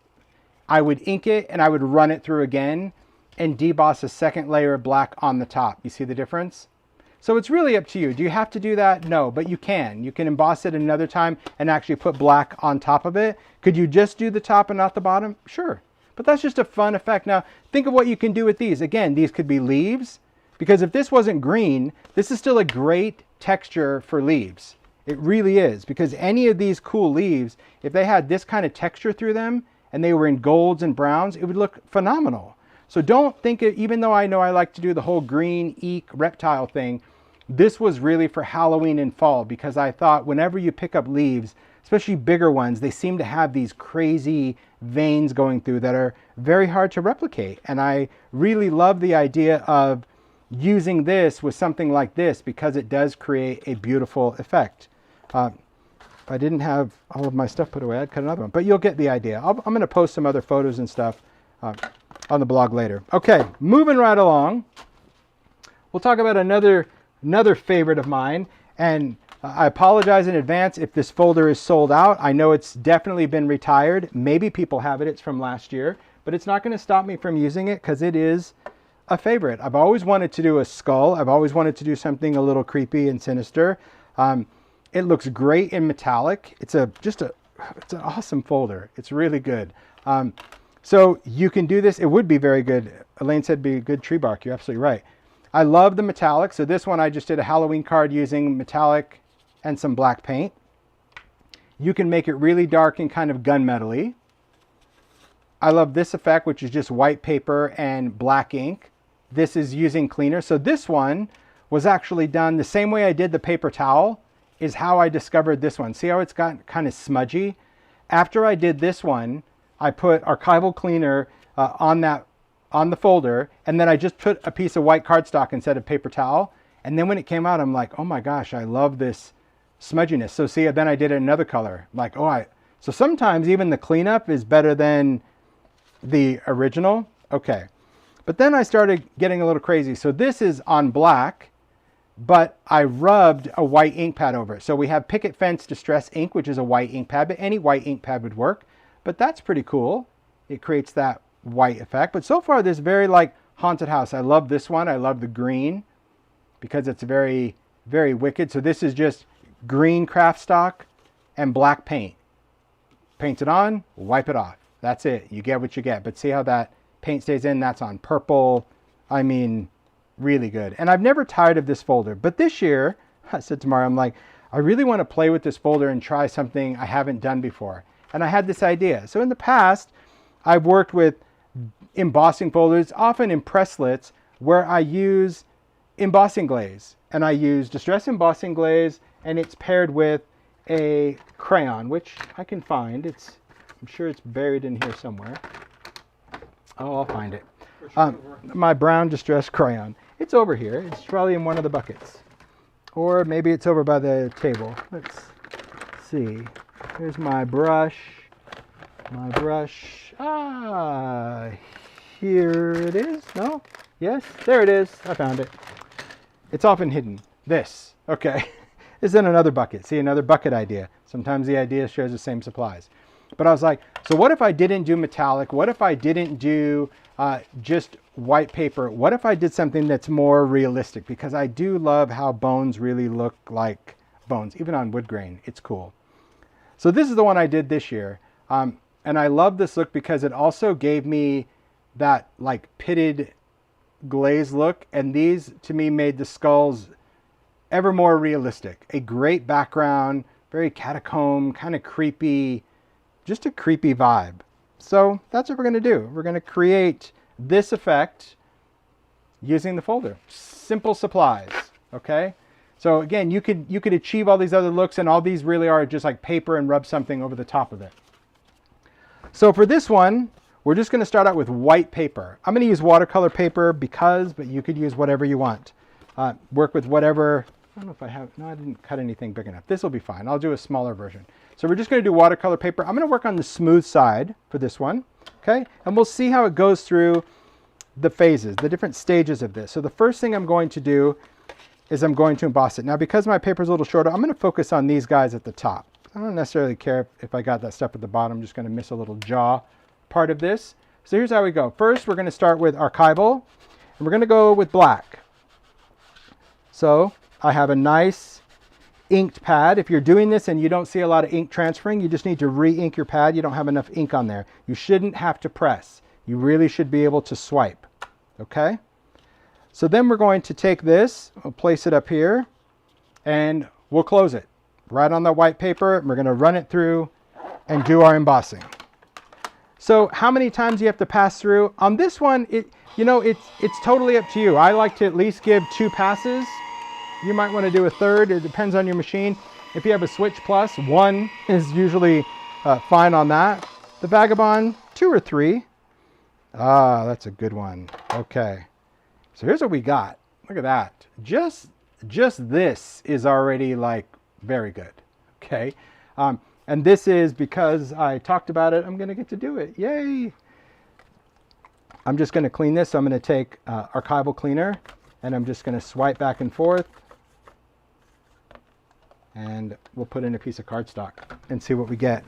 I would ink it and I would run it through again and deboss a second layer of black on the top. You see the difference? So it's really up to you. Do you have to do that? No, but you can. You can emboss it another time and actually put black on top of it. Could you just do the top and not the bottom? Sure. But that's just a fun effect. Now, think of what you can do with these. Again, these could be leaves, because if this wasn't green, this is still a great texture for leaves. It really is, because any of these cool leaves, if they had this kind of texture through them and they were in golds and browns, it would look phenomenal. So don't think it, even though I know I like to do the whole green eek reptile thing, this was really for Halloween and fall, because I thought whenever you pick up leaves, especially bigger ones, they seem to have these crazy veins going through that are very hard to replicate. And I really love the idea of using this with something like this, because it does create a beautiful effect. If I didn't have all of my stuff put away, I'd cut another one, but you'll get the idea. I'm going to post some other photos and stuff on the blog later. Okay, moving right along. We'll talk about another favorite of mine, and I apologize in advance if this folder is sold out. I know it's definitely been retired. Maybe people have it. It's from last year, but it's not going to stop me from using it because it is a favorite. I've always wanted to do a skull. I've always wanted to do something a little creepy and sinister. It looks great in metallic. It's an awesome folder. It's really good. So you can do this. It would be very good. Elaine said be a good tree bark. You're absolutely right. I love the metallic. So this one I just did a Halloween card using metallic and some black paint. You can make it really dark and kind of gunmetal-y. I love this effect, which is just white paper and black ink. This is using cleaner. So this one was actually done the same way I did the paper towel, is how I discovered this one. See how it's got kind of smudgy? After I did this one, I put archival cleaner on the folder, and then I just put a piece of white cardstock instead of paper towel. And then when it came out, I'm like, oh my gosh, I love this smudginess. So see, then I did it another color. I'm like, so sometimes even the cleanup is better than the original. Okay. But then I started getting a little crazy. So this is on black, but I rubbed a white ink pad over it. So we have Picket Fence Distress Ink, which is a white ink pad, but any white ink pad would work. But that's pretty cool. It creates that white effect. But so far, this very like haunted house. I love this one. I love the green because it's very, very wicked. So this is just green Kraft stock and black paint. Paint it on, wipe it off. That's it. You get what you get. But see how that paint stays in? That's on purple. I mean, really good. And I've never tired of this folder. But this year, I said tomorrow, I'm like, I really want to play with this folder and try something I haven't done before. And I had this idea. So in the past, I've worked with embossing folders, often impresslets, where I use embossing glaze. And I use distress embossing glaze, and it's paired with a crayon, which I can find. I'm sure it's buried in here somewhere. Oh, I'll find it. My brown distress crayon. It's over here. It's probably in one of the buckets. Or maybe it's over by the table. Let's see. Here's my brush. My brush. Here it is. No? Yes? There it is. I found it. It's often hidden. This. Okay. Is in another bucket. See, another bucket idea. Sometimes the idea shares the same supplies. But I was like, so what if I didn't do metallic? What if I didn't do just white paper? What if I did something that's more realistic? Because I do love how bones really look like bones, even on wood grain. It's cool. So this is the one I did this year. And I love this look because it also gave me that like pitted glaze look. And these to me made the skulls ever more realistic. A great background, very catacomb, kind of creepy, just a creepy vibe. So that's what we're going to do. We're going to create this effect using the folder. Simple supplies, okay? So again, you could achieve all these other looks, and all these really are just like paper and rub something over the top of it. So for this one, we're just going to start out with white paper. I'm going to use watercolor paper but you could use whatever you want. Work with whatever. I don't know if I have, no, I didn't cut anything big enough. This will be fine. I'll do a smaller version. So we're just going to do watercolor paper. I'm going to work on the smooth side for this one, okay? And we'll see how it goes through the phases, the different stages of this. So the first thing I'm going to do is I'm going to emboss it. Now, because my paper is a little shorter, I'm going to focus on these guys at the top. I don't necessarily care if I got that stuff at the bottom. I'm just going to miss a little jaw part of this. So here's how we go. First, we're going to start with archival, and we're going to go with black. So I have a nice inked pad. If you're doing this and you don't see a lot of ink transferring, you just need to re-ink your pad. You don't have enough ink on there. You shouldn't have to press. You really should be able to swipe, okay? So then we're going to take this, we'll place it up here, and we'll close it right on the white paper. We're going to run it through and do our embossing. So how many times you have to pass through? On this one, it's totally up to you. I like to at least give 2 passes. You might want to do a third. It depends on your machine. If you have a Switch Plus, 1 is usually fine on that. The Vagabond, 2 or 3. Ah, that's a good one. Okay. So here's what we got. Look at that. Just this is already like very good. Okay. And this is because I talked about it. I'm going to get to do it. Yay. I'm just going to clean this. So I'm going to take archival cleaner, and I'm just going to swipe back and forth. And we'll put in a piece of cardstock and see what we get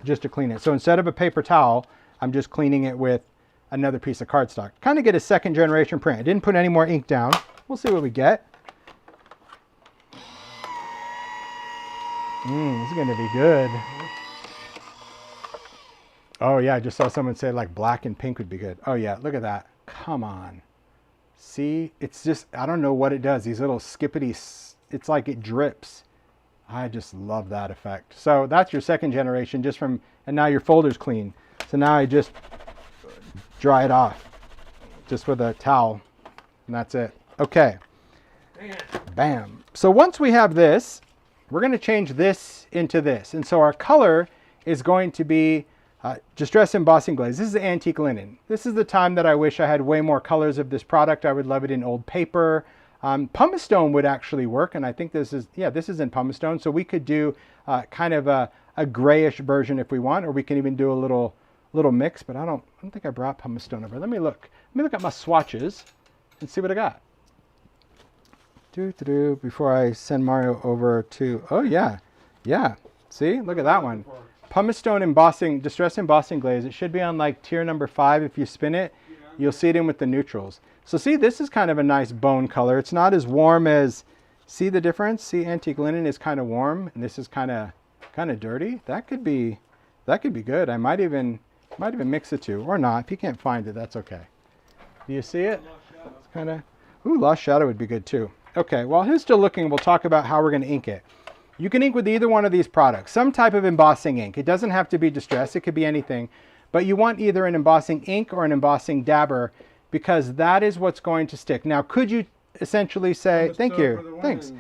just to clean it. So instead of a paper towel, I'm just cleaning it with another piece of cardstock. Kind of get a second generation print. I didn't put any more ink down. We'll see what we get. This is going to be good. Oh yeah, I just saw someone say like black and pink would be good. Oh yeah, look at that. Come on. See, it's just, I don't know what it does. These little skippity, it's like it drips. I just love that effect. So that's your second generation just from, and now your folder's clean. So now I just dry it off just with a towel, and that's it. Okay. Bam. So once we have this, we're going to change this into this. And so our color is going to be Distress Embossing Glaze. This is antique linen. This is the time that I wish I had way more colors of this product. I would love it in old paper. Pumice stone would actually work, and I think this is, yeah, this is in pumice stone. So we could do kind of a grayish version if we want, or we can even do a little mix, but I don't think I brought pumice stone over. Let me look at my swatches and see what I got. Before I send Mario over to, oh yeah, see, look at that one. Pumice stone embossing, distress embossing glaze. It should be on like tier number 5. If you spin it, you'll see it in with the neutrals. So see, this is kind of a nice bone color. It's not as warm as, see the difference? See, antique linen is kind of warm, and this is kind of dirty. That could be good. I might even mix the two, or not. If you can't find it, that's okay. Do you see it? It's kind of, ooh, Lost Shadow would be good too. Okay, while he's still looking, we'll talk about how we're going to ink it. You can ink with either one of these products, some type of embossing ink. It doesn't have to be Distress, it could be anything, but you want either an embossing ink or an embossing dabber, because that is what's going to stick. Now, could you essentially say, thank you, thanks.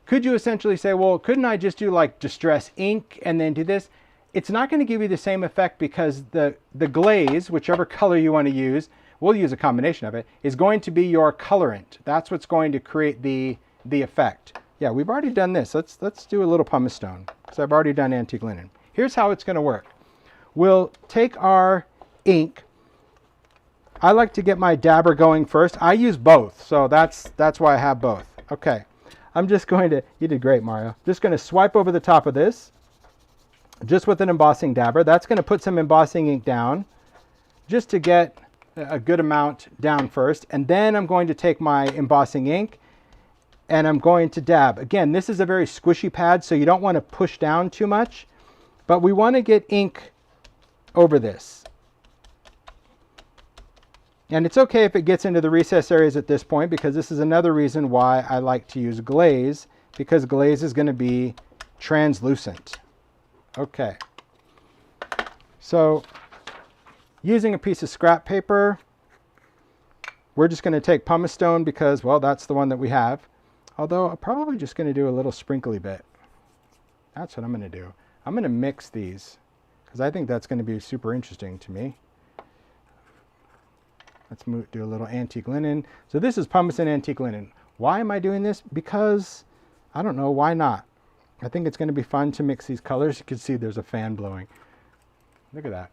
Could you essentially say, well, couldn't I just do like Distress ink and then do this? It's not going to give you the same effect because the glaze, whichever color you want to use, we'll use a combination of it, is going to be your colorant. That's what's going to create the effect. Yeah, we've already done this. Let's do a little pumice stone, because I've already done antique linen. Here's how it's going to work. We'll take our ink. I like to get my dabber going first. I use both, so that's why I have both. Okay, I'm just going to, you did great, Mario. Just going to swipe over the top of this, just with an embossing dabber. That's going to put some embossing ink down just to get a good amount down first. And then I'm going to take my embossing ink and I'm going to dab. Again, this is a very squishy pad, so you don't want to push down too much, but we want to get ink over this. And it's okay if it gets into the recess areas at this point, because this is another reason why I like to use glaze, because glaze is going to be translucent. Okay. So using a piece of scrap paper, we're just going to take pumice stone because, well, that's the one that we have. Although I'm probably just going to do a little sprinkly bit. That's what I'm going to do. I'm going to mix these because I think that's going to be super interesting to me. Let's do a little antique linen. So this is pumice and antique linen. Why am I doing this? Because, I don't know, why not? I think it's going to be fun to mix these colors. You can see there's a fan blowing. Look at that.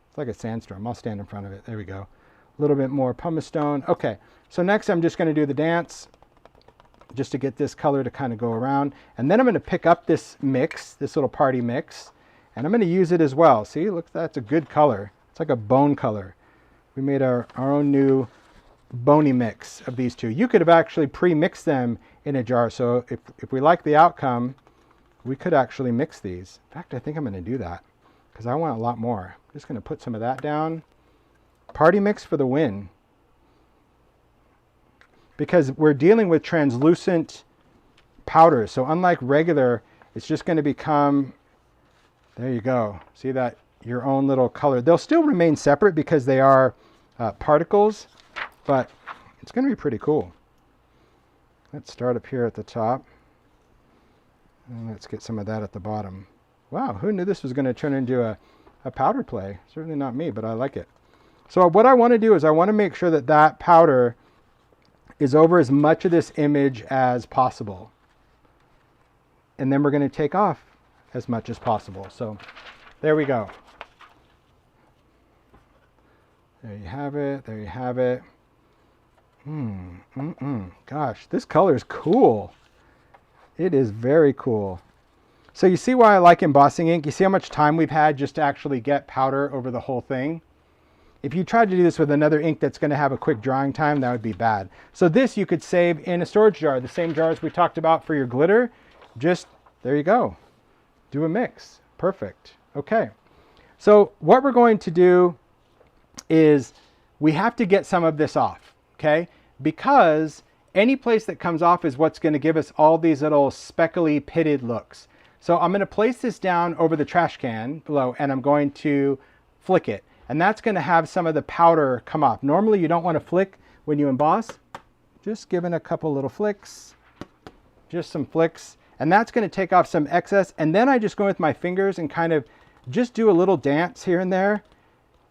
It's like a sandstorm. I'll stand in front of it. There we go. A little bit more pumice stone. Okay, so next I'm just going to do the dance just to get this color to kind of go around. And then I'm going to pick up this mix, this little party mix, and I'm going to use it as well. See, look, that's a good color. It's like a bone color. We made our own new bony mix of these two. You could have actually pre-mixed them in a jar. So if we like the outcome, we could actually mix these. In fact, I think I'm going to do that because I want a lot more. I'm just going to put some of that down. Party mix for the win. Because we're dealing with translucent powders. So unlike regular, it's just going to become, there you go. See that? Your own little color. They'll still remain separate because they are particles, but it's going to be pretty cool. Let's start up here at the top. And let's get some of that at the bottom. Wow, who knew this was going to turn into a powder play? Certainly not me, but I like it. So what I want to do is I want to make sure that that powder is over as much of this image as possible. And then we're going to take off as much as possible. So there we go. There you have it. There you have it. Gosh, this color is cool. It is very cool. So you see why I like embossing ink? You see how much time we've had just to actually get powder over the whole thing? If you tried to do this with another ink that's going to have a quick drying time, that would be bad. So this you could save in a storage jar, the same jars we talked about for your glitter. Just, there you go. Do a mix. Perfect. Okay. So what we're going to do is we have to get some of this off, okay? Because any place that comes off is what's going to give us all these little speckly pitted looks. So I'm going to place this down over the trash can below and I'm going to flick it. And that's going to have some of the powder come off. Normally you don't want to flick when you emboss. Just give it a couple little flicks. Just some flicks. And that's going to take off some excess. And then I just go with my fingers and kind of just do a little dance here and there.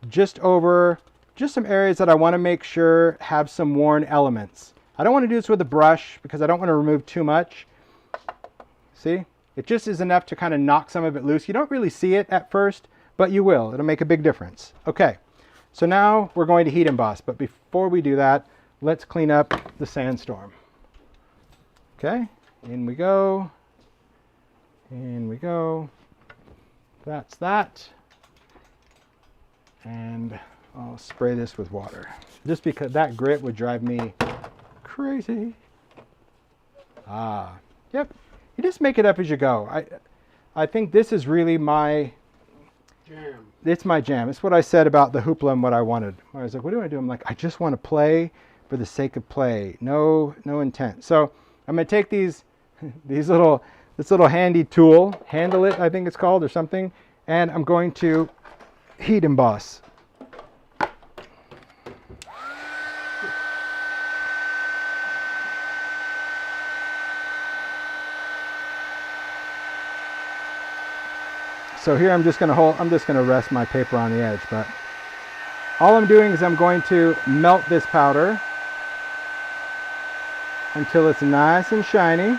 Just over just some areas that I want to make sure have some worn elements. I don't want to do this with a brush because I don't want to remove too much. See? It just is enough to kind of knock some of it loose. You don't really see it at first, but you will. It'll make a big difference. Okay, so now we're going to heat emboss. But before we do that, let's clean up the sandstorm. Okay, in we go. In we go. That's that. And I'll spray this with water. Just because that grit would drive me crazy. Ah, yep. You just make it up as you go. I think this is really my
jam. It's
my jam. It's what I said about the Hoopla and what I wanted. I was like, what do I do? I'm like, I just want to play for the sake of play. No intent. So I'm going to take this little handy tool, handle it, I think it's called, or something, and I'm going to heat emboss. So here I'm just going to rest my paper on the edge, but all I'm doing is I'm going to melt this powder until it's nice and shiny.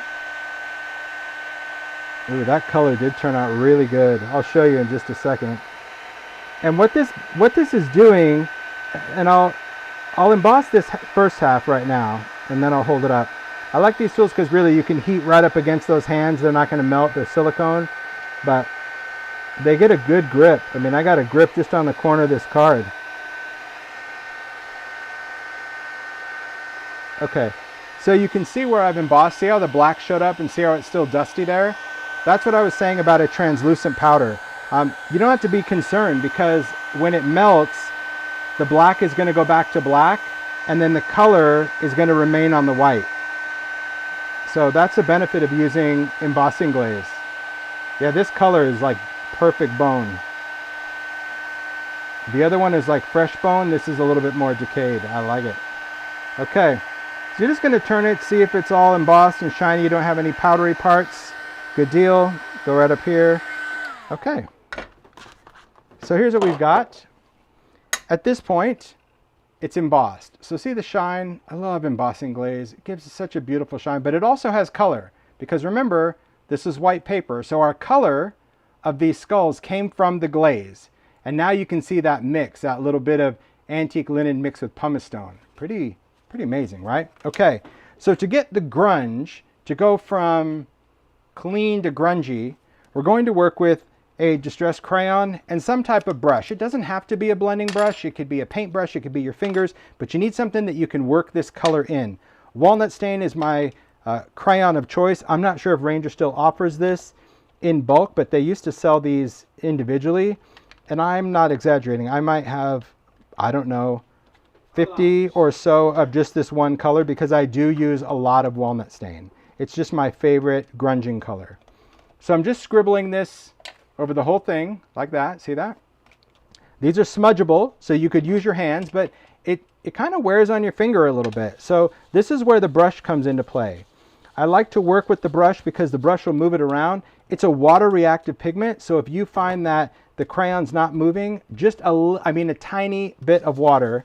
Ooh, that color did turn out really good. I'll show you in just a second. And what this is doing, and I'll emboss this first half right now, and then I'll hold it up. I like these tools because really you can heat right up against those hands. They're not going to melt. They're silicone, but they get a good grip. I mean, I got a grip just on the corner of this card. Okay, so you can see where I've embossed. See how the black showed up and see how it's still dusty there? That's what I was saying about a translucent powder. You don't have to be concerned because when it melts, the black is going to go back to black and then the color is going to remain on the white. So that's the benefit of using embossing glaze. Yeah, this color is like perfect bone. The other one is like fresh bone. This is a little bit more decayed. I like it. Okay. So you're just going to turn it, see if it's all embossed and shiny. You don't have any powdery parts. Good deal. Go right up here. Okay. So here's what we've got. At this point, it's embossed. So see the shine? I love embossing glaze. It gives it such a beautiful shine, but it also has color because remember, this is white paper. So our color of these skulls came from the glaze. And now you can see that mix, that little bit of antique linen mixed with pumice stone. Pretty amazing, right? Okay, so to get the grunge, to go from clean to grungy, we're going to work with a distressed crayon and some type of brush. It doesn't have to be a blending brush. It could be a paintbrush. It could be your fingers, but you need something that you can work this color in. Walnut stain is my crayon of choice. I'm not sure if Ranger still offers this in bulk, but they used to sell these individually, and I'm not exaggerating. I might have, I don't know, 50 or so of just this one color because I do use a lot of walnut stain. It's just my favorite grunging color. So I'm just scribbling this over the whole thing like that. See that? These are smudgeable, so you could use your hands, but it kind of wears on your finger a little bit. So this is where the brush comes into play. I like to work with the brush because the brush will move it around. It's a water reactive pigment, so if you find that the crayon's not moving, just a tiny bit of water,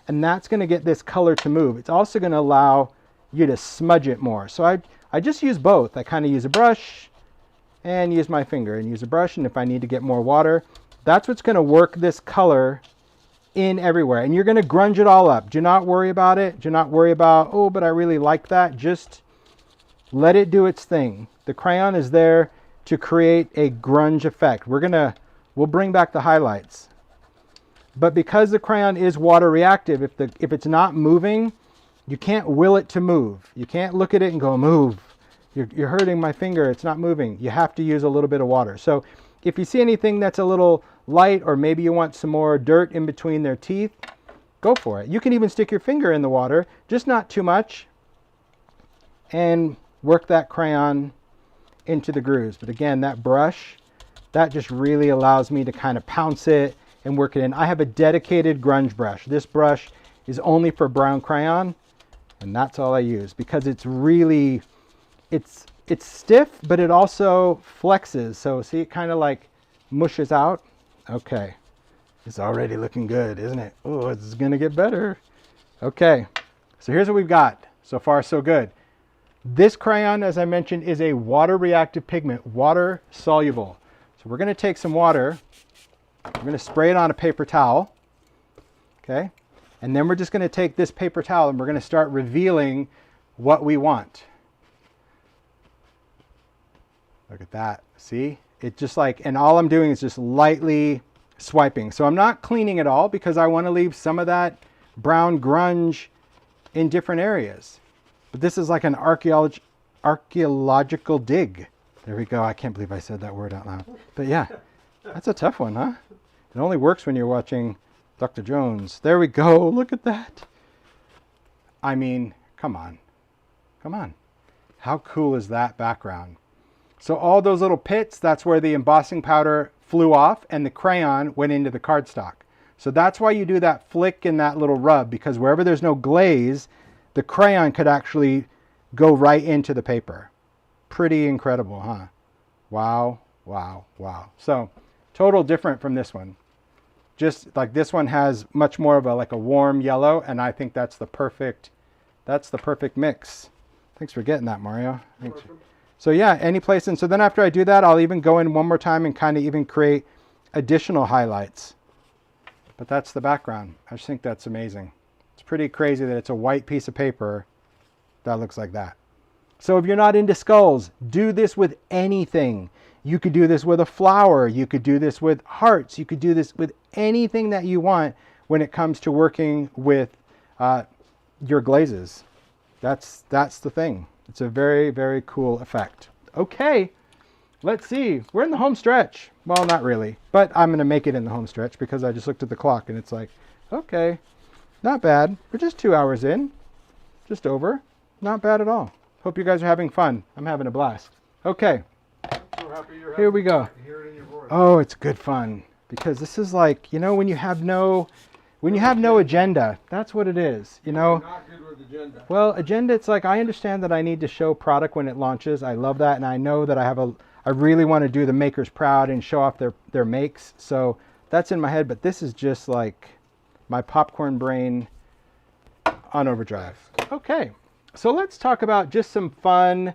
and that's going to get this color to move. It's also going to allow you to smudge it more. So I just use both. I kind of use a brush and use my finger and use a brush, and if I need to get more water, that's what's going to work this color in everywhere. And you're going to grunge it all up. Do not worry about it. Do not worry about, oh, but I really like that. Just let it do its thing. The crayon is there to create a grunge effect. We'll bring back the highlights. But because the crayon is water reactive, if it's not moving, you can't will it to move. You can't look at it and go, move. You're hurting my finger, it's not moving. You have to use a little bit of water. So if you see anything that's a little light, or maybe you want some more dirt in between their teeth, go for it. You can even stick your finger in the water, just not too much, and work that crayon into the grooves. But again, that brush, that just really allows me to kind of pounce it and work it in. I have a dedicated grunge brush. This brush is only for brown crayon, and that's all I use because it's really, it's stiff, but it also flexes. So see, it kind of like mushes out. Okay, it's already looking good, isn't it? Oh, it's gonna get better. Okay, so here's what we've got. So far, so good. This crayon, as I mentioned, is a water reactive pigment, water soluble. So we're gonna take some water, we're gonna spray it on a paper towel, okay? And then we're just gonna take this paper towel and we're gonna start revealing what we want. Look at that, see? It just like, and all I'm doing is just lightly swiping. So I'm not cleaning it all because I wanna leave some of that brown grunge in different areas. But this is like an archaeological dig. There we go, I can't believe I said that word out loud. But yeah, that's a tough one, huh? It only works when you're watching Dr. Jones. There we go, look at that. I mean, come on, come on. How cool is that background? So all those little pits, that's where the embossing powder flew off and the crayon went into the cardstock. So that's why you do that flick and that little rub, because wherever there's no glaze, the crayon could actually go right into the paper. Pretty incredible, huh? Wow, wow, wow. So total different from this one. Just like this one has much more of a warm yellow, and I think that's the perfect mix. Thanks for getting that, Mario. Thanks. So yeah, any place. And so then after I do that, I'll even go in one more time and kind of even create additional highlights. But that's the background. I just think that's amazing. It's pretty crazy that it's a white piece of paper that looks like that. So if you're not into skulls, do this with anything. You could do this with a flower. You could do this with hearts. You could do this with anything that you want when it comes to working with your glazes. That's the thing. It's a very, very cool effect. Okay, let's see. We're in the home stretch. Well, not really, but I'm going to make it in the home stretch because I just looked at the clock and it's like, okay, not bad. We're just 2 hours in, just over. Not bad at all. Hope you guys are having fun. I'm having a blast. Okay, here we go. Oh, it's good fun because this is like, you know, when you have no agenda, that's what it is, you know.
Not good with agenda.
Well, agenda, it's like I understand that I need to show product when it launches. I love that, and I know that I really want to do the makers proud and show off their makes. So that's in my head, but this is just like my popcorn brain on overdrive. Okay, so let's talk about just some fun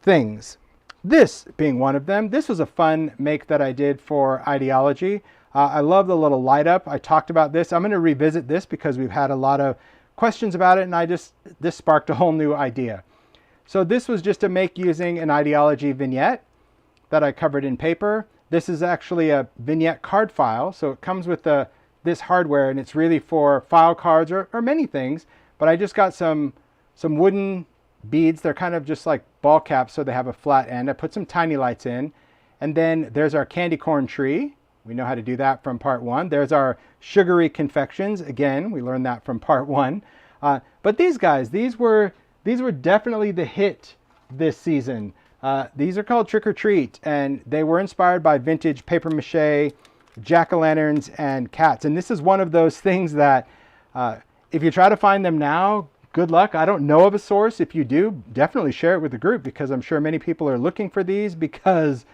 things. This being one of them. This was a fun make that I did for Idea-ology. I love the little light up. I talked about this. I'm going to revisit this because we've had a lot of questions about it, and this sparked a whole new idea. So this was just a make using an Idea-ology vignette that I covered in paper. This is actually a vignette card file, so it comes with this hardware, and it's really for file cards or many things. But I just got some wooden beads. They're kind of just like ball caps, so they have a flat end. I put some tiny lights in, and then there's our candy corn tree. We know how to do that from part 1. There's our sugary confections. Again, we learned that from part 1. But these guys, these were definitely the hit this season. These are called Trick or Treat, and they were inspired by vintage paper mache, jack-o'-lanterns, and cats. And this is one of those things that if you try to find them now, good luck. I don't know of a source. If you do, definitely share it with the group because I'm sure many people are looking for these because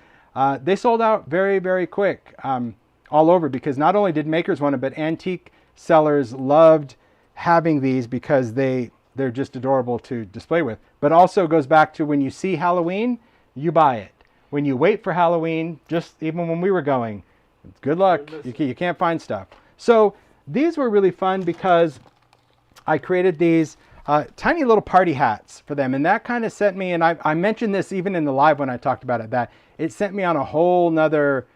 they sold out very, very quick all over because not only did makers want it, but antique sellers loved having these because they're just adorable to display with. But also goes back to when you see Halloween, you buy it. When you wait for Halloween, just even when we were going, good luck. You can't find stuff. So these were really fun because I created these tiny little party hats for them. And that kind of sent me, and I mentioned this even in the live when I talked about it, that it sent me on a whole nother,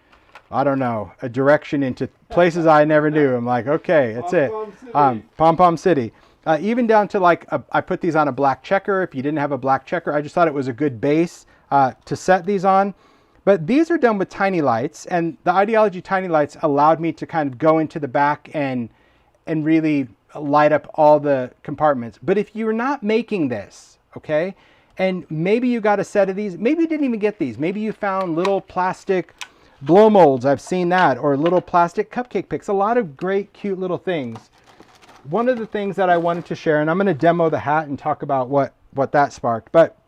I don't know, a direction into places I never knew. I'm like, okay, that's it. Pom Pom City. Even down to like, I put these on a black checker. If you didn't have a black checker, I just thought it was a good base to set these on. But these are done with tiny lights, and the Idea-ology tiny lights allowed me to kind of go into the back and really light up all the compartments. But if you're not making this, okay, and maybe you got a set of these, maybe you didn't even get these. Maybe you found little plastic blow molds. I've seen that, or little plastic cupcake picks. A lot of great, cute little things. One of the things that I wanted to share, and I'm going to demo the hat and talk about what that sparked, but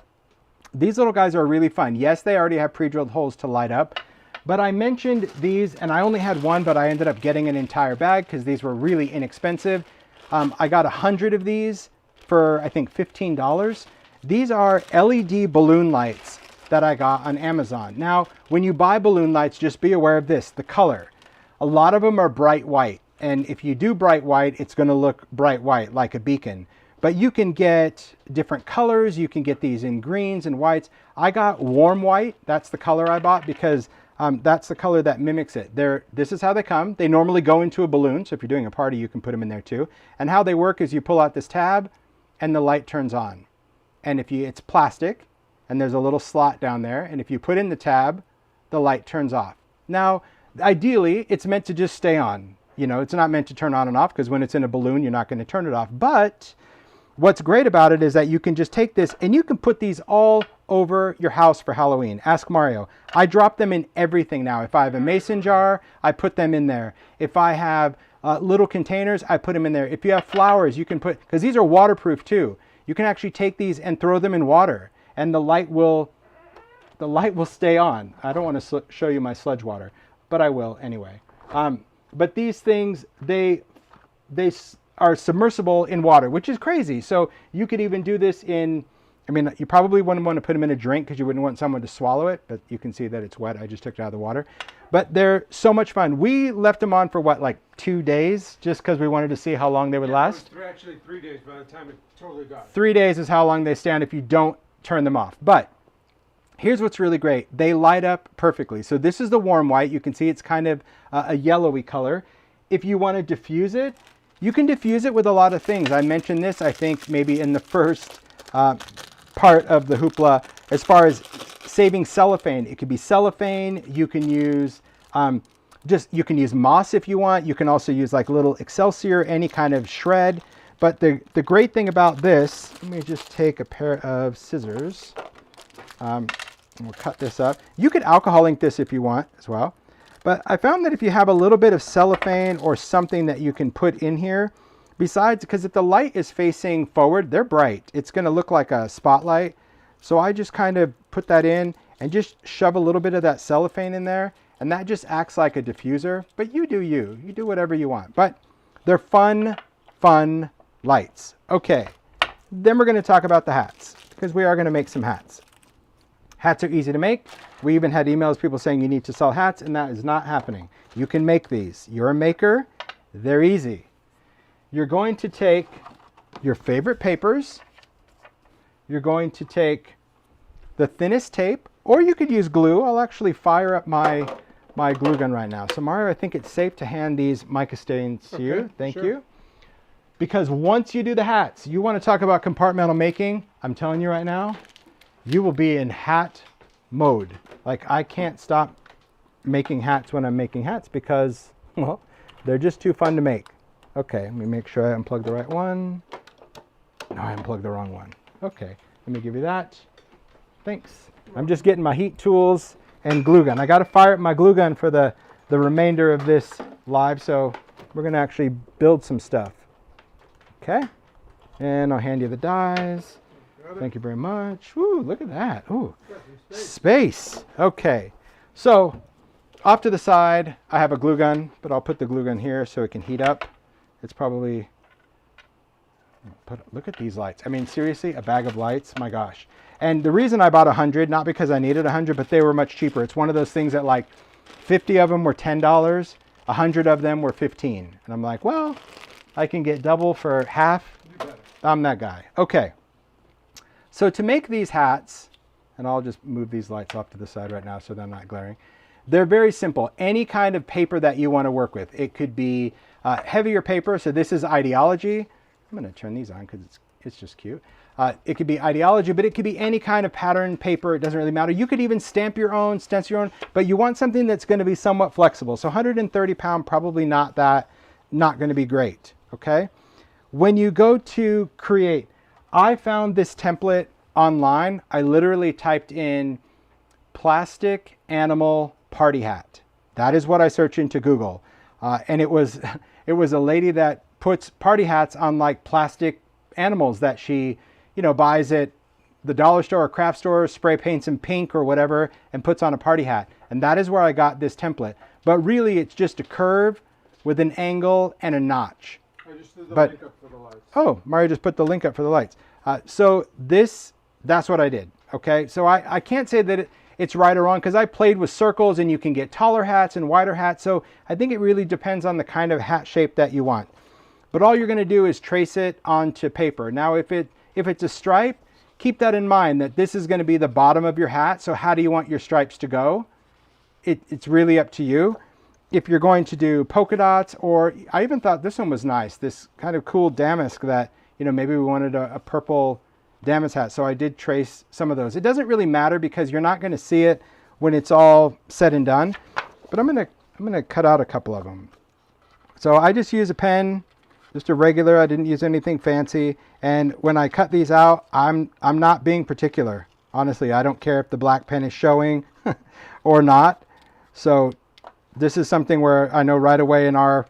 these little guys are really fun. Yes, they already have pre-drilled holes to light up, but I mentioned these, and I only had one, but I ended up getting an entire bag because these were really inexpensive. I got 100 of these for, I think, $15. These are LED balloon lights that I got on Amazon. Now, when you buy balloon lights, just be aware of this, the color. A lot of them are bright white. And if you do bright white, it's going to look bright white like a beacon. But you can get different colors. You can get these in greens and whites. I got warm white. That's the color I bought because that's the color that mimics it. This is how they come. They normally go into a balloon. So if you're doing a party, you can put them in there too. And how they work is you pull out this tab and the light turns on. And it's plastic and there's a little slot down there. And if you put in the tab, the light turns off. Now, ideally, it's meant to just stay on. You know, it's not meant to turn on and off because when it's in a balloon, you're not going to turn it off. But what's great about it is that you can just take this and you can put these all over your house for Halloween. Ask Mario. I drop them in everything now. If I have a mason jar, I put them in there. If I have little containers, I put them in there. If you have flowers, you can put, because these are waterproof too. You can actually take these and throw them in water and the light will stay on. I don't want to show you my sludge water, but I will anyway. But these things, they are submersible in water, which is crazy. So you could even do this in, I mean, you probably wouldn't want to put them in a drink because you wouldn't want someone to swallow it, but you can see that it's wet. I just took it out of the water. But they're so much fun. We left them on for what, like 2 days, just because we wanted to see how long they would last?
Actually 3 days by the time it totally died.
3 days is how long they stand if you don't turn them off. But Here's what's really great. They light up perfectly. So this is the warm white. You can see it's kind of a yellowy color. If you want to diffuse it, you can diffuse it with a lot of things. I mentioned this, I think, maybe in the first part of the Hoopla, as far as saving cellophane. It could be cellophane. You can use you can use moss if you want. You can also use like little Excelsior, any kind of shred. But the great thing about this, let me just take a pair of scissors. We'll cut this up. You could alcohol ink this if you want as well. But I found that if you have a little bit of cellophane or something that you can put in here, besides, because if the light is facing forward, they're bright. It's going to look like a spotlight. So I just kind of put that in and just shove a little bit of that cellophane in there. And that just acts like a diffuser. But you do you. You do whatever you want. But they're fun lights. Okay. Then we're going to talk about the hats, because we are going to make some hats. Hats are easy to make. We even had emails, people saying you need to sell hats, and that is not happening. You can make these. You're a maker. They're easy. You're going to take your favorite papers. You're going to take the thinnest tape, or you could use glue. I'll actually fire up my glue gun right now. So Mario, I think it's safe to hand these mica stains to you. Thank you. Because once you do the hats, you want to talk about compartmental making. I'm telling you right now, you will be in hat mode. Like, I can't stop making hats when I'm making hats because, well, they're just too fun to make. Okay, let me make sure I unplug the right one. No, I unplugged the wrong one. Okay, let me give you that. Thanks. I'm just getting my heat tools and glue gun. I got to fire up my glue gun for the remainder of this live, so we're going to actually build some stuff. Okay, and I'll hand you the dies. Thank you very much. Ooh, look at that. Ooh, space. Okay, so off to the side, I have a glue gun, but I'll put the glue gun here so it can heat up. It's probably, look at these lights. I mean, seriously, a bag of lights, my gosh. And the reason I bought 100, not because I needed 100, but they were much cheaper. It's one of those things that like 50 of them were $10, 100 of them were 15. And I'm like, well, I can get double for half. I'm that guy. Okay. So to make these hats, and I'll just move these lights off to the side right now so they're not glaring. They're very simple. Any kind of paper that you want to work with. It could be heavier paper. So this is idea-ology. I'm going to turn these on because it's just cute. It could be idea-ology, but it could be any kind of pattern paper. It doesn't really matter. You could even stamp your own, stencil your own, but you want something that's going to be somewhat flexible. So 130 pound, probably not going to be great. Okay. When you go to create, I found this template online. I literally typed in plastic animal party hat. That is what I searched into Google. And it was a lady that puts party hats on like plastic animals that she, buys at the dollar store or craft store, spray paints in pink or whatever, and puts on a party hat. And that is where I got this template. But really it's just a curve with an angle and a notch.
I just did the link up for the lights.
Oh, Mario just put the link up for the lights. So that's what I did. Okay, so I can't say that it's right or wrong because I played with circles and you can get taller hats and wider hats. So I think it really depends on the kind of hat shape that you want. But all you're going to do is trace it onto paper. Now, if it's a stripe, keep that in mind that this is going to be the bottom of your hat. So how do you want your stripes to go? It's really up to you. If you're going to do polka dots, or I even thought this one was nice, this kind of cool damask that, maybe we wanted a purple damask hat. So I did trace some of those. It doesn't really matter because you're not going to see it when it's all said and done. But I'm going to cut out a couple of them. So I just use a pen, just a regular. I didn't use anything fancy. And when I cut these out, I'm not being particular. Honestly, I don't care if the black pen is showing or not. So this is something where I know right away in our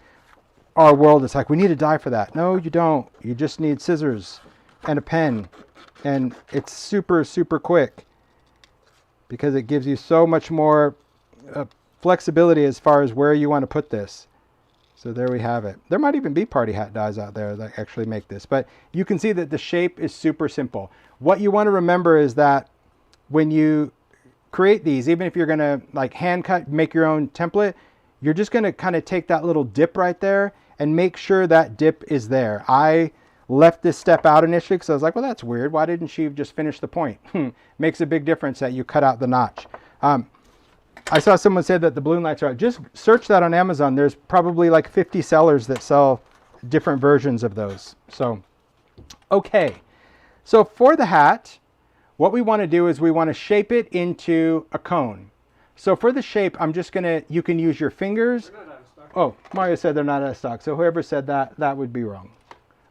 world, it's like, we need a die for that. No, you don't. You just need scissors and a pen. And it's super, super quick because it gives you so much more flexibility as far as where you want to put this. So there we have it. There might even be party hat dies out there that actually make this, but you can see that the shape is super simple. What you want to remember is that when you create these, even if you're going to like hand cut, make your own template, you're just going to kind of take that little dip right there and make sure that dip is there. I left this step out initially because I was like, well, that's weird. Why didn't she just finish the point? Makes a big difference that you cut out the notch. I saw someone say that the balloon lights are out. Just search that on Amazon. There's probably like 50 sellers that sell different versions of those. So, okay. So for the hat, what we want to do is we want to shape it into a cone. So for the shape, I'm just going to, you can use your fingers. Oh, Mario said they're not out of stock. So whoever said that, that would be wrong.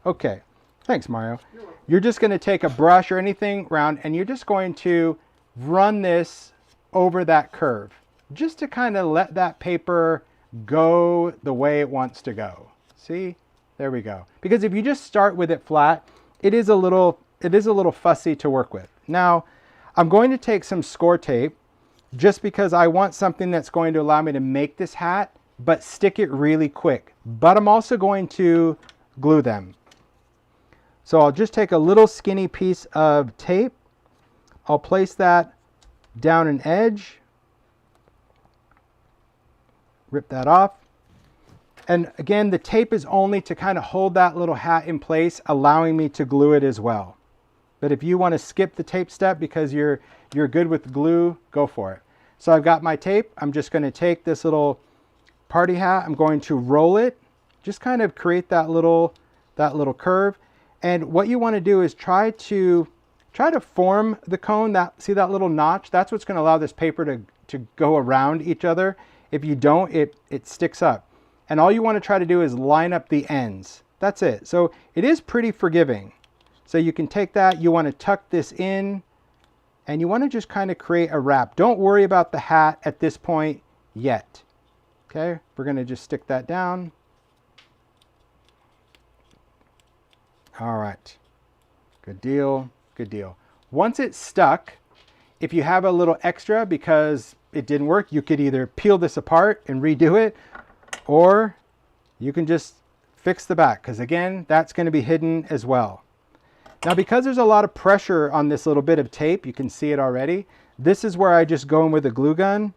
Okay. Thanks, Mario. You're just going to take a brush or anything round, and you're just going to run this over that curve, just to kind of let that paper go the way it wants to go. See? There we go. Because if you just start with it flat, it is a little fussy to work with. Now, I'm going to take some score tape just because I want something that's going to allow me to make this hat, but stick it really quick. But I'm also going to glue them. So I'll just take a little skinny piece of tape. I'll place that down an edge. Rip that off. And again, the tape is only to kind of hold that little hat in place, allowing me to glue it as well. But if you want to skip the tape step because you're good with glue, go for it. So I've got my tape. I'm just going to take this little party hat. I'm going to roll it, just kind of create that little curve. And what you want to do is try to form the cone. See that little notch? That's what's going to allow this paper to go around each other. If you don't, it sticks up. And all you want to try to do is line up the ends. That's it. So it is pretty forgiving. So you can take that, you want to tuck this in, and you want to just kind of create a wrap. Don't worry about the hat at this point yet. Okay, we're going to just stick that down. All right, good deal, good deal. Once it's stuck, if you have a little extra because it didn't work, you could either peel this apart and redo it, or you can just fix the back, because again, that's going to be hidden as well. Now, because there's a lot of pressure on this little bit of tape, you can see it already. This is where I just go in with a glue gun,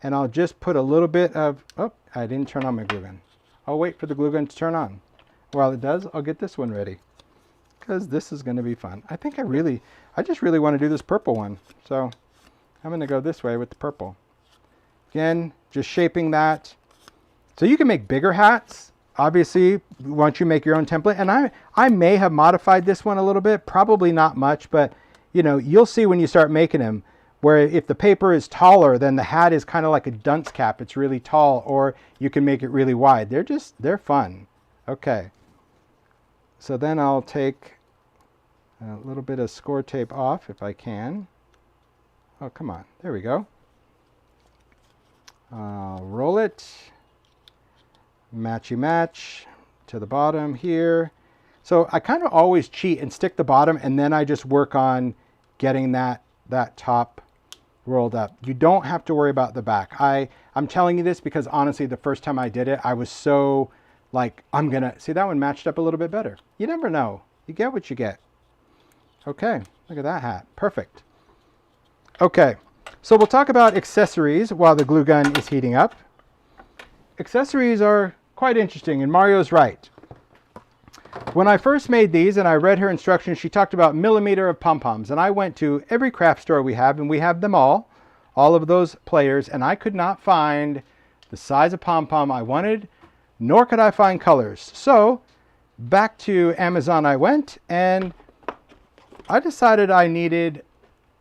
and I'll just put a little bit of, oh, I didn't turn on my glue gun. I'll wait for the glue gun to turn on. While it does, I'll get this one ready, because this is going to be fun. I think I just really want to do this purple one. So I'm going to go this way with the purple. Again, just shaping that. So you can make bigger hats, obviously, once you make your own template. And I may have modified this one a little bit, probably not much, but you know, you'll see when you start making them, where if the paper is taller, then the hat is kind of like a dunce cap. It's really tall, or you can make it really wide. They're fun. Okay. So then I'll take a little bit of score tape off if I can. Oh, come on. There we go. I'll roll it. Matchy match to the bottom here. So I kind of always cheat and stick the bottom, and then I just work on getting that top rolled up. You don't have to worry about the back. I'm telling you this because honestly, the first time I did it, I was so like, I'm gonna, see that one matched up a little bit better. You never know. You get what you get. Okay, look at that hat. Perfect. Okay, so we'll talk about accessories while the glue gun is heating up. Accessories are quite interesting, and Mario's right. When I first made these and I read her instructions, she talked about millimeter of pom-poms, and I went to every craft store we have, and we have them all of those players, and I could not find the size of pom-pom I wanted, nor could I find colors. So back to Amazon I went, and I decided I needed,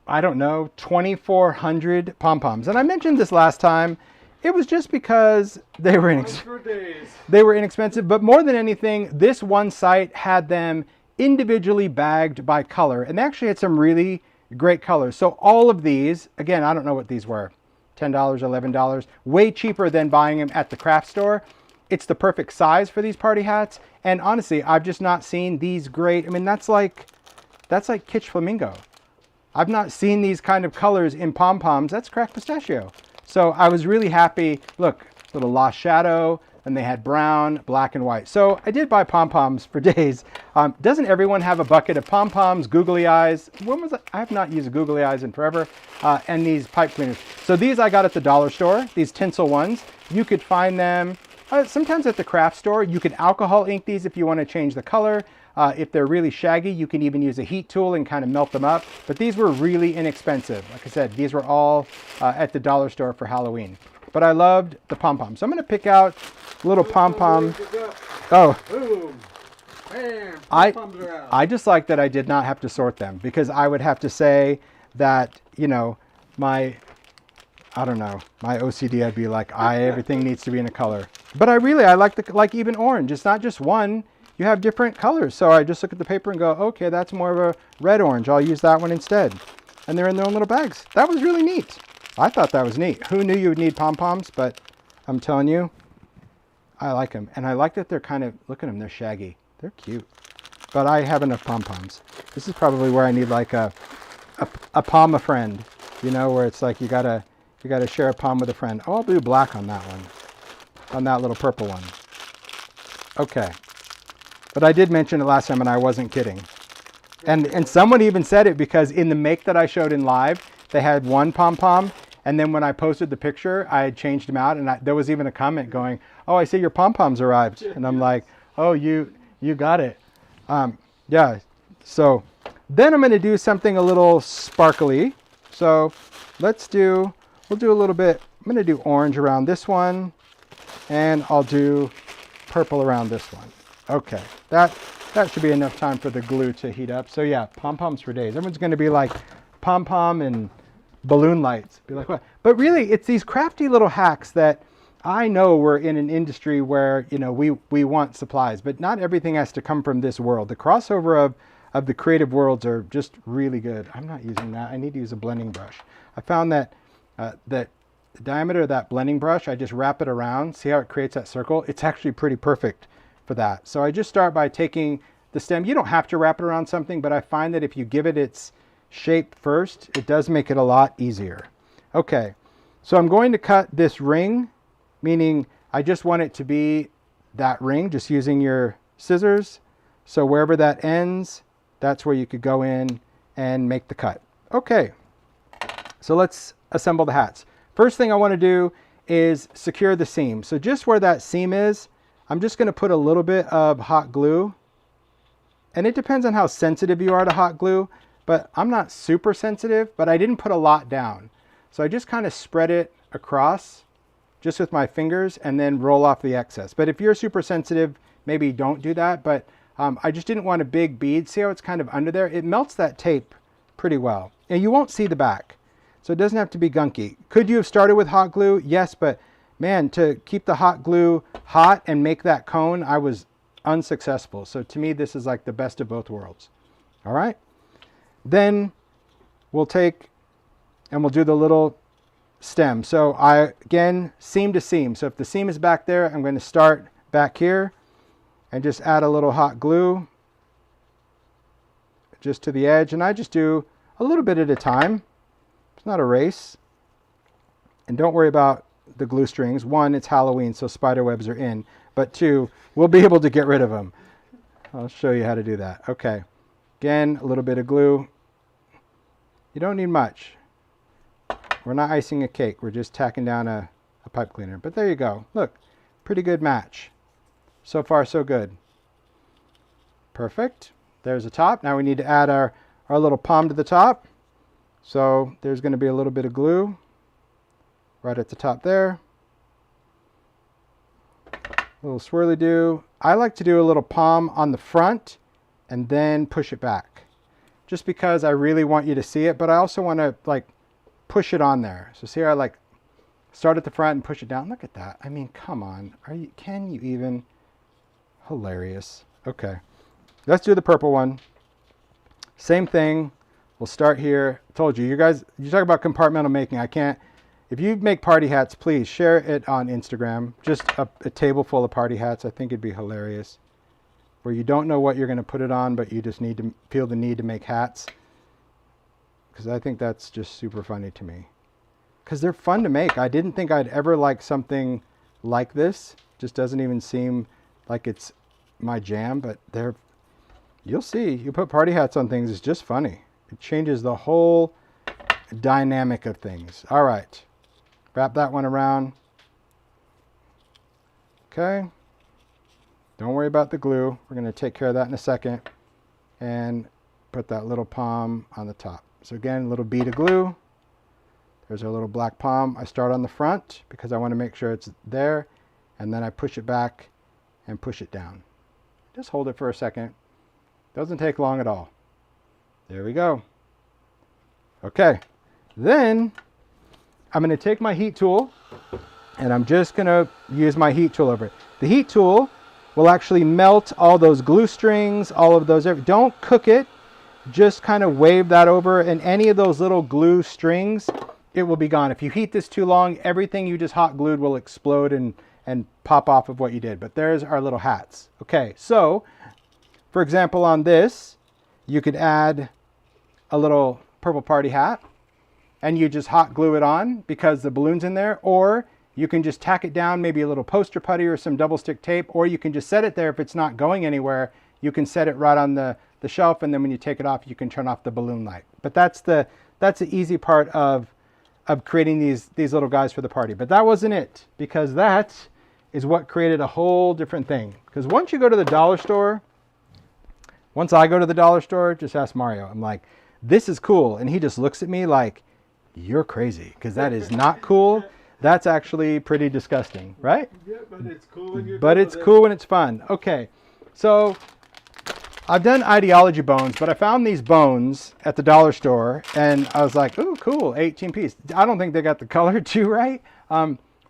I don't know, 2,400 pom-poms. And I mentioned this last time. It was just because they were inexpensive, but more than anything, this one site had them individually bagged by color, and they actually had some really great colors. So all of these, again, I don't know what these were, $10, $11, way cheaper than buying them at the craft store. It's the perfect size for these party hats, and honestly, I've just not seen these great. I mean, that's like Kitsch Flamingo. I've not seen these kind of colors in pom-poms. That's Kraft Pistachio. So I was really happy. Look, little Lost Shadow, and they had brown, black, and white. So I did buy pom-poms for days. Doesn't everyone have a bucket of pom-poms, googly eyes? When was I have not used googly eyes in forever. And these pipe cleaners. So these I got at the dollar store, these tinsel ones. You could find them sometimes at the craft store. You could alcohol ink these if you want to change the color. If they're really shaggy, you can even use a heat tool and kind of melt them up. But these were really inexpensive. Like I said, these were all at the dollar store for Halloween. But I loved the pom-pom. So I'm going to pick out a little pom-pom. Oh. Boom. Bam. I just like that I did not have to sort them, because I would have to say that, you know, my OCD, I'd be like, everything needs to be in a color. But I like even orange. It's not just one. You have different colors. So I just look at the paper and go, okay, that's more of a red orange. I'll use that one instead. And they're in their own little bags. That was really neat. I thought that was neat. Who knew you would need pom-poms? But I'm telling you, I like them. And I like that they're kind of, look at them, they're shaggy. They're cute. But I have enough pom-poms. This is probably where I need like a pom a friend, you know, where it's like you gotta share a pom with a friend. Oh, I'll do black on that one, on that little purple one. Okay. But I did mention it last time, and I wasn't kidding. And someone even said it, because in the make that I showed in live, they had one pom-pom, and then when I posted the picture, I had changed them out, and there was even a comment going, oh, I see your pom-poms arrived. And I'm like, oh, you got it. Yeah, so then I'm going to do something a little sparkly. So we'll do a little bit. I'm going to do orange around this one, and I'll do purple around this one. Okay, that should be enough time for the glue to heat up. So yeah, pom-poms for days. Everyone's going to be like pom-pom and balloon lights. Be like, what? But really, it's these crafty little hacks that I know we're in an industry where, you know, we want supplies, but not everything has to come from this world. The crossover of the creative worlds are just really good. I'm not using that. I need to use a blending brush. I found that the diameter of that blending brush, I just wrap it around. See how it creates that circle? It's actually pretty perfect for that. So I just start by taking the stem. You don't have to wrap it around something, but I find that if you give it its shape first, it does make it a lot easier. Okay, so I'm going to cut this ring, meaning I just want it to be that ring, just using your scissors. So wherever that ends, that's where you could go in and make the cut. Okay, so let's assemble the hats. First thing I want to do is secure the seam. So just where that seam is, I'm just going to put a little bit of hot glue. And it depends on how sensitive you are to hot glue, but I'm not super sensitive, but I didn't put a lot down. So I just kind of spread it across just with my fingers and then roll off the excess. But if you're super sensitive, maybe don't do that. But I just didn't want a big bead. See how it's kind of under there? It melts that tape pretty well. And you won't see the back. So it doesn't have to be gunky. Could you have started with hot glue? Yes, but man, to keep the hot glue hot and make that cone, I was unsuccessful. So to me, this is like the best of both worlds. All right. Then we'll take and we'll do the little stem. So again, seam to seam. So if the seam is back there, I'm going to start back here and just add a little hot glue just to the edge. And I just do a little bit at a time. It's not a race. And don't worry about the glue strings. One, it's Halloween, so spider webs are in. But two, we'll be able to get rid of them. I'll show you how to do that. Okay. Again, a little bit of glue. You don't need much. We're not icing a cake. We're just tacking down a pipe cleaner. But there you go. Look, pretty good match. So far, so good. Perfect. There's the top. Now we need to add our little palm to the top. So there's going to be a little bit of glue right at the top there. A little swirly do. I like to do a little palm on the front and then push it back. Just because I really want you to see it, but I also want to like push it on there. So see how I like start at the front and push it down? Look at that. I mean, come on. Can you even? Hilarious. Okay. Let's do the purple one. Same thing. We'll start here. I told you, you guys, you talk about compartmental making. I can't. If you make party hats, please share it on Instagram. Just a table full of party hats. I think it'd be hilarious. Where you don't know what you're going to put it on, but you just need to feel the need to make hats. Because I think that's just super funny to me. Because they're fun to make. I didn't think I'd ever like something like this. Just doesn't even seem like it's my jam, but you'll see. You put party hats on things, it's just funny. It changes the whole dynamic of things. All right. Wrap that one around. Okay. Don't worry about the glue. We're going to take care of that in a second. And put that little palm on the top. So again, a little bead of glue. There's our little black palm. I start on the front because I want to make sure it's there. And then I push it back and push it down. Just hold it for a second. Doesn't take long at all. There we go. Okay. Then I'm going to take my heat tool and I'm just going to use my heat tool over it. The heat tool will actually melt all those glue strings, all of those. Don't cook it. Just kind of wave that over, and any of those little glue strings, it will be gone. If you heat this too long, everything you just hot glued will explode and pop off of what you did. But there's our little hats. Okay, so for example, on this, you could add a little purple party hat and you just hot glue it on because the balloon's in there, or you can just tack it down, maybe a little poster putty or some double stick tape, or you can just set it there. If it's not going anywhere, you can set it right on the shelf, and then when you take it off, you can turn off the balloon light. But that's the easy part of creating these little guys for the party. But that wasn't it, because that is what created a whole different thing. Because once you go to the dollar store, once I go to the dollar store, just ask Mario. I'm like, this is cool. And he just looks at me like, you're crazy, because that is not cool. That's actually pretty disgusting, right?
Yeah, but it's cool when you're
But it's cool when it's fun. Okay, so I've done idea-ology bones, but I found these bones at the dollar store, and I was like, ooh, cool, 18 piece. I don't think they got the color too right,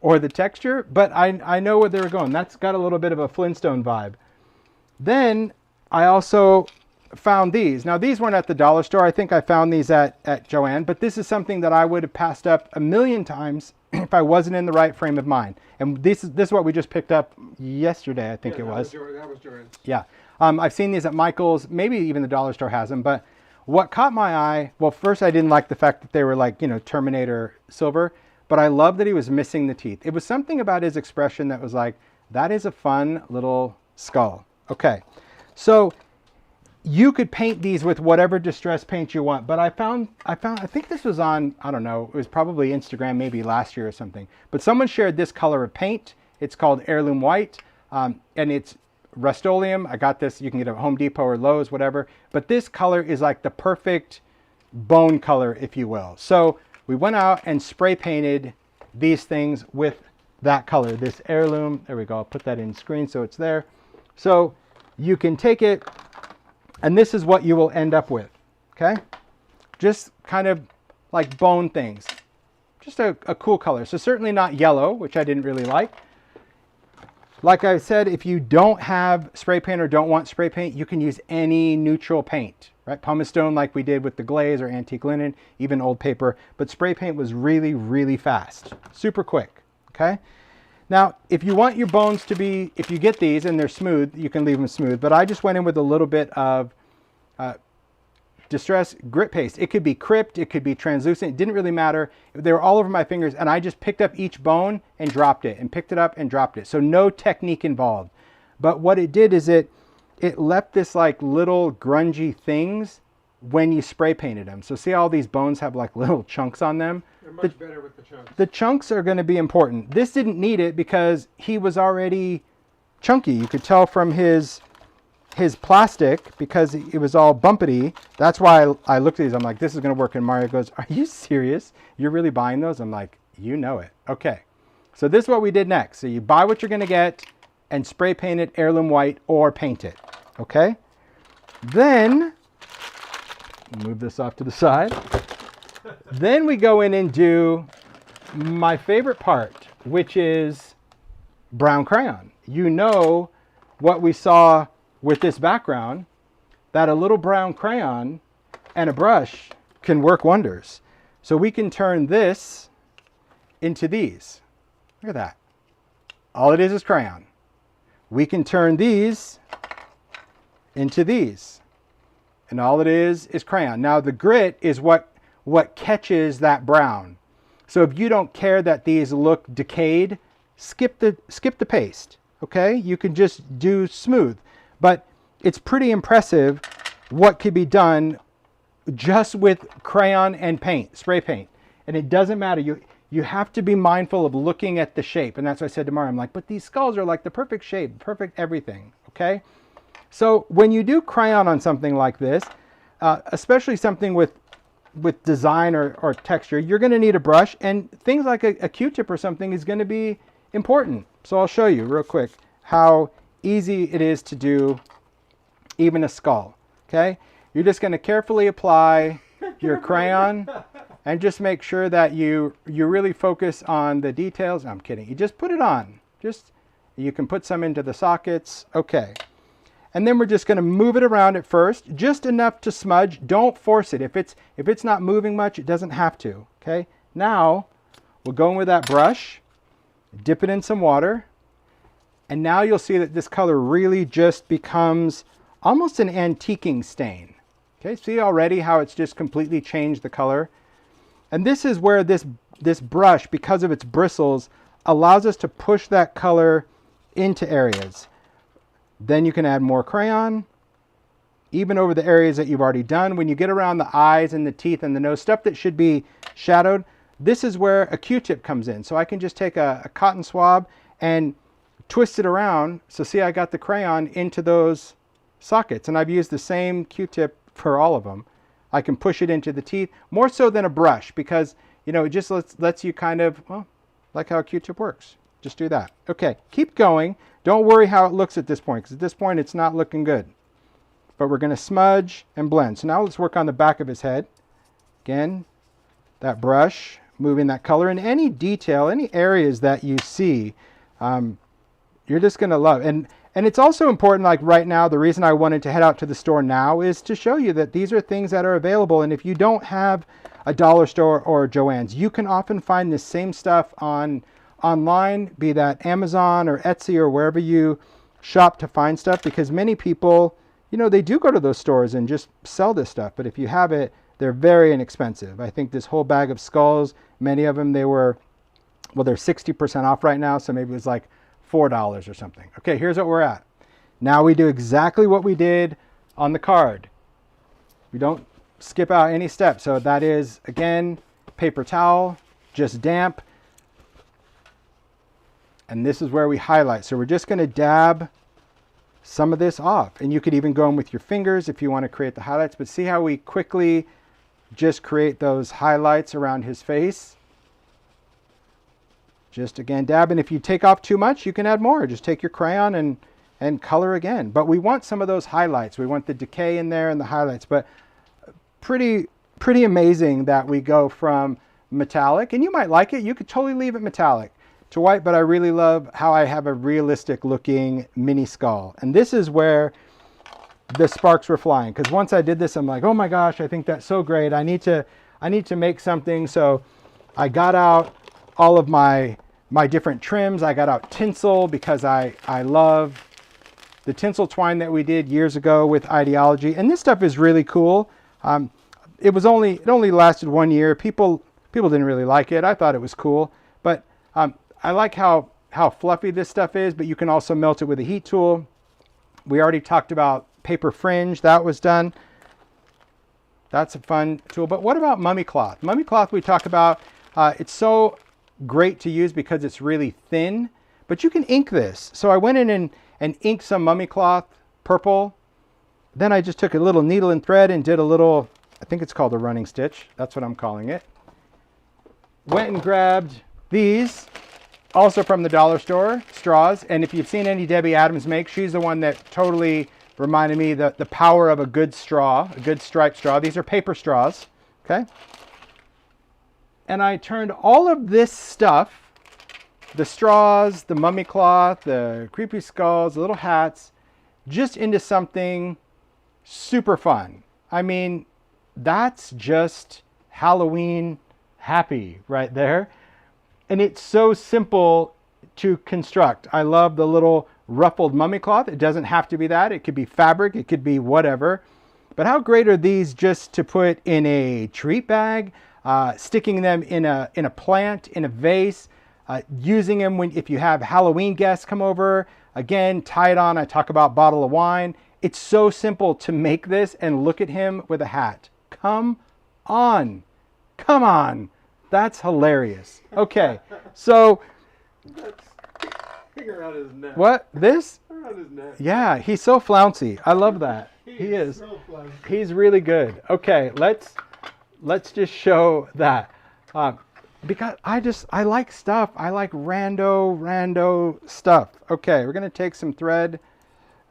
or the texture, but I know where they were going. That's got a little bit of a Flintstone vibe. Then I also found these. Now, these weren't at the dollar store. I think I found these at Joann, but this is something that I would have passed up a million times if I wasn't in the right frame of mind. And this is what we just picked up yesterday, I think it was.
That was Joanne's.
Yeah. I've seen these at Michael's, maybe even the dollar store has them, but what caught my eye, well, first I didn't like the fact that they were like, you know, Terminator silver, but I love that he was missing the teeth. It was something about his expression that was like, that is a fun little skull. Okay. So you could paint these with whatever distress paint you want, but I think this was on, I don't know, it was probably Instagram, maybe last year or something, but someone shared this color of paint. It's called Heirloom White, and it's Rust-Oleum. I got this, you can get it at Home Depot or Lowe's, whatever, but this color is like the perfect bone color, if you will. So we went out and spray painted these things with that color, this Heirloom. There we go, I'll put that in screen so it's there. So you can take it, and this is what you will end up with, okay? Just kind of like bone things. Just a cool color. So certainly not yellow, which I didn't really like. Like I said, if you don't have spray paint or don't want spray paint, you can use any neutral paint, right? Pumice stone like we did with the glaze, or antique linen, even old paper. But spray paint was really, really fast, super quick, okay? Now, if you want your bones to be, if you get these and they're smooth, you can leave them smooth. But I just went in with a little bit of Distress grit paste. It could be crypt, it could be translucent, it didn't really matter. They were all over my fingers, and I just picked up each bone and dropped it, and picked it up and dropped it. So no technique involved. But what it did is it left this like little grungy things when you spray painted them. So see all these bones have like little chunks on them?
They're much better with the chunks.
The chunks are going to be important. This didn't need it because he was already chunky. You could tell from his plastic, because it was all bumpety. That's why I looked at these. I'm like, this is going to work. And Mario goes, are you serious? You're really buying those? I'm like, you know it. Okay. So this is what we did next. So you buy what you're going to get and spray paint it Heirloom White or paint it. Okay. Then move this off to the side. Then we go in and do my favorite part, which is brown crayon. You know what we saw with this background, that a little brown crayon and a brush can work wonders. So we can turn this into these. Look at that. All it is crayon. We can turn these into these. And all it is crayon. Now the grit is what catches that brown. So if you don't care that these look decayed, skip the paste. Okay? You can just do smooth. But it's pretty impressive what could be done just with crayon and paint, spray paint. And it doesn't matter. You you have to be mindful of looking at the shape. And that's what I said to Mara. I'm like, but these skulls are like the perfect shape, perfect everything, okay? So when you do crayon on something like this, especially something with design or texture, you're going to need a brush, and things like a Q-tip or something is going to be important. So I'll show you real quick how easy it is to do even a skull, okay? You're just going to carefully apply your crayon and just make sure that you really focus on the details. I'm kidding. You just put it on. You can put some into the sockets. Okay. And then we're just going to move it around at first, just enough to smudge. Don't force it. If it's not moving much, it doesn't have to. Okay. Now we'll go in with that brush, dip it in some water, and now you'll see that this color really just becomes almost an antiquing stain. Okay. See already how it's just completely changed the color. And this is where this brush, because of its bristles, allows us to push that color into areas. Then you can add more crayon, even over the areas that you've already done. When you get around the eyes and the teeth and the nose, stuff that should be shadowed, this is where a Q-tip comes in. So I can just take a cotton swab and twist it around. So see, I got the crayon into those sockets, and I've used the same Q-tip for all of them. I can push it into the teeth more so than a brush, because, you know, it just lets you kind of, well, like how a Q-tip works. Just do that. Okay, keep going. Don't worry how it looks at this point, because at this point it's not looking good. But we're going to smudge and blend. So now let's work on the back of his head. Again, that brush, moving that color, and any detail, any areas that you see, you're just going to love. And it's also important, like right now, the reason I wanted to head out to the store now is to show you that these are things that are available. And if you don't have a dollar store or Joann's, you can often find the same stuff online, be that Amazon or Etsy or wherever you shop to find stuff, because many people, you know, they do go to those stores and just sell this stuff. But if you have it, they're very inexpensive. I think this whole bag of skulls, many of them, they're 60% off right now. So maybe it was like $4 or something. Okay, here's what we're at. Now we do exactly what we did on the card. We don't skip out any steps. So that is, again, paper towel, just damp. And this is where we highlight. So we're just going to dab some of this off. And you could even go in with your fingers if you want to create the highlights. But see how we quickly just create those highlights around his face. Just again dab, and if you take off too much, you can add more. Just take your crayon and color again. But we want some of those highlights. We want the decay in there and the highlights. But pretty amazing that we go from metallic, and you might like it. You could totally leave it metallic, to white, but I really love how I have a realistic looking mini skull. And this is where the sparks were flying, because once I did this, I'm like, oh my gosh, I think that's so great. I need to make something. So I got out all of my different trims. I got out tinsel because I love the tinsel twine that we did years ago with idea-ology. And this stuff is really cool. It only lasted 1 year. People didn't really like it. I thought it was cool, but I like how fluffy this stuff is, but you can also melt it with a heat tool. We already talked about paper fringe. That was done. That's a fun tool. But what about mummy cloth? Mummy cloth we talk about. It's so great to use because it's really thin, but you can ink this. So I went in and inked some mummy cloth purple. Then I just took a little needle and thread and did a little, I think it's called a running stitch. That's what I'm calling it. Went and grabbed these, also from the dollar store, straws. And if you've seen any Debbie Adams make, she's the one that totally reminded me the power of a good straw, a good striped straw. These are paper straws, okay? And I turned all of this stuff, the straws, the mummy cloth, the creepy skulls, the little hats, just into something super fun. I mean, that's just Halloween happy right there. And it's so simple to construct. I love the little ruffled mummy cloth. It doesn't have to be that. It could be fabric. It could be whatever. But how great are these just to put in a treat bag, sticking them in a plant, in a vase, using them if you have Halloween guests come over. Again, tie it on. I talk about bottle of wine. It's so simple to make this, and look at him with a hat. Come on. Come on. That's hilarious. Okay, so
That's around his neck.
what? This?
Around his neck.
Yeah, he's so flouncy. I love that. He is.
So fun.
He's really good. Okay, let's just show that. Because I like stuff. I like rando stuff. Okay, we're gonna take some thread.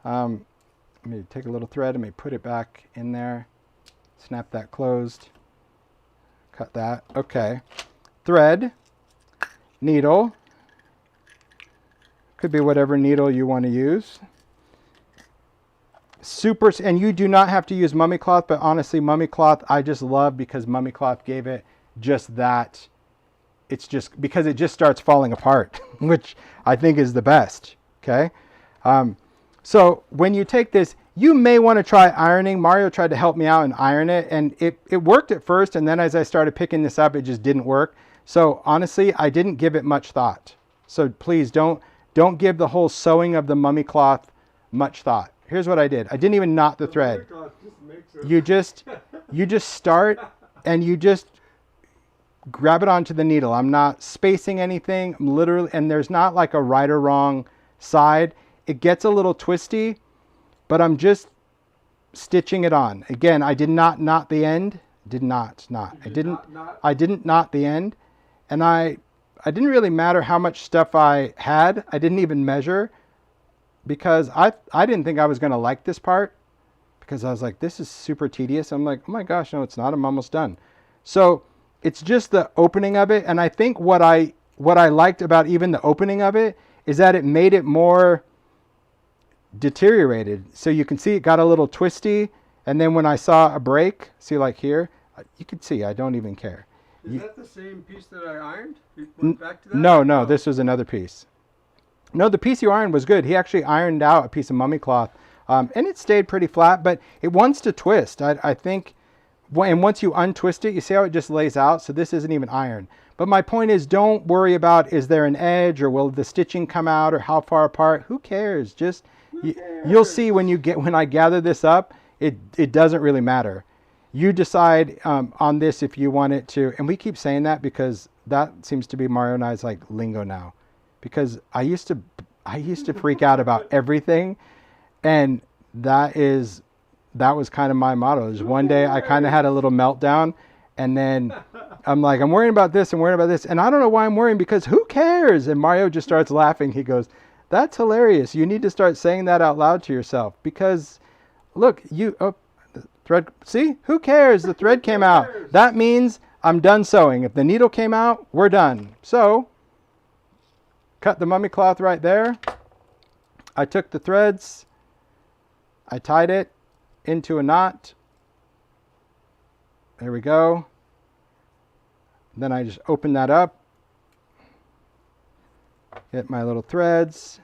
Let me take a little thread and maybe put it back in there. Snap that closed. Cut that. Okay. Thread, needle. Could be whatever needle you want to use. Super, and you do not have to use mummy cloth, but honestly, mummy cloth I just love because mummy cloth gave it just that. It's just because it just starts falling apart, which I think is the best. Okay. So when you take this, you may want to try ironing. Mario tried to help me out and iron it, and it worked at first, and then as I started picking this up, it just didn't work. So honestly, I didn't give it much thought. So please don't give the whole sewing of the mummy cloth much thought. Here's what I did. I didn't even knot the thread. You just start and you just grab it onto the needle. I'm not spacing anything. I'm literally, and there's not like a right or wrong side. It gets a little twisty, but I'm just stitching it on. Again, I did not knot the end. I didn't knot the end, and I didn't really matter how much stuff I had. I didn't even measure because I didn't think I was going to like this part because I was like, this is super tedious. I'm like, oh my gosh, no, it's not. I'm almost done. So it's just the opening of it, and I think what I liked about even the opening of it is that it made it more deteriorated. So you can see it got a little twisty, and then when I saw a break, see like here, you can see I don't even care.
Is that the same piece that I ironed? You went back to that?
No, this was another piece. No, the piece you ironed was good. He actually ironed out a piece of mummy cloth, and it stayed pretty flat, but it wants to twist. I think, and once you untwist it, you see how it just lays out? So this isn't even ironed. But my point is, don't worry about, is there an edge, or will the stitching come out, or how far apart? Who cares? Just, you'll see when I gather this up, it doesn't really matter. You decide on this if you want it to, and we keep saying that because that seems to be Mario and I's like lingo now. Because I used to freak out about everything, and that was kind of my motto. Is one day I kind of had a little meltdown, and then I'm like, I'm worrying about this and worrying about this, and I don't know why I'm worrying because who cares? And Mario just starts laughing. He goes, "That's hilarious. You need to start saying that out loud to yourself because, look, the thread. See, who cares? The thread came out. That means I'm done sewing. If the needle came out, we're done. So." Cut the mummy cloth right there. I took the threads, I tied it into a knot. There we go. Then I just open that up. Get my little threads,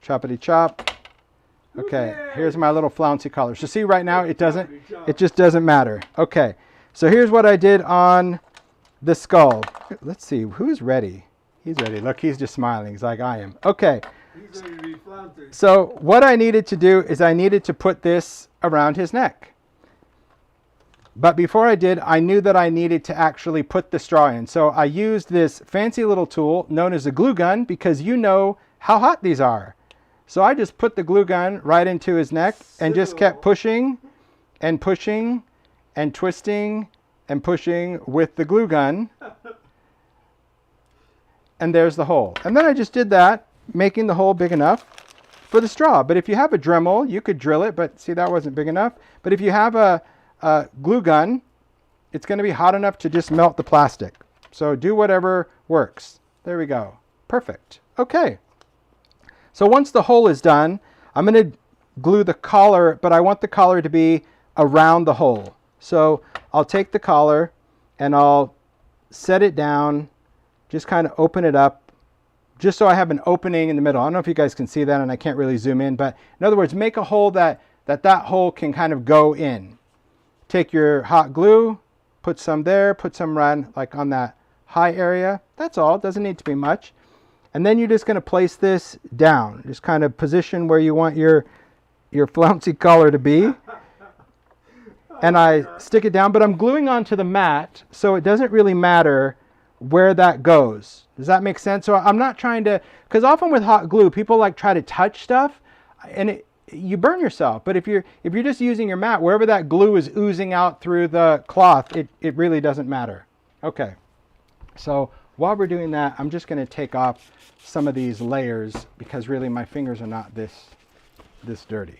choppity chop. Okay, here's my little flouncy collar. So see right now it just doesn't matter. Okay, so here's what I did on the skull. Let's see, who's ready? He's ready. Look, he's just smiling. He's like, I am. Okay.
He's ready to be flouncy.
So what I needed to do is I needed to put this around his neck. But before I did, I knew that I needed to actually put the straw in. So I used this fancy little tool known as a glue gun because you know how hot these are. So I just put the glue gun right into his neck and just kept pushing and pushing and twisting and pushing with the glue gun. And there's the hole. And then I just did that, making the hole big enough for the straw. But if you have a Dremel, you could drill it, but see, that wasn't big enough. But if you have a glue gun, it's going to be hot enough to just melt the plastic. So do whatever works. There we go. Perfect. Okay. So once the hole is done, I'm going to glue the collar, but I want the collar to be around the hole. So I'll take the collar and I'll set it down. Just kind of open it up, just so I have an opening in the middle. I don't know if you guys can see that, and I can't really zoom in, but in other words, make a hole that hole can kind of go in. Take your hot glue, put some there, put some right like on that high area. That's all. It doesn't need to be much. And then you're just going to place this down. Just kind of position where you want your flouncy collar to be. And I stick it down, but I'm gluing onto the mat, so it doesn't really matter where that goes. Does that make sense? So I'm not trying to, because often with hot glue, people like try to touch stuff and you burn yourself. But if you're just using your mat, wherever that glue is oozing out through the cloth, it really doesn't matter. Okay, so while we're doing that, I'm just going to take off some of these layers because really my fingers are not this dirty.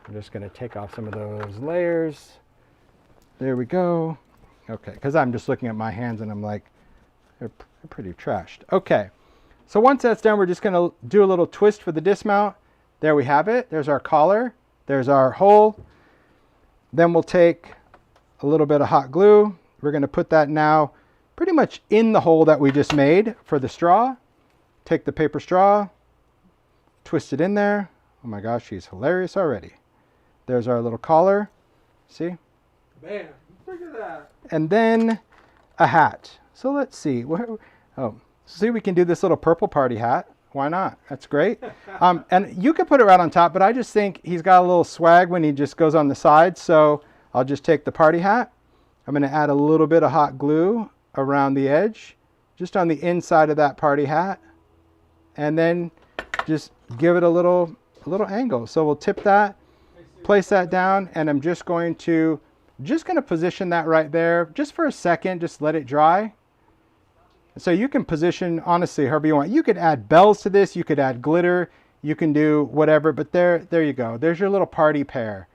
I'm just going to take off some of those layers. There we go. Okay, because I'm just looking at my hands and I'm like, they're pretty trashed. Okay, so once that's done, we're just going to do a little twist for the dismount. There we have it. There's our collar. There's our hole. Then we'll take a little bit of hot glue. We're going to put that now pretty much in the hole that we just made for the straw. Take the paper straw, twist it in there. Oh my gosh, she's hilarious already. There's our little collar. See?
Man, look at that.
And then a hat. So let's see. Oh, see, we can do this little purple party hat. Why not? That's great. And you could put it right on top, but I just think he's got a little swag when he just goes on the side. So I'll just take the party hat. I'm going to add a little bit of hot glue around the edge, just on the inside of that party hat. And then just give it a little angle. So we'll tip that, place that down, and I'm just going to position that right there just for a second, just let it dry. So you can position, honestly, however you want. You could add bells to this, you could add glitter, you can do whatever, but there you go. There's your little party pair.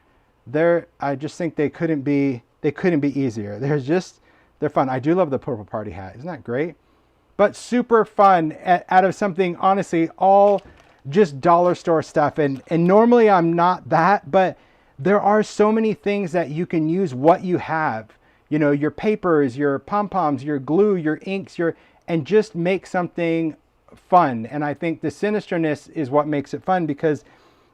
I just think they couldn't be easier. They're fun. I do love the purple party hat. Isn't that great? But super fun out of something, honestly, all just dollar store stuff. And normally I'm not that, but there are so many things that you can use what you have. You know, your papers, your pom-poms, your glue, your inks, and just make something fun. And I think the sinisterness is what makes it fun, because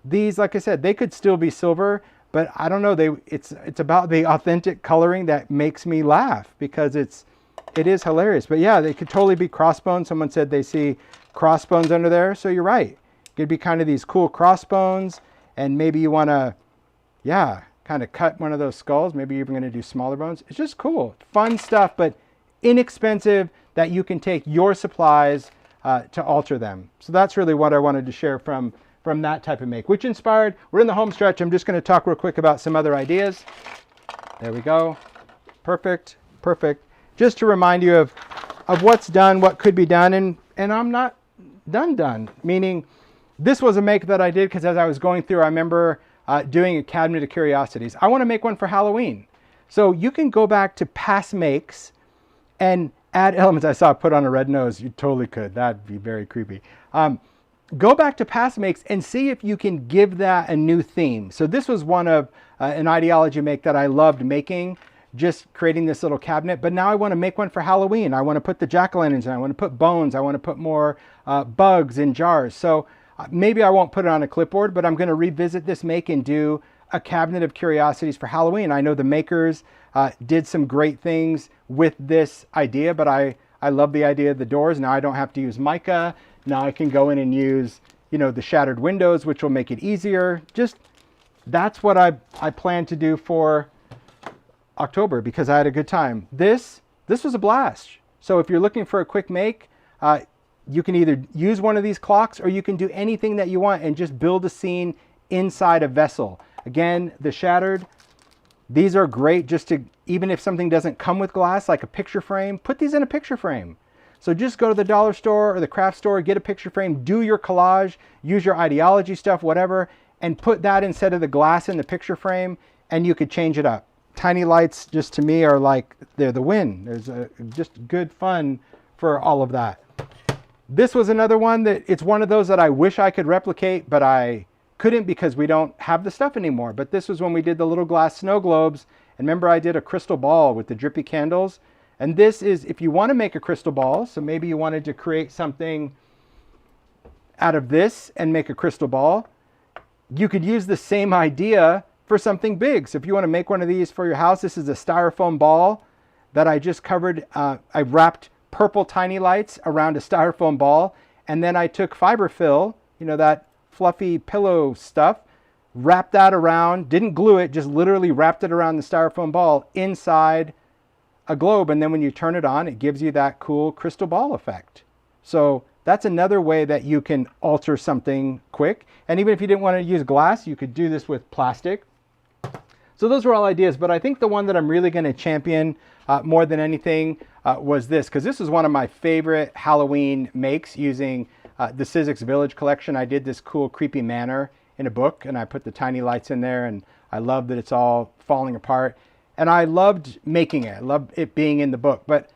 these, like I said, they could still be silver, but I don't know, it's about the authentic coloring that makes me laugh, because it is hilarious. But yeah, they could totally be crossbones. Someone said they see crossbones under there. So you're right. It could be kind of these cool crossbones, and maybe you want to, yeah, kind of cut one of those skulls. Maybe you're even going to do smaller bones. It's just cool. Fun stuff, but inexpensive, that you can take your supplies to alter them. So that's really what I wanted to share from that type of make, which inspired, we're in the home stretch. I'm just going to talk real quick about some other ideas. There we go. Perfect. Perfect. Just to remind you of what's done, what could be done, and I'm not done. Meaning, this was a make that I did because as I was going through, I remember doing a cabinet of curiosities. I want to make one for Halloween. So you can go back to past makes and add elements. I saw put on a red nose. You totally could. That'd be very creepy. Go back to past makes and see if you can give that a new theme. So this was one of an idea-ology make that I loved making, just creating this little cabinet. But now I want to make one for Halloween. I want to put the jack-o'-lanterns in. I want to put bones. I want to put more bugs in jars. So maybe I won't put it on a clipboard, but I'm going to revisit this make and do a cabinet of curiosities for Halloween. I know the makers did some great things with this idea, but I love the idea of the doors. Now I don't have to use mica. Now I can go in and use, you know, the shattered windows, which will make it easier. Just, that's what I plan to do for October, because I had a good time. This was a blast. So if you're looking for a quick make, you can either use one of these clocks, or you can do anything that you want and just build a scene inside a vessel. Again, the shattered, these are great just to, even if something doesn't come with glass, like a picture frame, put these in a picture frame. So just go to the dollar store or the craft store, get a picture frame, do your collage, use your idea-ology stuff, whatever, and put that instead of the glass in the picture frame, and you could change it up. Tiny lights, just to me, are like, they're the win. There's just good fun for all of that. This was another one that, it's one of those that I wish I could replicate, but I couldn't because we don't have the stuff anymore. But this was when we did the little glass snow globes. And remember, I did a crystal ball with the drippy candles. And this is, if you want to make a crystal ball, so maybe you wanted to create something out of this and make a crystal ball, you could use the same idea for something big. So if you want to make one of these for your house, this is a styrofoam ball that I just covered. I wrapped purple tiny lights around a styrofoam ball, and then I took fiberfill, you know, that fluffy pillow stuff, wrapped that around, didn't glue it, just literally wrapped it around the styrofoam ball inside a globe, and then when you turn it on, it gives you that cool crystal ball effect. So that's another way that you can alter something quick. And even if you didn't want to use glass, you could do this with plastic. So those were all ideas, but I think the one that I'm really going to champion more than anything was this, because this is one of my favorite Halloween makes using the Sizzix Village collection. I did this cool creepy manor in a book, and I put the tiny lights in there, and I love that it's all falling apart. And I loved making it. I loved it being in the book, but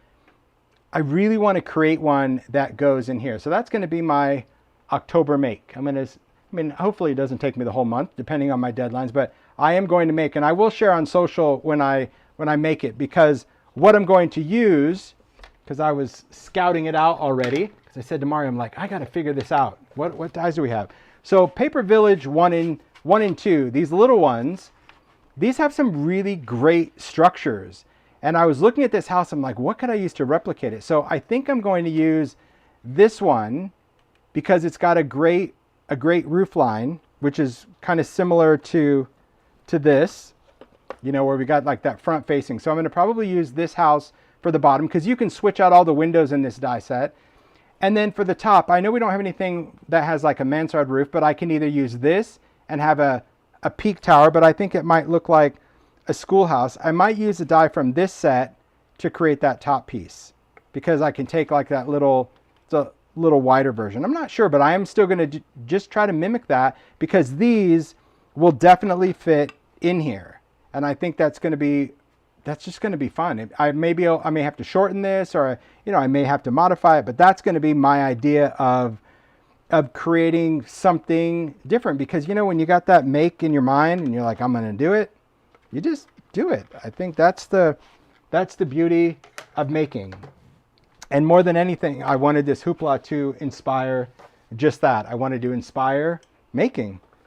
I really want to create one that goes in here. So that's going to be my October make. Hopefully it doesn't take me the whole month, depending on my deadlines, but I am going to make, and I will share on social when I make it, because what I'm going to use, because I was scouting it out already, because I said to Mario, I'm like, I got to figure this out. What dies do we have? So Paper Village 1 and 2, these little ones, these have some really great structures. And I was looking at this house, I'm like, what could I use to replicate it? So I think I'm going to use this one because it's got a great roof line, which is kind of similar to this, you know, where we got like that front facing. So I'm going to probably use this house for the bottom, because you can switch out all the windows in this die set. And then for the top, I know we don't have anything that has like a mansard roof, but I can either use this and have a peak tower, but I think it might look like a schoolhouse. I might use a die from this set to create that top piece, because I can take like that little wider version. I'm not sure, but I am still going to just try to mimic that, because these will definitely fit in here. And I think that's just going to be fun. I may have to shorten this, or, you know, I may have to modify it, but that's going to be my idea of creating something different. Because, you know, when you got that make in your mind and you're like, I'm going to do it, you just do it. I think that's the beauty of making. And more than anything, I wanted this Hoopla to inspire just that. I wanted to inspire making.